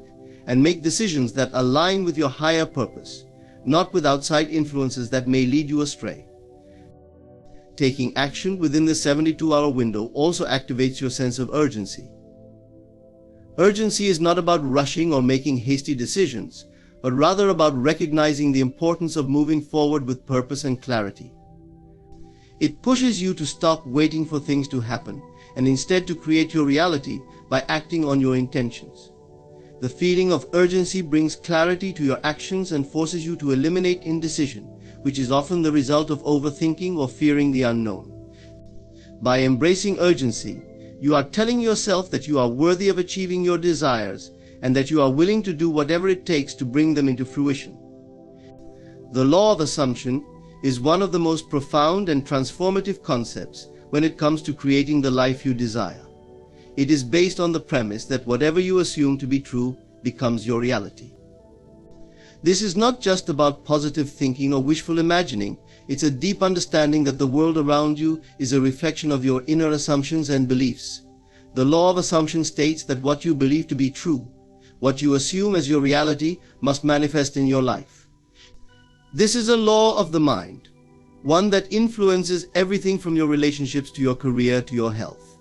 and make decisions that align with your higher purpose, not with outside influences that may lead you astray. Taking action within the 72-hour window also activates your sense of urgency. Urgency is not about rushing or making hasty decisions, but rather about recognizing the importance of moving forward with purpose and clarity. It pushes you to stop waiting for things to happen and instead to create your reality by acting on your intentions. The feeling of urgency brings clarity to your actions and forces you to eliminate indecision, which is often the result of overthinking or fearing the unknown. By embracing urgency, you are telling yourself that you are worthy of achieving your desires and that you are willing to do whatever it takes to bring them into fruition. The law of assumption is one of the most profound and transformative concepts when it comes to creating the life you desire. It is based on the premise that whatever you assume to be true becomes your reality. This is not just about positive thinking or wishful imagining. It's a deep understanding that the world around you is a reflection of your inner assumptions and beliefs. The law of assumption states that what you believe to be true, what you assume as your reality, must manifest in your life. This is a law of the mind, one that influences everything from your relationships to your career to your health.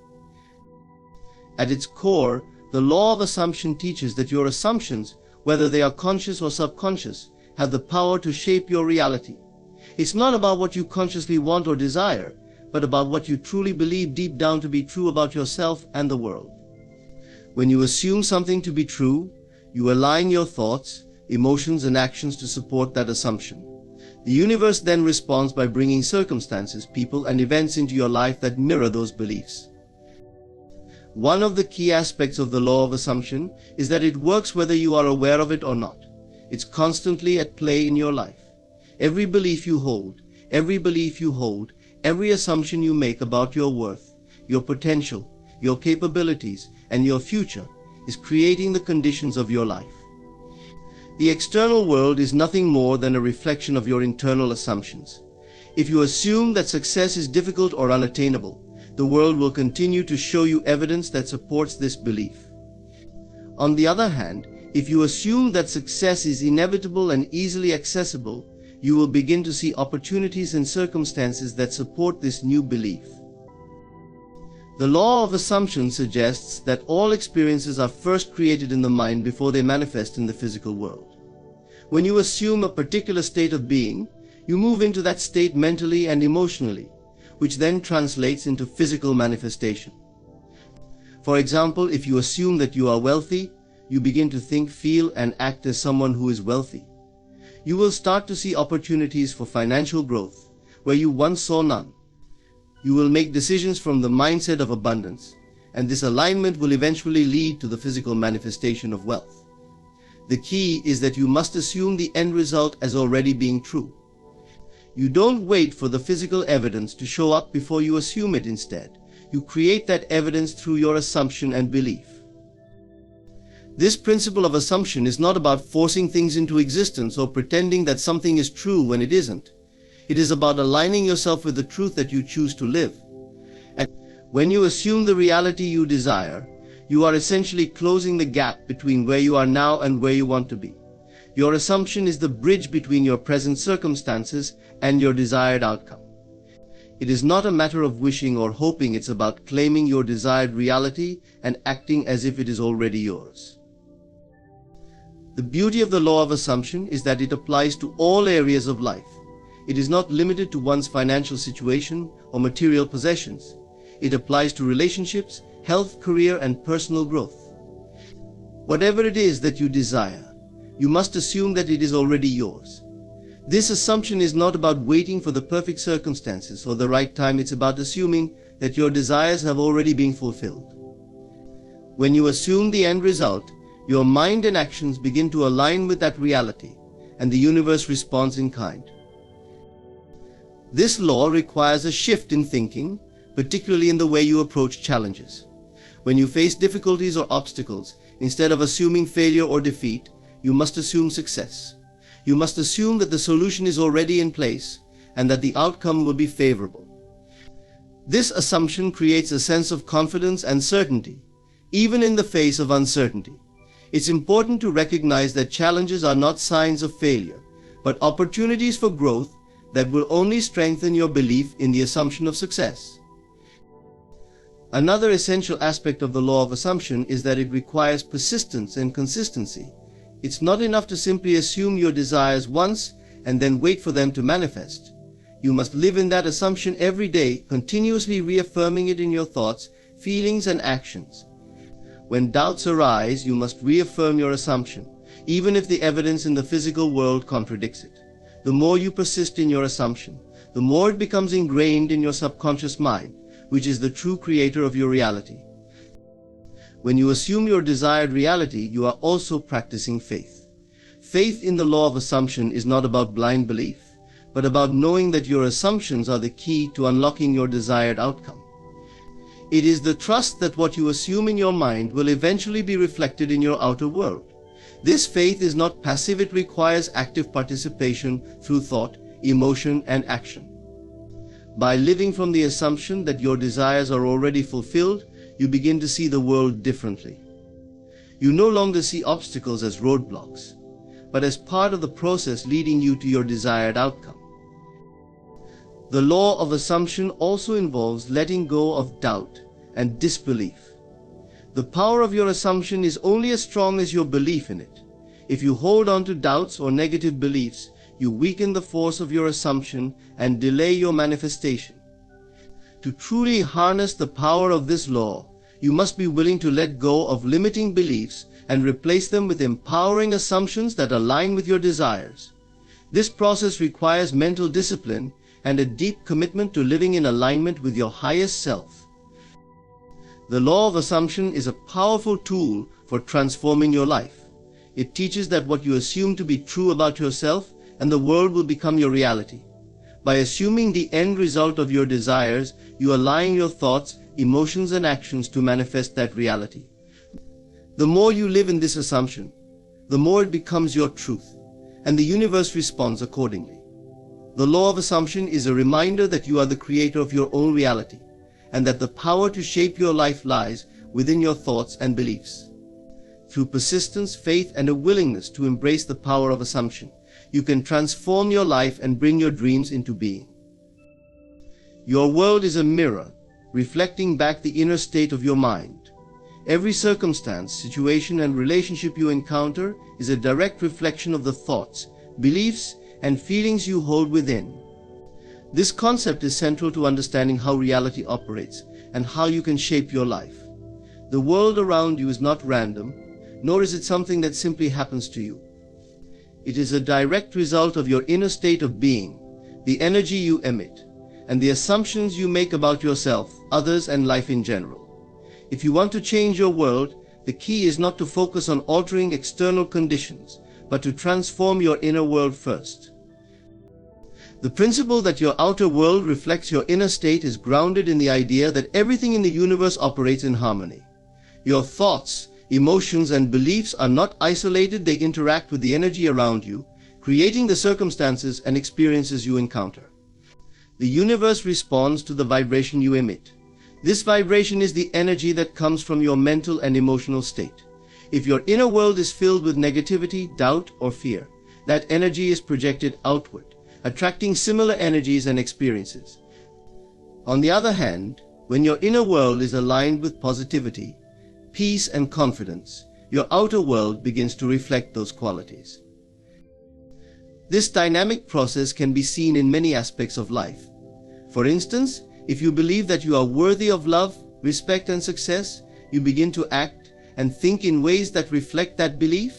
At its core, the law of assumption teaches that your assumptions, whether they are conscious or subconscious, have the power to shape your reality. It's not about what you consciously want or desire, but about what you truly believe deep down to be true about yourself and the world. When you assume something to be true, you align your thoughts, emotions, and actions to support that assumption. The universe then responds by bringing circumstances, people, and events into your life that mirror those beliefs. One of the key aspects of the law of assumption is that it works whether you are aware of it or not. It's constantly at play in your life. Every belief you hold, every assumption you make about your worth, your potential, your capabilities, and your future is creating the conditions of your life. The external world is nothing more than a reflection of your internal assumptions. If you assume that success is difficult or unattainable, the world will continue to show you evidence that supports this belief. On the other hand, if you assume that success is inevitable and easily accessible, you will begin to see opportunities and circumstances that support this new belief. The law of assumption suggests that all experiences are first created in the mind before they manifest in the physical world. When you assume a particular state of being, you move into that state mentally and emotionally, which then translates into physical manifestation. For example, if you assume that you are wealthy, you begin to think, feel, and act as someone who is wealthy. You will start to see opportunities for financial growth where you once saw none. You will make decisions from the mindset of abundance, and this alignment will eventually lead to the physical manifestation of wealth. The key is that you must assume the end result as already being true. You don't wait for the physical evidence to show up before you assume it. Instead, you create that evidence through your assumption and belief. This principle of assumption is not about forcing things into existence or pretending that something is true when it isn't. It is about aligning yourself with the truth that you choose to live. And when you assume the reality you desire, you are essentially closing the gap between where you are now and where you want to be. Your assumption is the bridge between your present circumstances and your desired outcome. It is not a matter of wishing or hoping, it's about claiming your desired reality and acting as if it is already yours. The beauty of the law of assumption is that it applies to all areas of life. It is not limited to one's financial situation or material possessions. It applies to relationships, health, career, and personal growth. Whatever it is that you desire, you must assume that it is already yours. This assumption is not about waiting for the perfect circumstances or the right time. It's about assuming that your desires have already been fulfilled. When you assume the end result, your mind and actions begin to align with that reality, and the universe responds in kind. This law requires a shift in thinking, particularly in the way you approach challenges. When you face difficulties or obstacles, instead of assuming failure or defeat, you must assume success. You must assume that the solution is already in place and that the outcome will be favorable. This assumption creates a sense of confidence and certainty, even in the face of uncertainty. It's important to recognize that challenges are not signs of failure, but opportunities for growth that will only strengthen your belief in the assumption of success. Another essential aspect of the law of assumption is that it requires persistence and consistency. It's not enough to simply assume your desires once and then wait for them to manifest. You must live in that assumption every day, continuously reaffirming it in your thoughts, feelings, and actions. When doubts arise, you must reaffirm your assumption, even if the evidence in the physical world contradicts it. The more you persist in your assumption, the more it becomes ingrained in your subconscious mind, which is the true creator of your reality. When you assume your desired reality, you are also practicing faith. Faith in the law of assumption is not about blind belief, but about knowing that your assumptions are the key to unlocking your desired outcome. It is the trust that what you assume in your mind will eventually be reflected in your outer world. This faith is not passive, it requires active participation through thought, emotion, and action. By living from the assumption that your desires are already fulfilled, you begin to see the world differently. You no longer see obstacles as roadblocks, but as part of the process leading you to your desired outcome. The law of assumption also involves letting go of doubt and disbelief. The power of your assumption is only as strong as your belief in it. If you hold on to doubts or negative beliefs, you weaken the force of your assumption and delay your manifestation. To truly harness the power of this law, you must be willing to let go of limiting beliefs and replace them with empowering assumptions that align with your desires. This process requires mental discipline and a deep commitment to living in alignment with your highest self. The law of assumption is a powerful tool for transforming your life. It teaches that what you assume to be true about yourself and the world will become your reality. By assuming the end result of your desires, you align your thoughts, emotions, and actions to manifest that reality. The more you live in this assumption, the more it becomes your truth, and the universe responds accordingly. The law of assumption is a reminder that you are the creator of your own reality, and that the power to shape your life lies within your thoughts and beliefs. Through persistence, faith, and a willingness to embrace the power of assumption, you can transform your life and bring your dreams into being. Your world is a mirror, reflecting back the inner state of your mind. Every circumstance, situation, and relationship you encounter is a direct reflection of the thoughts, beliefs, and feelings you hold within. This concept is central to understanding how reality operates and how you can shape your life. The world around you is not random, nor is it something that simply happens to you. It is a direct result of your inner state of being, the energy you emit, and the assumptions you make about yourself, others, and life in general. If you want to change your world, the key is not to focus on altering external conditions, but to transform your inner world first. The principle that your outer world reflects your inner state is grounded in the idea that everything in the universe operates in harmony. Your thoughts, emotions, and beliefs are not isolated, they interact with the energy around you, creating the circumstances and experiences you encounter. The universe responds to the vibration you emit. This vibration is the energy that comes from your mental and emotional state. If your inner world is filled with negativity, doubt, or fear, that energy is projected outward, attracting similar energies and experiences. On the other hand, when your inner world is aligned with positivity, peace, and confidence, your outer world begins to reflect those qualities. This dynamic process can be seen in many aspects of life. For instance, if you believe that you are worthy of love, respect, and success, you begin to act and think in ways that reflect that belief.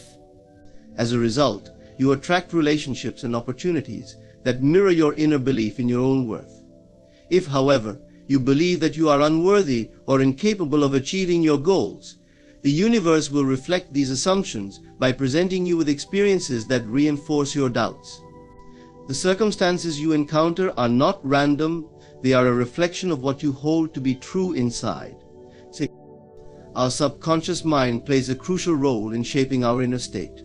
As a result, you attract relationships and opportunities that mirror your inner belief in your own worth. If, however, you believe that you are unworthy or incapable of achieving your goals, the universe will reflect these assumptions by presenting you with experiences that reinforce your doubts. The circumstances you encounter are not random, they are a reflection of what you hold to be true inside. Our subconscious mind plays a crucial role in shaping our inner state.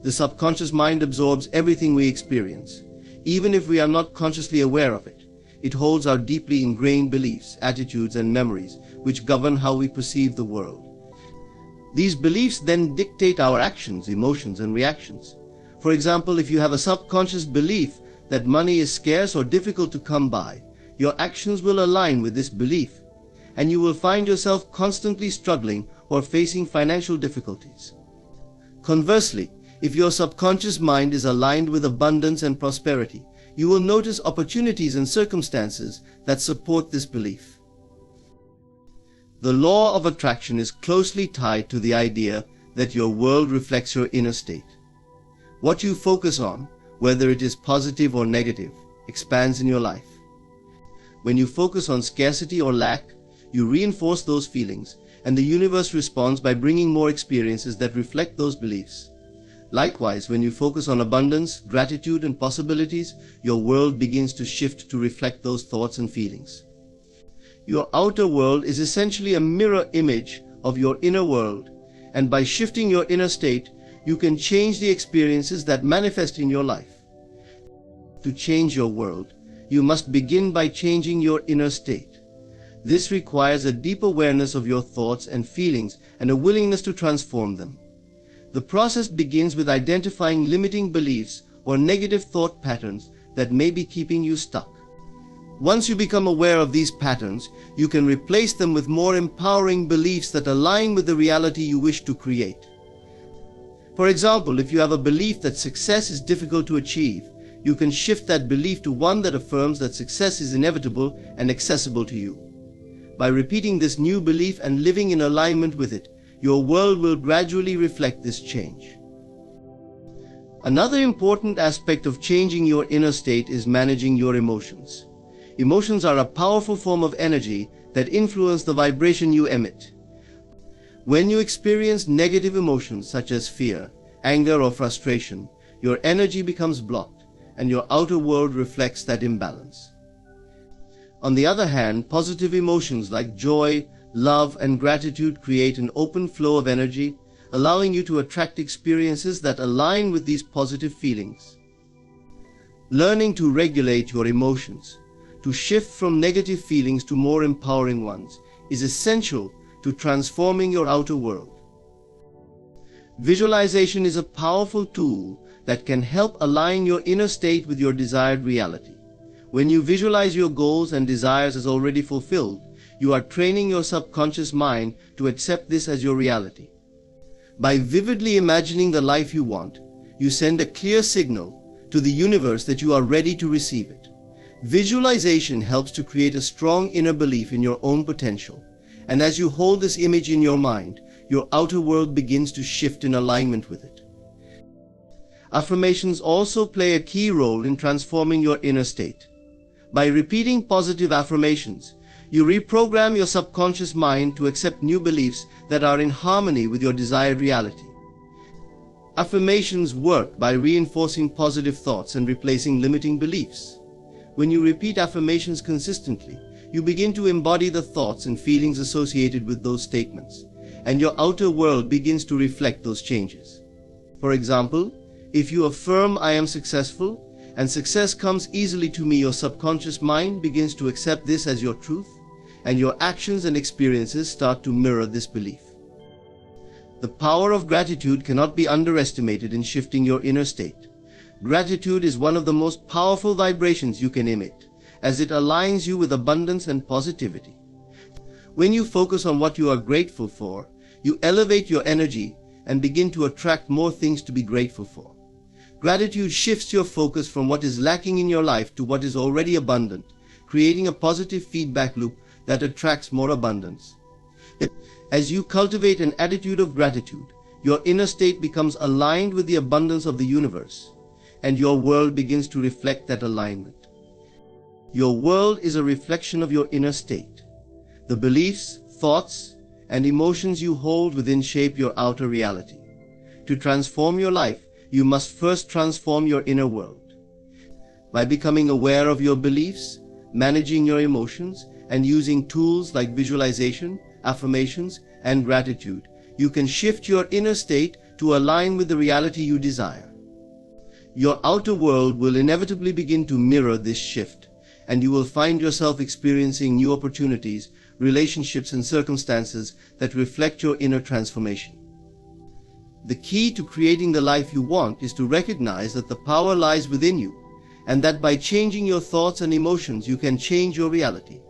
The subconscious mind absorbs everything we experience. Even if we are not consciously aware of it, it holds our deeply ingrained beliefs, attitudes, and memories, which govern how we perceive the world. These beliefs then dictate our actions, emotions, and reactions. For example, if you have a subconscious belief that money is scarce or difficult to come by, your actions will align with this belief, and you will find yourself constantly struggling or facing financial difficulties. Conversely, if your subconscious mind is aligned with abundance and prosperity, you will notice opportunities and circumstances that support this belief. The law of attraction is closely tied to the idea that your world reflects your inner state. What you focus on, whether it is positive or negative, expands in your life. When you focus on scarcity or lack, you reinforce those feelings, and the universe responds by bringing more experiences that reflect those beliefs. Likewise, when you focus on abundance, gratitude, and possibilities, your world begins to shift to reflect those thoughts and feelings. Your outer world is essentially a mirror image of your inner world, and by shifting your inner state, you can change the experiences that manifest in your life. To change your world, you must begin by changing your inner state. This requires a deep awareness of your thoughts and feelings and a willingness to transform them. The process begins with identifying limiting beliefs or negative thought patterns that may be keeping you stuck. Once you become aware of these patterns, you can replace them with more empowering beliefs that align with the reality you wish to create. For example, if you have a belief that success is difficult to achieve, you can shift that belief to one that affirms that success is inevitable and accessible to you. By repeating this new belief and living in alignment with it, your world will gradually reflect this change. Another important aspect of changing your inner state is managing your emotions. Emotions are a powerful form of energy that influence the vibration you emit. When you experience negative emotions such as fear, anger, or frustration, your energy becomes blocked, and your outer world reflects that imbalance. On the other hand, positive emotions like joy, love, and gratitude create an open flow of energy, allowing you to attract experiences that align with these positive feelings. Learning to regulate your emotions, to shift from negative feelings to more empowering ones, is essential to transforming your outer world. Visualization is a powerful tool that can help align your inner state with your desired reality. When you visualize your goals and desires as already fulfilled, you are training your subconscious mind to accept this as your reality. By vividly imagining the life you want, you send a clear signal to the universe that you are ready to receive it. Visualization helps to create a strong inner belief in your own potential, and as you hold this image in your mind, your outer world begins to shift in alignment with it. Affirmations also play a key role in transforming your inner state. By repeating positive affirmations, you reprogram your subconscious mind to accept new beliefs that are in harmony with your desired reality. Affirmations work by reinforcing positive thoughts and replacing limiting beliefs. When you repeat affirmations consistently, you begin to embody the thoughts and feelings associated with those statements, and your outer world begins to reflect those changes. For example, if you affirm, "I am successful," and success comes easily to me, your subconscious mind begins to accept this as your truth, and your actions and experiences start to mirror this belief. The power of gratitude cannot be underestimated in shifting your inner state. Gratitude is one of the most powerful vibrations you can emit, as it aligns you with abundance and positivity. When you focus on what you are grateful for, you elevate your energy and begin to attract more things to be grateful for. Gratitude shifts your focus from what is lacking in your life to what is already abundant, creating a positive feedback loop that attracts more abundance. As you cultivate an attitude of gratitude, your inner state becomes aligned with the abundance of the universe, and your world begins to reflect that alignment. Your world is a reflection of your inner state. The beliefs, thoughts, and emotions you hold within shape your outer reality. To transform your life, you must first transform your inner world. By becoming aware of your beliefs, managing your emotions, and using tools like visualization, affirmations, and gratitude, you can shift your inner state to align with the reality you desire. Your outer world will inevitably begin to mirror this shift, and you will find yourself experiencing new opportunities, relationships, and circumstances that reflect your inner transformation. The key to creating the life you want is to recognize that the power lies within you, and that by changing your thoughts and emotions you can change your reality.